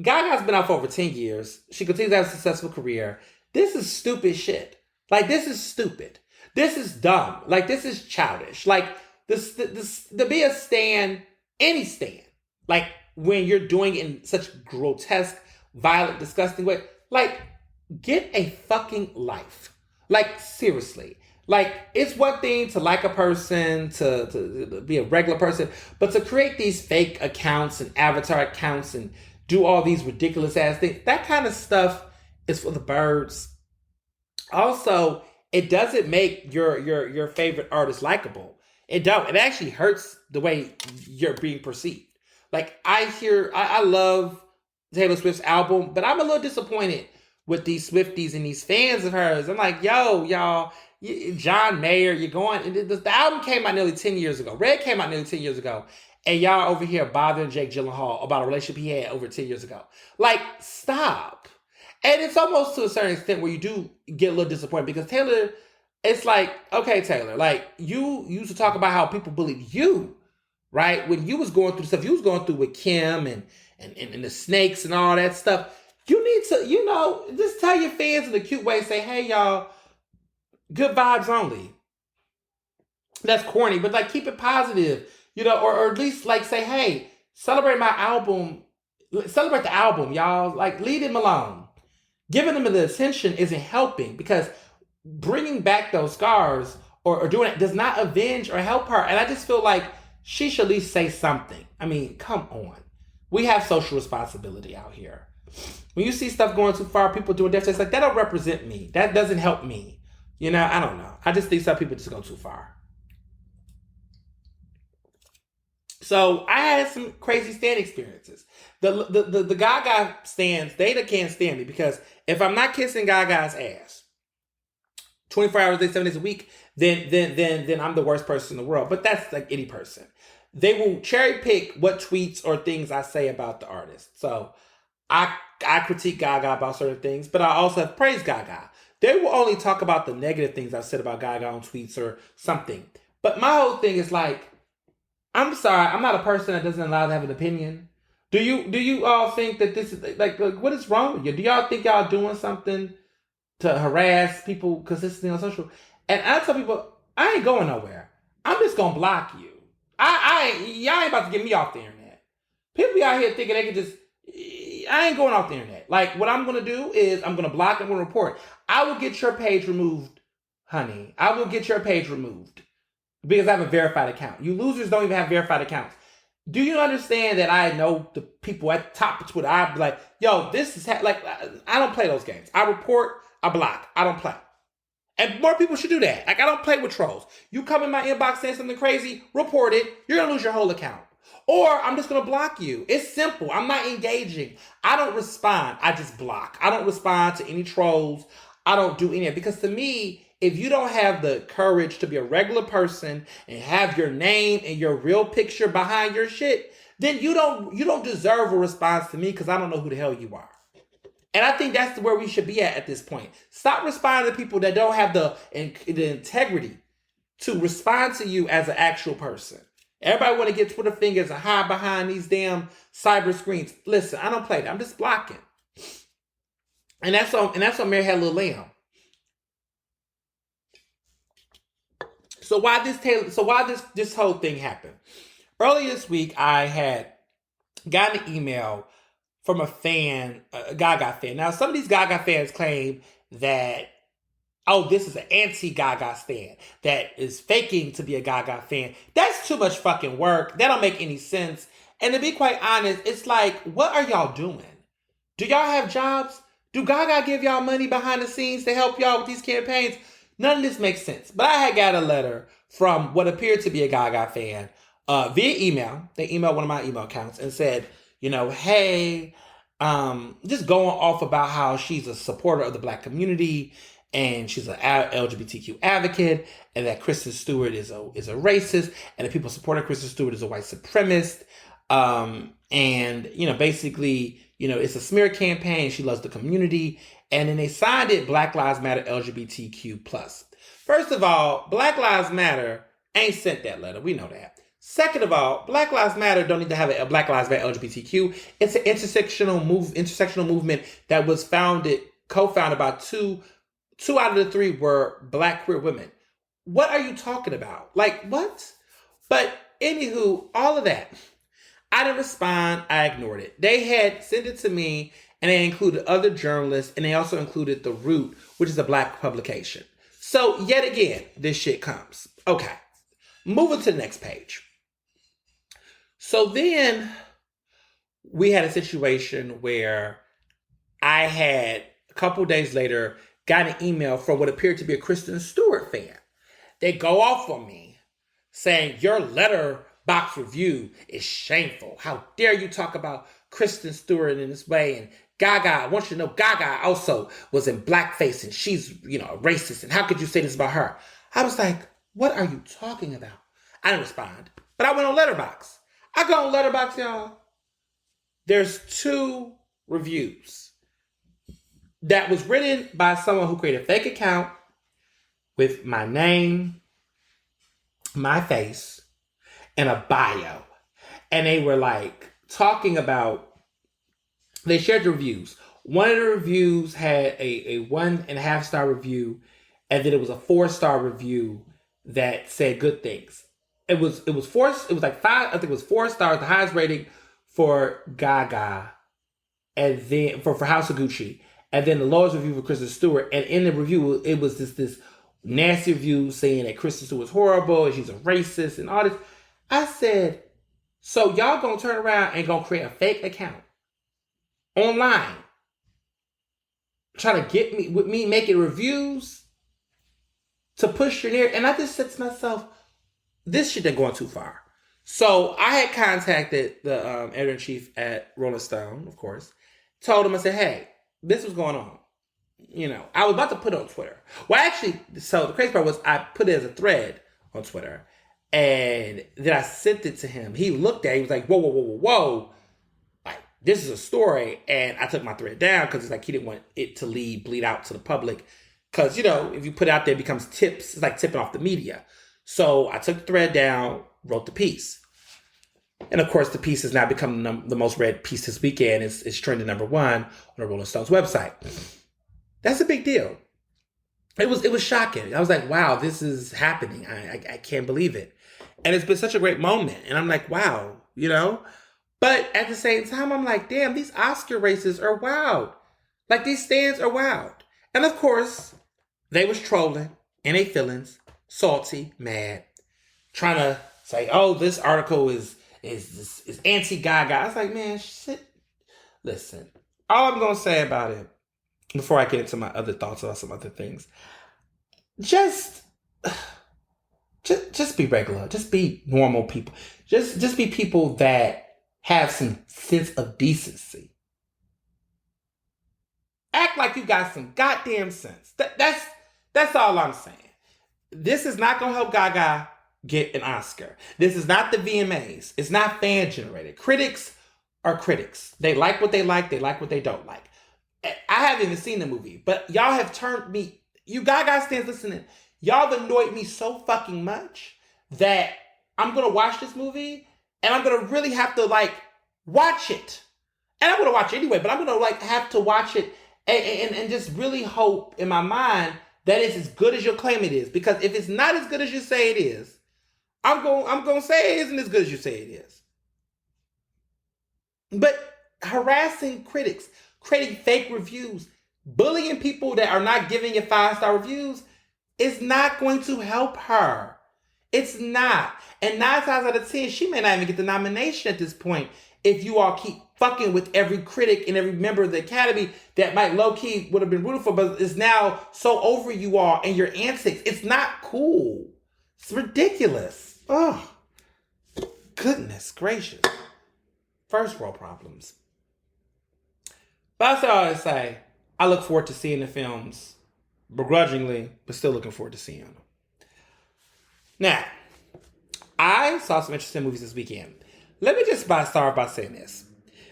Gaga's been out for over 10 years. She continues to have a successful career. This is stupid shit. Like, this is stupid. This is dumb. Like, this is childish. Like, this to be a stan, any stan, like, when you're doing it in such grotesque, violent, disgusting way, like, get a fucking life. Like, seriously. Like, it's one thing to like a person, to be a regular person, but to create these fake accounts and avatar accounts and do all these ridiculous ass things, that kind of stuff is for the birds. Also, it doesn't make your favorite artist likable. It don't. It actually hurts the way you're being perceived. Like, I love Taylor Swift's album, but I'm a little disappointed with these Swifties and these fans of hers. I'm like, yo, y'all, John Mayer, you're going. The album came out nearly 10 years ago. Red came out nearly 10 years ago. And y'all over here bothering Jake Gyllenhaal about a relationship he had over 10 years ago. Like, stop. And it's almost to a certain extent where you do get a little disappointed because Taylor, it's like, okay, Taylor, like, you used to talk about how people bullied you, right? When you was going through stuff you was going through with Kim and the snakes and all that stuff. You need to, just tell your fans in a cute way, say, hey, y'all, good vibes only. That's corny, but like keep it positive, or at least like say, hey, celebrate my album, celebrate the album, y'all. Like leave them alone. Giving them the attention isn't helping because bringing back those scars or doing it does not avenge or help her. And I just feel like she should at least say something. I mean, come on. We have social responsibility out here. When you see stuff going too far, people doing death, it's like, that don't represent me. That doesn't help me. I don't know. I just think some people just go too far. So I had some crazy stand experiences. The Gaga stands, they can't stand me because if I'm not kissing Gaga's ass 24 hours a day, 7 days a week, then I'm the worst person in the world. But that's like any person. They will cherry pick what tweets or things I say about the artist. So I critique Gaga about certain things, but I also have praised Gaga. They will only talk about the negative things I've said about Gaga on tweets or something. But my whole thing is like, I'm sorry, I'm not a person that doesn't allow to have an opinion. Do you all think that this is like what is wrong with you? Do y'all think y'all doing something to harass people consistently on social? And I tell people, I ain't going nowhere. I'm just gonna block you. Y'all ain't about to get me off the internet. People be out here thinking they can just. I ain't going off the internet. Like what I'm gonna do is I'm gonna block and I'm gonna report. I will get your page removed, honey. I will get your page removed. Because I have a verified account. You losers don't even have verified accounts. Do you understand that I know the people at the top of Twitter? I'd be like, yo, this is like, I don't play those games. I report, I block. I don't play. And more people should do that. Like, I don't play with trolls. You come in my inbox saying something crazy, report it. You're going to lose your whole account. Or I'm just going to block you. It's simple. I'm not engaging. I don't respond. I just block. I don't respond to any trolls. I don't do any of it. Because to me, if you don't have the courage to be a regular person and have your name and your real picture behind your shit, then you don't deserve a response to me because I don't know who the hell you are. And I think that's where we should be at this point. Stop responding to people that don't have the integrity to respond to you as an actual person. Everybody want to get Twitter fingers and hide behind these damn cyber screens. Listen, I don't play that. I'm just blocking. And that's on Mary Had a Little Lamb. So why this whole thing happened? Earlier this week, I had gotten an email from a fan, a Gaga fan. Now, some of these Gaga fans claim that, this is an anti-Gaga fan that is faking to be a Gaga fan. That's too much fucking work. That don't make any sense. And to be quite honest, it's like, what are y'all doing? Do y'all have jobs? Do Gaga give y'all money behind the scenes to help y'all with these campaigns? None of this makes sense. But I had got a letter from what appeared to be a Gaga fan via email. They emailed one of my email accounts and said, hey, just going off about how she's a supporter of the Black community and she's an LGBTQ advocate and that Kristen Stewart is a racist and the people supporting Kristen Stewart is a white supremacist. And, basically, it's a smear campaign. She loves the community. And then they signed it Black Lives Matter LGBTQ+. First of all, Black Lives Matter ain't sent that letter. We know that. Second of all, Black Lives Matter don't need to have a Black Lives Matter LGBTQ. It's an intersectional movement that was co-founded by two out of the three were Black queer women. What are you talking about? Like, what? But anywho, all of that. I didn't respond. I ignored it. They had sent it to me and they included other journalists and they also included The Root, which is a Black publication. So yet again, this shit comes. Okay. Moving to the next page. So then we had a situation where I had a couple days later got an email from what appeared to be a Kristen Stewart fan. They go off on me saying your letterbox review is shameful. How dare you talk about Kristen Stewart in this way? And Gaga, I want you to know Gaga also was in blackface and she's, a racist. And how could you say this about her? I was like, what are you talking about? I didn't respond, but I went on Letterboxd. I go on Letterboxd, y'all. There's 2 reviews that was written by someone who created a fake account with my name, my face, and a bio. And they were like talking about, they shared the reviews. One of the reviews had a 1.5 star review, and then it was a 4 star review that said good things. It was four. It was like five. I think it was 4 stars, the highest rating for Gaga, and then for House of Gucci, and then the lowest review for Kristen Stewart. And in the review, it was this nasty review saying that Kristen Stewart was horrible and she's a racist and all this. I said, so y'all gonna turn around and gonna create a fake account online, try to get me with me making reviews to push your narrative. And I just said to myself, this shit ain't going too far. So I had contacted the editor-in-chief at Rolling Stone, of course. Told him, I said, hey, this was going on. You know, I was about to put it on Twitter. Well, actually, so the crazy part was I put it as a thread on Twitter. And then I sent it to him. He looked at it. He was like, whoa, whoa, whoa, whoa, whoa. Like, this is a story. And I took my thread down because it's like he didn't want it to bleed out to the public. Because, you know, if you put it out there, it becomes tips. It's like tipping off the media. So I took the thread down, wrote the piece. And of course, the piece has now become the most read piece this weekend. It's trending #1 on the Rolling Stones website. That's a big deal. It was shocking. I was like, wow, this is happening. I can't believe it. And it's been such a great moment. And I'm like, wow, you know? But at the same time, I'm like, damn, these Oscar races are wild. Like, these stands are wild. And of course, they was trolling in their feelings, salty, mad, trying to say, oh, this article is anti-Gaga. I was like, man, shit. Listen, all I'm going to say about it, before I get into my other thoughts about some other things, just be regular. Just be normal people. Just be people that have some sense of decency. Act like you got some goddamn sense. That's all I'm saying. This is not going to help Gaga get an Oscar. This is not the VMAs. It's not fan generated. Critics are critics. They like what they like. They like what they don't like. I haven't even seen the movie, but y'all have turned me, you Gaga stands listening, y'all have annoyed me so fucking much that I'm going to watch this movie and I'm going to really have to like watch it. And I'm going to watch it anyway, but I'm going to like have to watch it and just really hope in my mind that it's as good as you claim it is. Because if it's not as good as you say it is, I'm going to say it isn't as good as you say it is. But harassing critics, creating fake reviews, bullying people that are not giving you 5-star reviews is not going to help her. It's not. And 9 times out of 10, she may not even get the nomination at this point if you all keep fucking with every critic and every member of the Academy that might low-key would have been rooted for, but is now so over you all and your antics. It's not cool. It's ridiculous. Oh, goodness gracious. First world problems. But that's all I say. I look forward to seeing the films, begrudgingly, but still looking forward to seeing them. Now, I saw some interesting movies this weekend. Let me just start by saying this.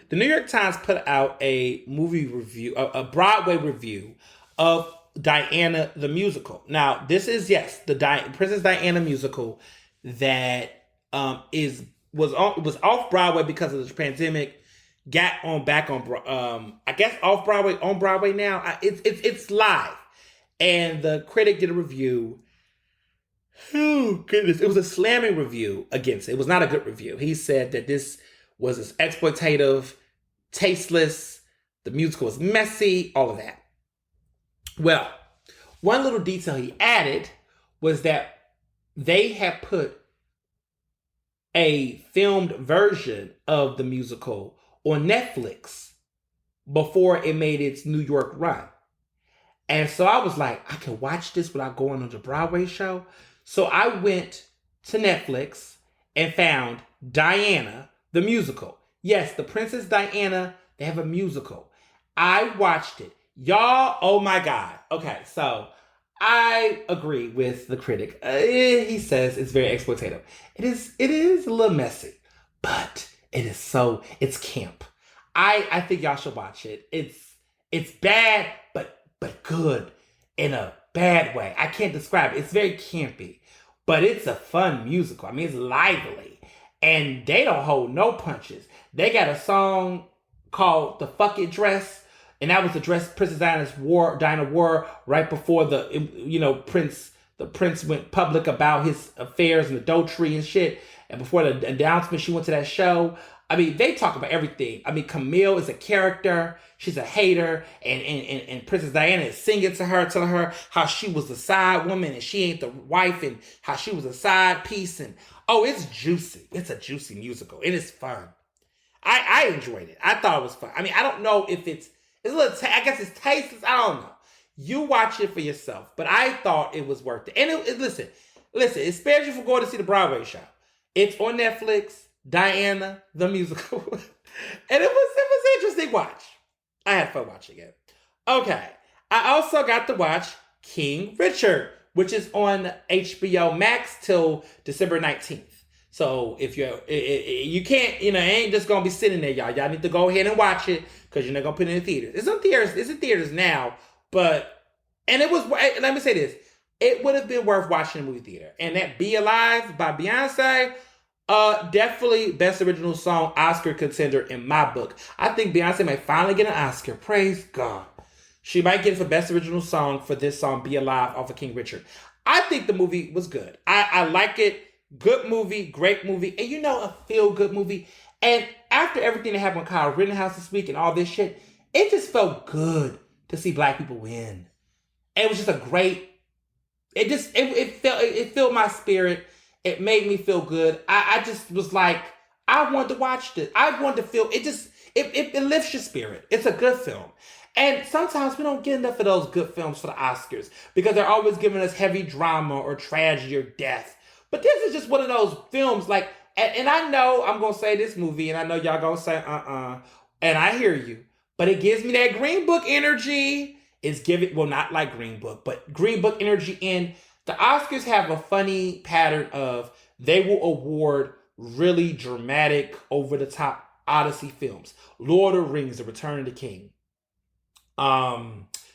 The New York Times put out a movie review, a Broadway review of Diana the musical. Now, this is, yes, the Princess Diana musical that was off Broadway because of the pandemic. Got back on, I guess off Broadway, on Broadway now. It's live, and the critic did a review. Oh goodness, it was a slamming review against it. It was not a good review. He said that this was exploitative, tasteless. The musical was messy, all of that. Well, one little detail he added was that they had put a filmed version of the musical on Netflix before it made its New York run. And so I was like, I can watch this without going on the Broadway show. So I went to Netflix and found Diana, the musical. Yes, the Princess Diana, they have a musical. I watched it. Y'all, oh my God. Okay, so I agree with the critic. He says it's very exploitative. It is a little messy, but it's camp. I think y'all should watch it. It's bad, but good in a bad way. I can't describe it. It's very campy, but it's a fun musical. I mean, it's lively, and they don't hold no punches. They got a song called "The Fuck It Dress." and that was the dress Princess Diana wore right before the prince went public about his affairs and adultery and shit. And before the announcement, she went to that show. I mean, they talk about everything. I mean, Camille is a character. She's a hater. And Princess Diana is singing to her, telling her how she was the side woman and she ain't the wife, and how she was a side piece. And oh, it's juicy. It's a juicy musical. It is fun. I enjoyed it. I thought it was fun. I mean, I don't know if it's a little, I guess it's tasteless. I don't know. You watch it for yourself. But I thought it was worth it. And listen, it spares you from going to see the Broadway show. It's on Netflix, Diana, the musical. And it was interesting watch. I had fun watching it. Okay. I also got to watch King Richard, which is on HBO Max till December 19th. So if you can't, it ain't just gonna be sitting there, y'all. Y'all need to go ahead and watch it because you're not gonna put it in theaters. It's in theaters. It's in theaters now, and it was. Let me say this: it would have been worth watching in the movie theater. And that "Be Alive" by Beyonce, definitely best original song Oscar contender in my book. I think Beyonce might finally get an Oscar. Praise God. She might get it for best original song for this song "Be Alive" off of King Richard. I think the movie was good. I like it. Good movie, great movie, and a feel-good movie. And after everything that happened with Kyle Rittenhouse this week and all this shit, it just felt good to see Black people win. And it was just a great. It filled my spirit. It made me feel good. I just was like, I wanted to watch this. I wanted to feel it. It lifts your spirit. It's a good film. And sometimes we don't get enough of those good films for the Oscars because they're always giving us heavy drama or tragedy or death. But this is just one of those films, and I know I'm going to say this movie, and I know y'all going to say, and I hear you, but it gives me that Green Book energy. Not like Green Book, but Green Book energy. And the Oscars have a funny pattern of they will award really dramatic, over-the-top Odyssey films. Lord of the Rings, The Return of the King,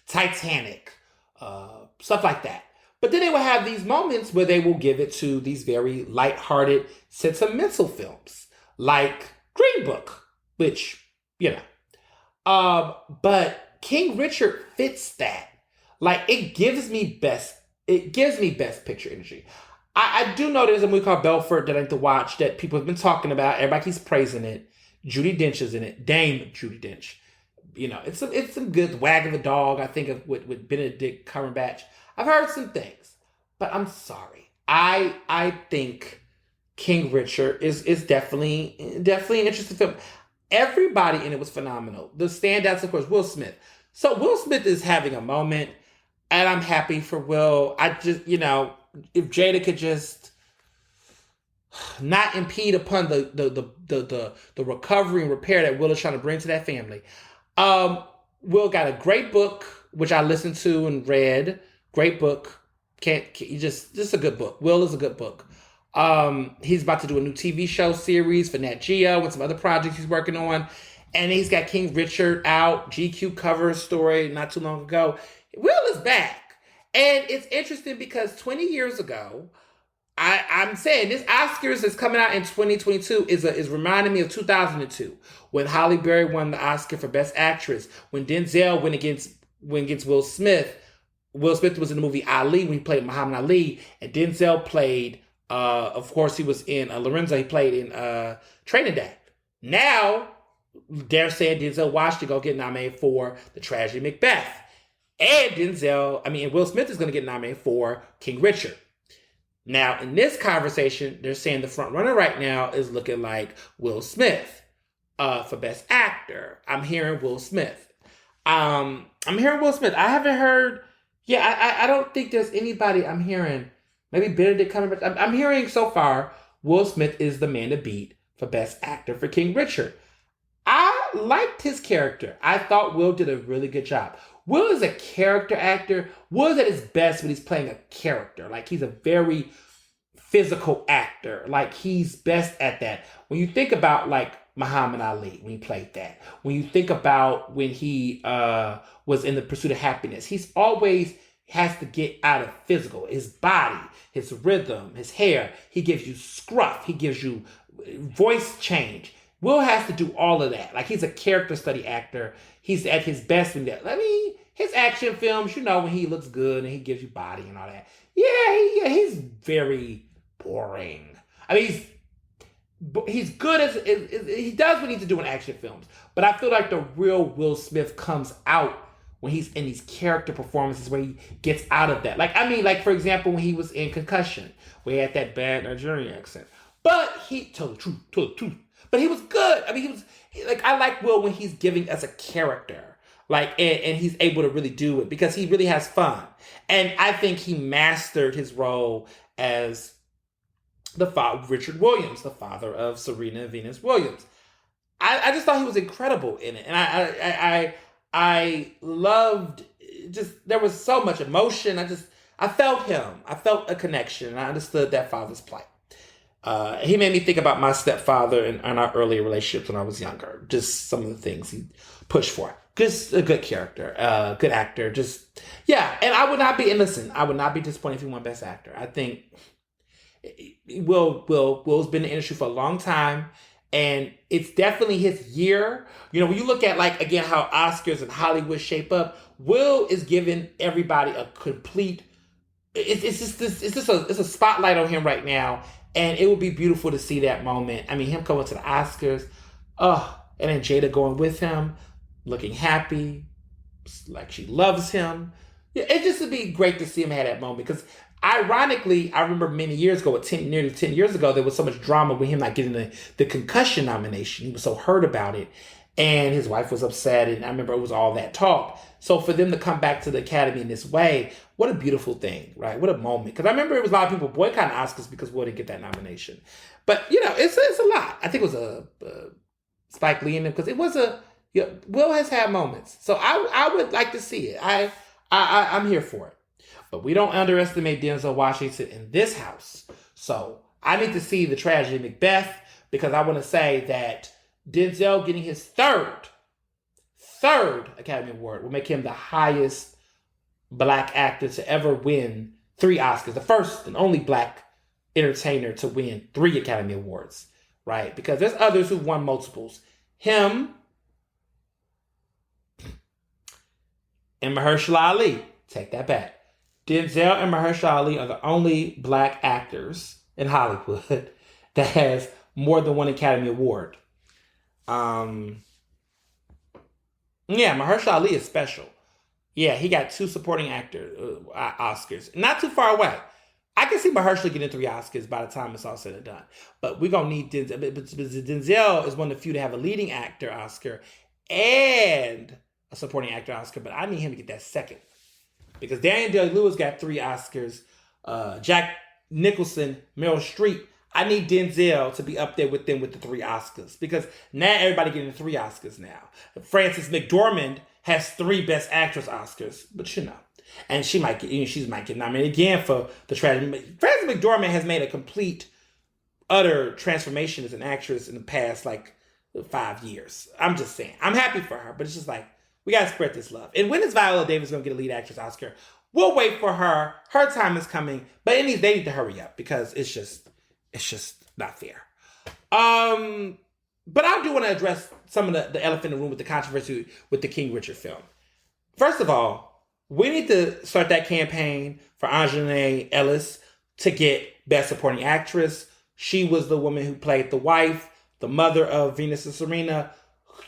Titanic, stuff like that. But then they will have these moments where they will give it to these very lighthearted, sentimental films, like Green Book, which, but King Richard fits that. It gives me best picture energy. I do know there's a movie called Belfort that I need to watch that people have been talking about. Everybody keeps praising it. Judi Dench is in it. Dame Judi Dench. It's some good Wag of the Dog, I think, with Benedict Cumberbatch. I've heard some things, but I'm sorry. I think King Richard is definitely an interesting film. Everybody in it was phenomenal. The standouts, of course, Will Smith. So Will Smith is having a moment, and I'm happy for Will. I just, if Jada could just not impede upon the recovery and repair that Will is trying to bring to that family. Will got a great book, which I listened to and read. Great book. Just a good book. Will is a good book. He's about to do a new TV show series for Nat Geo and some other projects he's working on. And he's got King Richard out, GQ cover story not too long ago. Will is back. And it's interesting because 20 years ago, I'm saying this Oscars that's coming out in 2022 is reminding me of 2002 when Halle Berry won the Oscar for Best Actress, when Denzel went against Will Smith. Will Smith was in the movie Ali when he played Muhammad Ali, and Denzel played, of course, he was in Lorenzo. He played in Training Day. Now, they're saying Denzel Washington going to get nominated for The Tragedy of Macbeth. And Will Smith is going to get nominated for King Richard. Now, in this conversation, they're saying the front runner right now is looking like Will Smith for Best Actor. I'm hearing Will Smith. I haven't heard... I don't think there's anybody I'm hearing. Maybe Benedict Cumberbatch. I'm hearing so far Will Smith is the man to beat for Best Actor for King Richard. I liked his character. I thought Will did a really good job. Will is a character actor. Will is at his best when he's playing a character. He's a very physical actor. He's best at that. When you think about Muhammad Ali, when he played that. When you think about when he was in The Pursuit of Happiness, he's always has to get out of physical. His body, his rhythm, his hair. He gives you scruff. He gives you voice change. Will has to do all of that. Like, he's a character study actor. He's at his best in that. His action films, when he looks good and he gives you body and all that. Yeah, he's very boring. I mean, he's good as he does what he needs to do in action films. But I feel like the real Will Smith comes out when he's in these character performances where he gets out of that. Like, for example, when he was in Concussion, where he had that bad Nigerian accent. But he told the truth. But he was good. I mean, he was like, I like Will when he's giving us a character. And he's able to really do it because he really has fun. And I think he mastered his role as Richard Williams, the father of Serena Venus Williams. I just thought he was incredible in it. And I loved, there was so much emotion. I felt him. I felt a connection. And I understood that father's plight. He made me think about my stepfather and our earlier relationships when I was younger. Just some of the things he pushed for. Just a good character, good actor. And I would not be innocent. I would not be disappointed if he won Best Actor. I think Will's been in the industry for a long time, and it's definitely his year. When you look at, like, again, how Oscars and Hollywood shape up, Will is giving everybody a complete. It's just a spotlight on him right now. And it would be beautiful to see that moment. I mean, him coming to the Oscars. And then Jada going with him, looking happy, like she loves him. Yeah, it just would be great to see him have that moment. Because ironically, I remember many years ago, nearly 10 years ago, there was so much drama with him not getting the Concussion nomination. He was so hurt about it. And his wife was upset. And I remember it was all that talk. So for them to come back to the Academy in this way, what a beautiful thing, right? What a moment. Because I remember it was a lot of people boycotting Oscars because Will didn't get that nomination. But, it's a lot. I think it was a Spike Lee in it because it was Will has had moments. So I would like to see it. I'm here for it. But we don't underestimate Denzel Washington in this house. So I need to see the tragedy Macbeth because I want to say that Denzel getting his third Academy Award will make him the highest Black actor to ever win 3 Oscars. The first and only Black entertainer to win 3 Academy Awards, right? Because there's others who've won multiples. Him and Mahershala Ali. Take that back. Denzel and Mahershala Ali are the only Black actors in Hollywood that has more than 1 Academy Award. Mahershala Ali is special. Yeah, he got 2 supporting actor Oscars. Not too far away. I can see Mahershala getting 3 Oscars by the time it's all said and done. But we're going to need Denzel. But Denzel is one of the few to have a leading actor Oscar and a supporting actor Oscar. But I need him to get that second. Because Daniel Day-Lewis got 3 Oscars. Jack Nicholson, Meryl Streep. I need Denzel to be up there with them with the 3 Oscars. Because now everybody getting 3 Oscars now. Frances McDormand has 3 Best Actress Oscars. But and she might get nominated again for the tragedy. Frances McDormand has made a complete, utter transformation as an actress in the past 5 years. I'm just saying. I'm happy for her, but it's just we gotta spread this love. And when is Viola Davis gonna get a lead actress Oscar? We'll wait for her. Her time is coming, but they need to hurry up because it's just not fair. But I do want to address some of the elephant in the room with the controversy with the King Richard film. First of all, we need to start that campaign for Anjanae Ellis to get Best Supporting Actress. She was the woman who played the wife, the mother of Venus and Serena.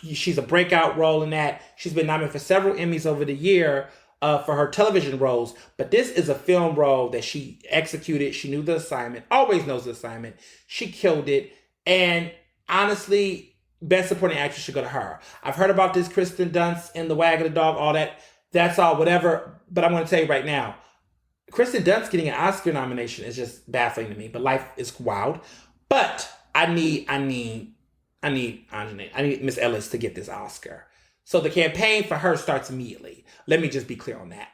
She's a breakout role in that. She's been nominated for several Emmys over the year for her television roles. But this is a film role that she executed. She knew the assignment, always knows the assignment. She killed it. And honestly, Best Supporting Actress should go to her. I've heard about this Kristen Dunst and The Wag of the Dog, all that. That's all, whatever. But I'm going to tell you right now, Kristen Dunst getting an Oscar nomination is just baffling to me. But life is wild. But I need Anjanae. I need Miss Ellis to get this Oscar. So the campaign for her starts immediately. Let me just be clear on that.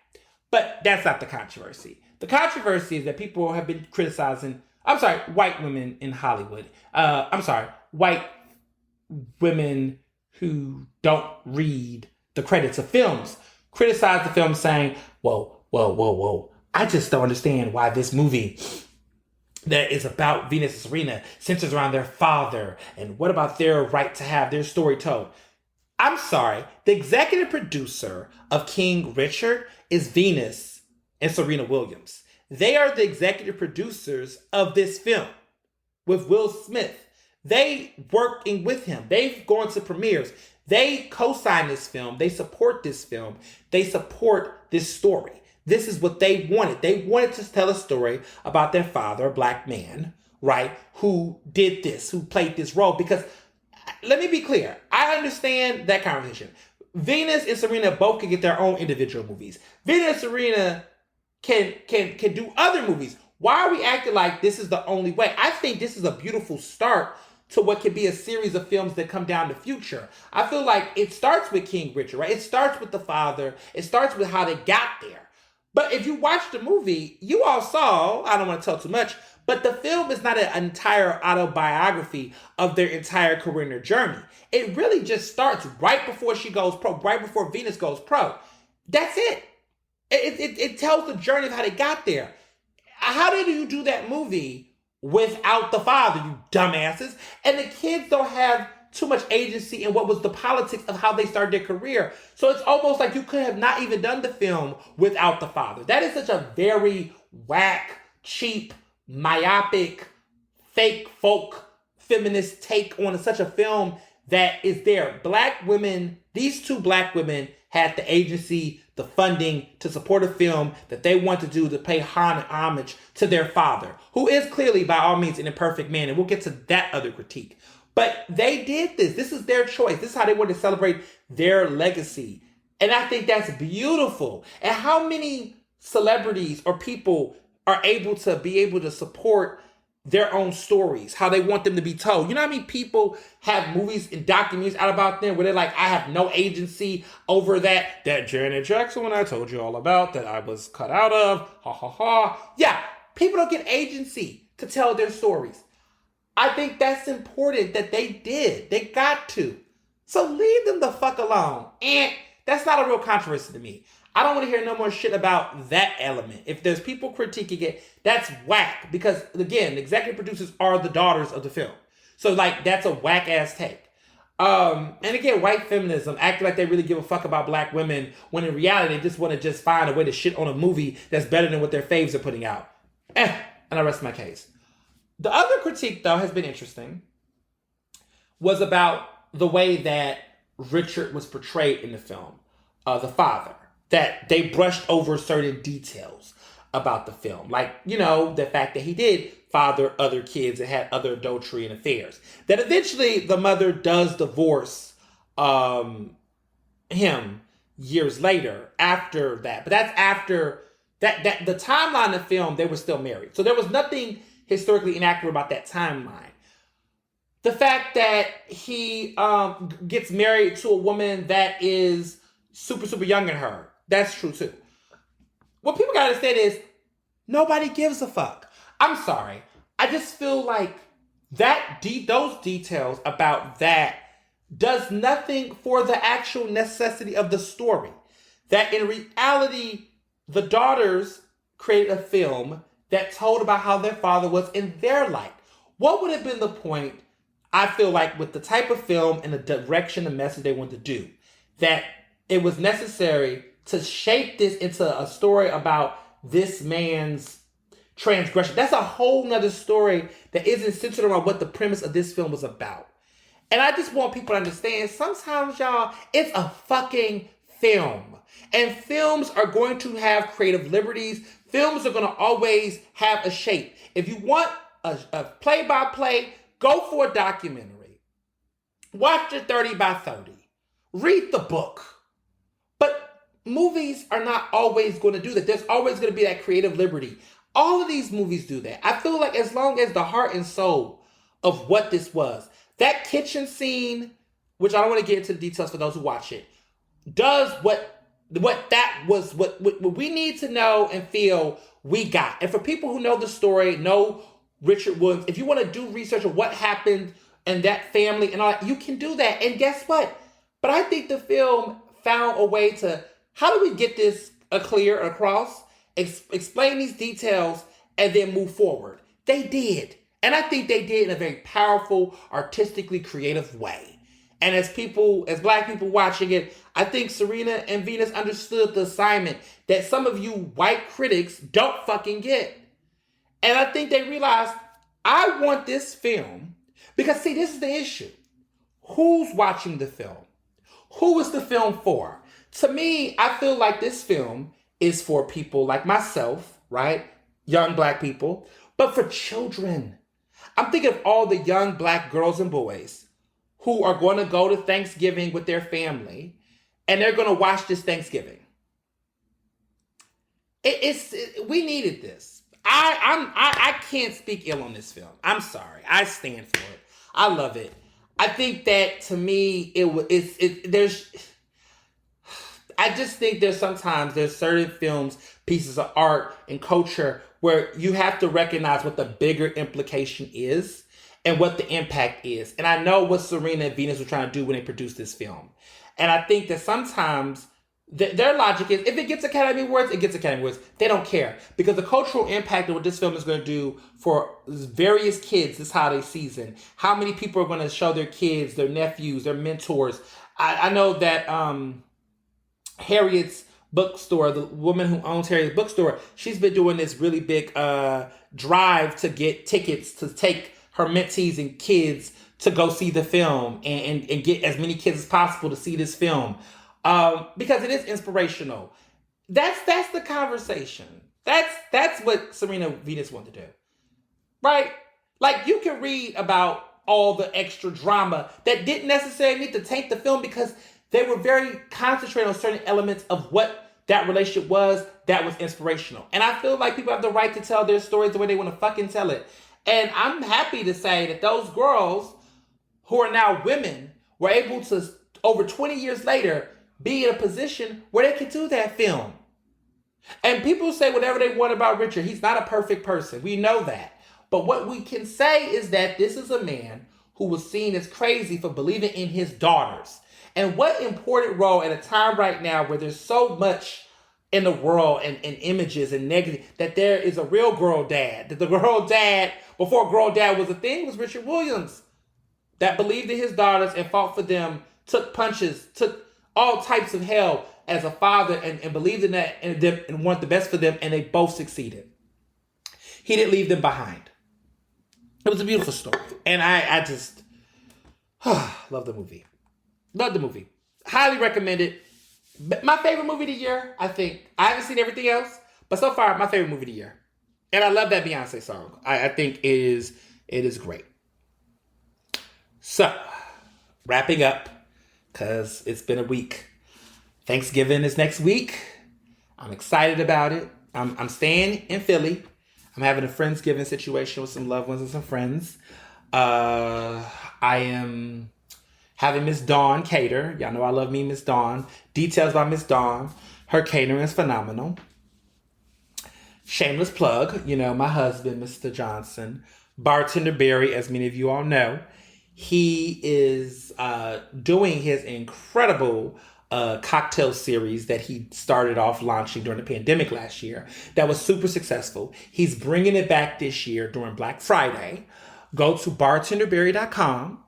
But that's not the controversy. The controversy is that people have been criticizing, white women in Hollywood. White women who don't read the credits of films criticize the film saying, whoa. I just don't understand why this movie that is about Venus and Serena centers around their father and what about their right to have their story told. I'm sorry, the executive producer of King Richard is Venus and Serena Williams. They are the executive producers of this film with Will Smith. They working with him. They've gone to premieres. They co-sign this film. They support this film. They support this story. This is what they wanted. They wanted to tell a story about their father, a black man, right, who did this, who played this role. Because let me be clear. I understand that conversation. Venus and Serena both can get their own individual movies. Venus and Serena can do other movies. Why are we acting like this is the only way? I think this is a beautiful start to what could be a series of films that come down the future. I feel like it starts with King Richard, right? It starts with the father. It starts with how they got there. But if you watch the movie, you all saw, I don't want to tell too much, but the film is not an entire autobiography of their entire career and their journey. It really just starts right before she goes pro, right before Venus goes pro. That's it. It tells the journey of how they got there. How did you do that movie without the father, you dumbasses? And the kids don't have too much agency in what was the politics of how they started their career. So it's almost like you could have not even done the film without the father. That is such a very whack, cheap, myopic, fake folk, feminist take on such a film that is there. Black women, these two black women had the agency, the funding to support a film that they want to do to pay homage to their father, who is clearly by all means an imperfect man. And we'll get to that other critique. But they did this. This is their choice. This is how they want to celebrate their legacy. And I think that's beautiful. And how many celebrities or people are able to support their own stories, how they want them to be told. You know how many people have movies and documentaries out about them where they're like, I have no agency over that Janet Jackson one I told you all about that I was cut out of. Ha ha ha. Yeah, people don't get agency to tell their stories. I think that's important that they did. They got to. So leave them the fuck alone. And that's not a real controversy to me. I don't want to hear no more shit about that element. If there's people critiquing it, that's whack. Because, again, the executive producers are the daughters of the film. So, like, that's a whack-ass take. And again, white feminism acting like they really give a fuck about black women when in reality they just want to just find a way to shit on a movie that's better than what their faves are putting out. And I rest my case. The other critique, though, has been interesting, was about the way that Richard was portrayed in the film, the father, that they brushed over certain details about the film. Like, you know, the fact that he did father other kids and had other adultery and affairs. That eventually the mother does divorce him years later after that. But that's after that the timeline of the film, they were still married. So there was nothing historically inaccurate about that timeline. The fact that he gets married to a woman that is super, super young in her, that's true too. What people gotta understand is nobody gives a fuck. I'm sorry. I just feel like those details about that does nothing for the actual necessity of the story. That in reality, the daughters created a film that told about how their father was in their life. What would have been the point, I feel like, with the type of film and the direction, the message they wanted to do, that it was necessary to shape this into a story about this man's transgression? That's a whole nother story that isn't centered around what the premise of this film was about. And I just want people to understand, sometimes, y'all, it's a fucking film. And films are going to have creative liberties. Films are going to always have a shape. If you want a play-by-play, go for a documentary. Watch the 30 by 30. Read the book. But movies are not always going to do that. There's always going to be that creative liberty. All of these movies do that. I feel like as long as the heart and soul of what this was, that kitchen scene, which I don't want to get into the details for those who watch it, does what we need to know and feel we got. And for people who know the story, know Richard Williams, if you want to do research of what happened and that family and all that, you can do that. And guess what? But I think the film found a way to, how do we get this clear across, explain these details, and then move forward. They did. And I think they did in a very powerful, artistically creative way. And as black people watching it, I think Serena and Venus understood the assignment that some of you white critics don't fucking get. And I think they realized, I want this film, because see, this is the issue. Who's watching the film? Who is the film for? To me, I feel like this film is for people like myself, right? Young black people, but for children. I'm thinking of all the young black girls and boys who are going to go to Thanksgiving with their family, and they're going to watch this Thanksgiving. We needed this. I can't speak ill on this film. I'm sorry. I stand for it. I love it. I think that, to me, I just think there's certain films, pieces of art and culture where you have to recognize what the bigger implication is and what the impact is. And I know what Serena and Venus were trying to do when they produced this film. And I think that sometimes their logic is, if it gets Academy Awards, it gets Academy Awards. They don't care. Because the cultural impact of what this film is going to do for various kids this holiday season, how many people are going to show their kids, their nephews, their mentors. I know that Harriet's bookstore, the woman who owns Harriet's bookstore, she's been doing this really big drive to get tickets to take her mentees and kids to go see the film and get as many kids as possible to see this film. Because it is inspirational. That's the conversation. That's what Serena Venus wanted to do. Right? Like, you can read about all the extra drama that didn't necessarily need to taint the film, because they were very concentrated on certain elements of what that relationship was that was inspirational. And I feel like people have the right to tell their stories the way they want to fucking tell it. And I'm happy to say that those girls who are now women were able to, over 20 years later, be in a position where they could do that film. And people say whatever they want about Richard. He's not a perfect person. We know that. But what we can say is that this is a man who was seen as crazy for believing in his daughters. And what important role at a time right now where there's so much in the world and images and negative, that there is a real girl dad. That the girl dad, before girl dad was a thing, was Richard Williams. That believed in his daughters and fought for them, took punches, took all types of hell as a father, and believed in that and wanted the best for them, and they both succeeded. He didn't leave them behind. It was a beautiful story. And I just love the movie. Love the movie. Highly recommend it. My favorite movie of the year, I think. I haven't seen everything else, but so far, my favorite movie of the year. And I love that Beyonce song. I think it is great. So, wrapping up, because it's been a week. Thanksgiving is next week. I'm excited about it. I'm staying in Philly. I'm having a Friendsgiving situation with some loved ones and some friends. I am having Miss Dawn cater. Y'all know I love me, Miss Dawn. Details about Miss Dawn. Her catering is phenomenal. Shameless plug. You know, my husband, Mr. Johnson. Bartender Barry, as many of you all know. He is doing his incredible cocktail series that he started off launching during the pandemic last year. That was super successful. He's bringing it back this year during Black Friday. Go to bartenderberry.com.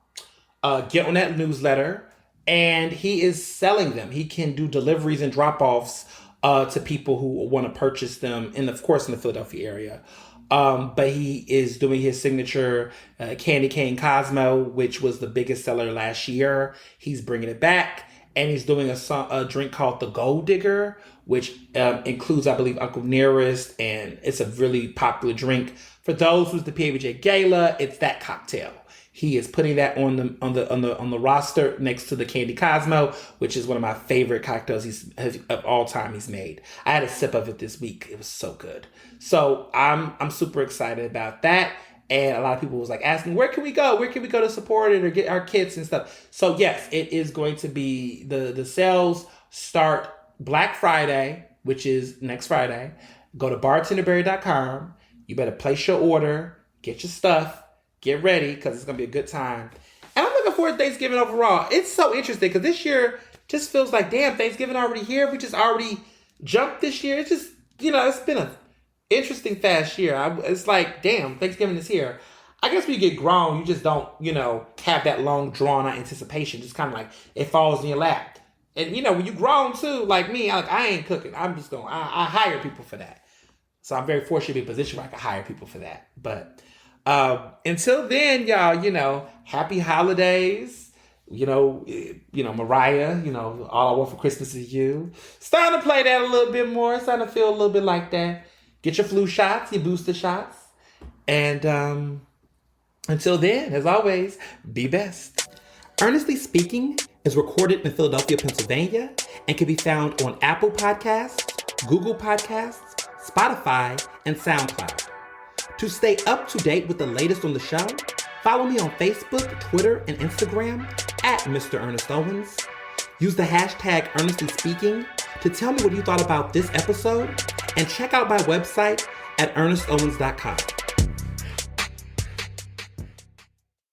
Get on that newsletter, and he is selling them. He can do deliveries and drop-offs to people who want to purchase them, and of course in the Philadelphia area. But he is doing his signature Candy Cane Cosmo, which was the biggest seller last year. He's bringing it back, and he's doing a drink called the Gold Digger, which includes, I believe, Uncle Nearest, and it's a really popular drink. For those who's the PBJ Gala, it's that cocktail. He is putting that on the roster next to the Candy Cosmo, which is one of my favorite cocktails of all time he's made. I had a sip of it this week. It was so good. So I'm super excited about that. And a lot of people was like asking, where can we go? Where can we go to support it or get our kits and stuff? So yes, it is going to be the sales start Black Friday, which is next Friday. Go to bartenderberry.com. You better place your order, get your stuff. Get ready, because it's going to be a good time. And I'm looking forward to Thanksgiving overall. It's so interesting, because this year just feels like, damn, Thanksgiving already here. We just already jumped this year. It's just, it's been interesting fast year. It's like, damn, Thanksgiving is here. I guess when you get grown, you just don't, have that long drawn out anticipation. Just kind of like it falls in your lap. And when you grown too, like me, I ain't cooking. I'm just going. I hire people for that. So I'm very fortunate to be in a position where I can hire people for that. But until then, y'all, happy holidays. Mariah, all I want for Christmas is you. Starting to play that a little bit more. Starting to feel a little bit like that. Get your flu shots, your booster shots. And until then, as always, be best. Earnestly Speaking is recorded in Philadelphia, Pennsylvania, and can be found on Apple Podcasts, Google Podcasts, Spotify, and SoundCloud. To stay up to date with the latest on the show, follow me on Facebook, Twitter, and Instagram at Mr. Ernest Owens. Use the hashtag Earnestly Speaking to tell me what you thought about this episode, and check out my website at ernestowens.com.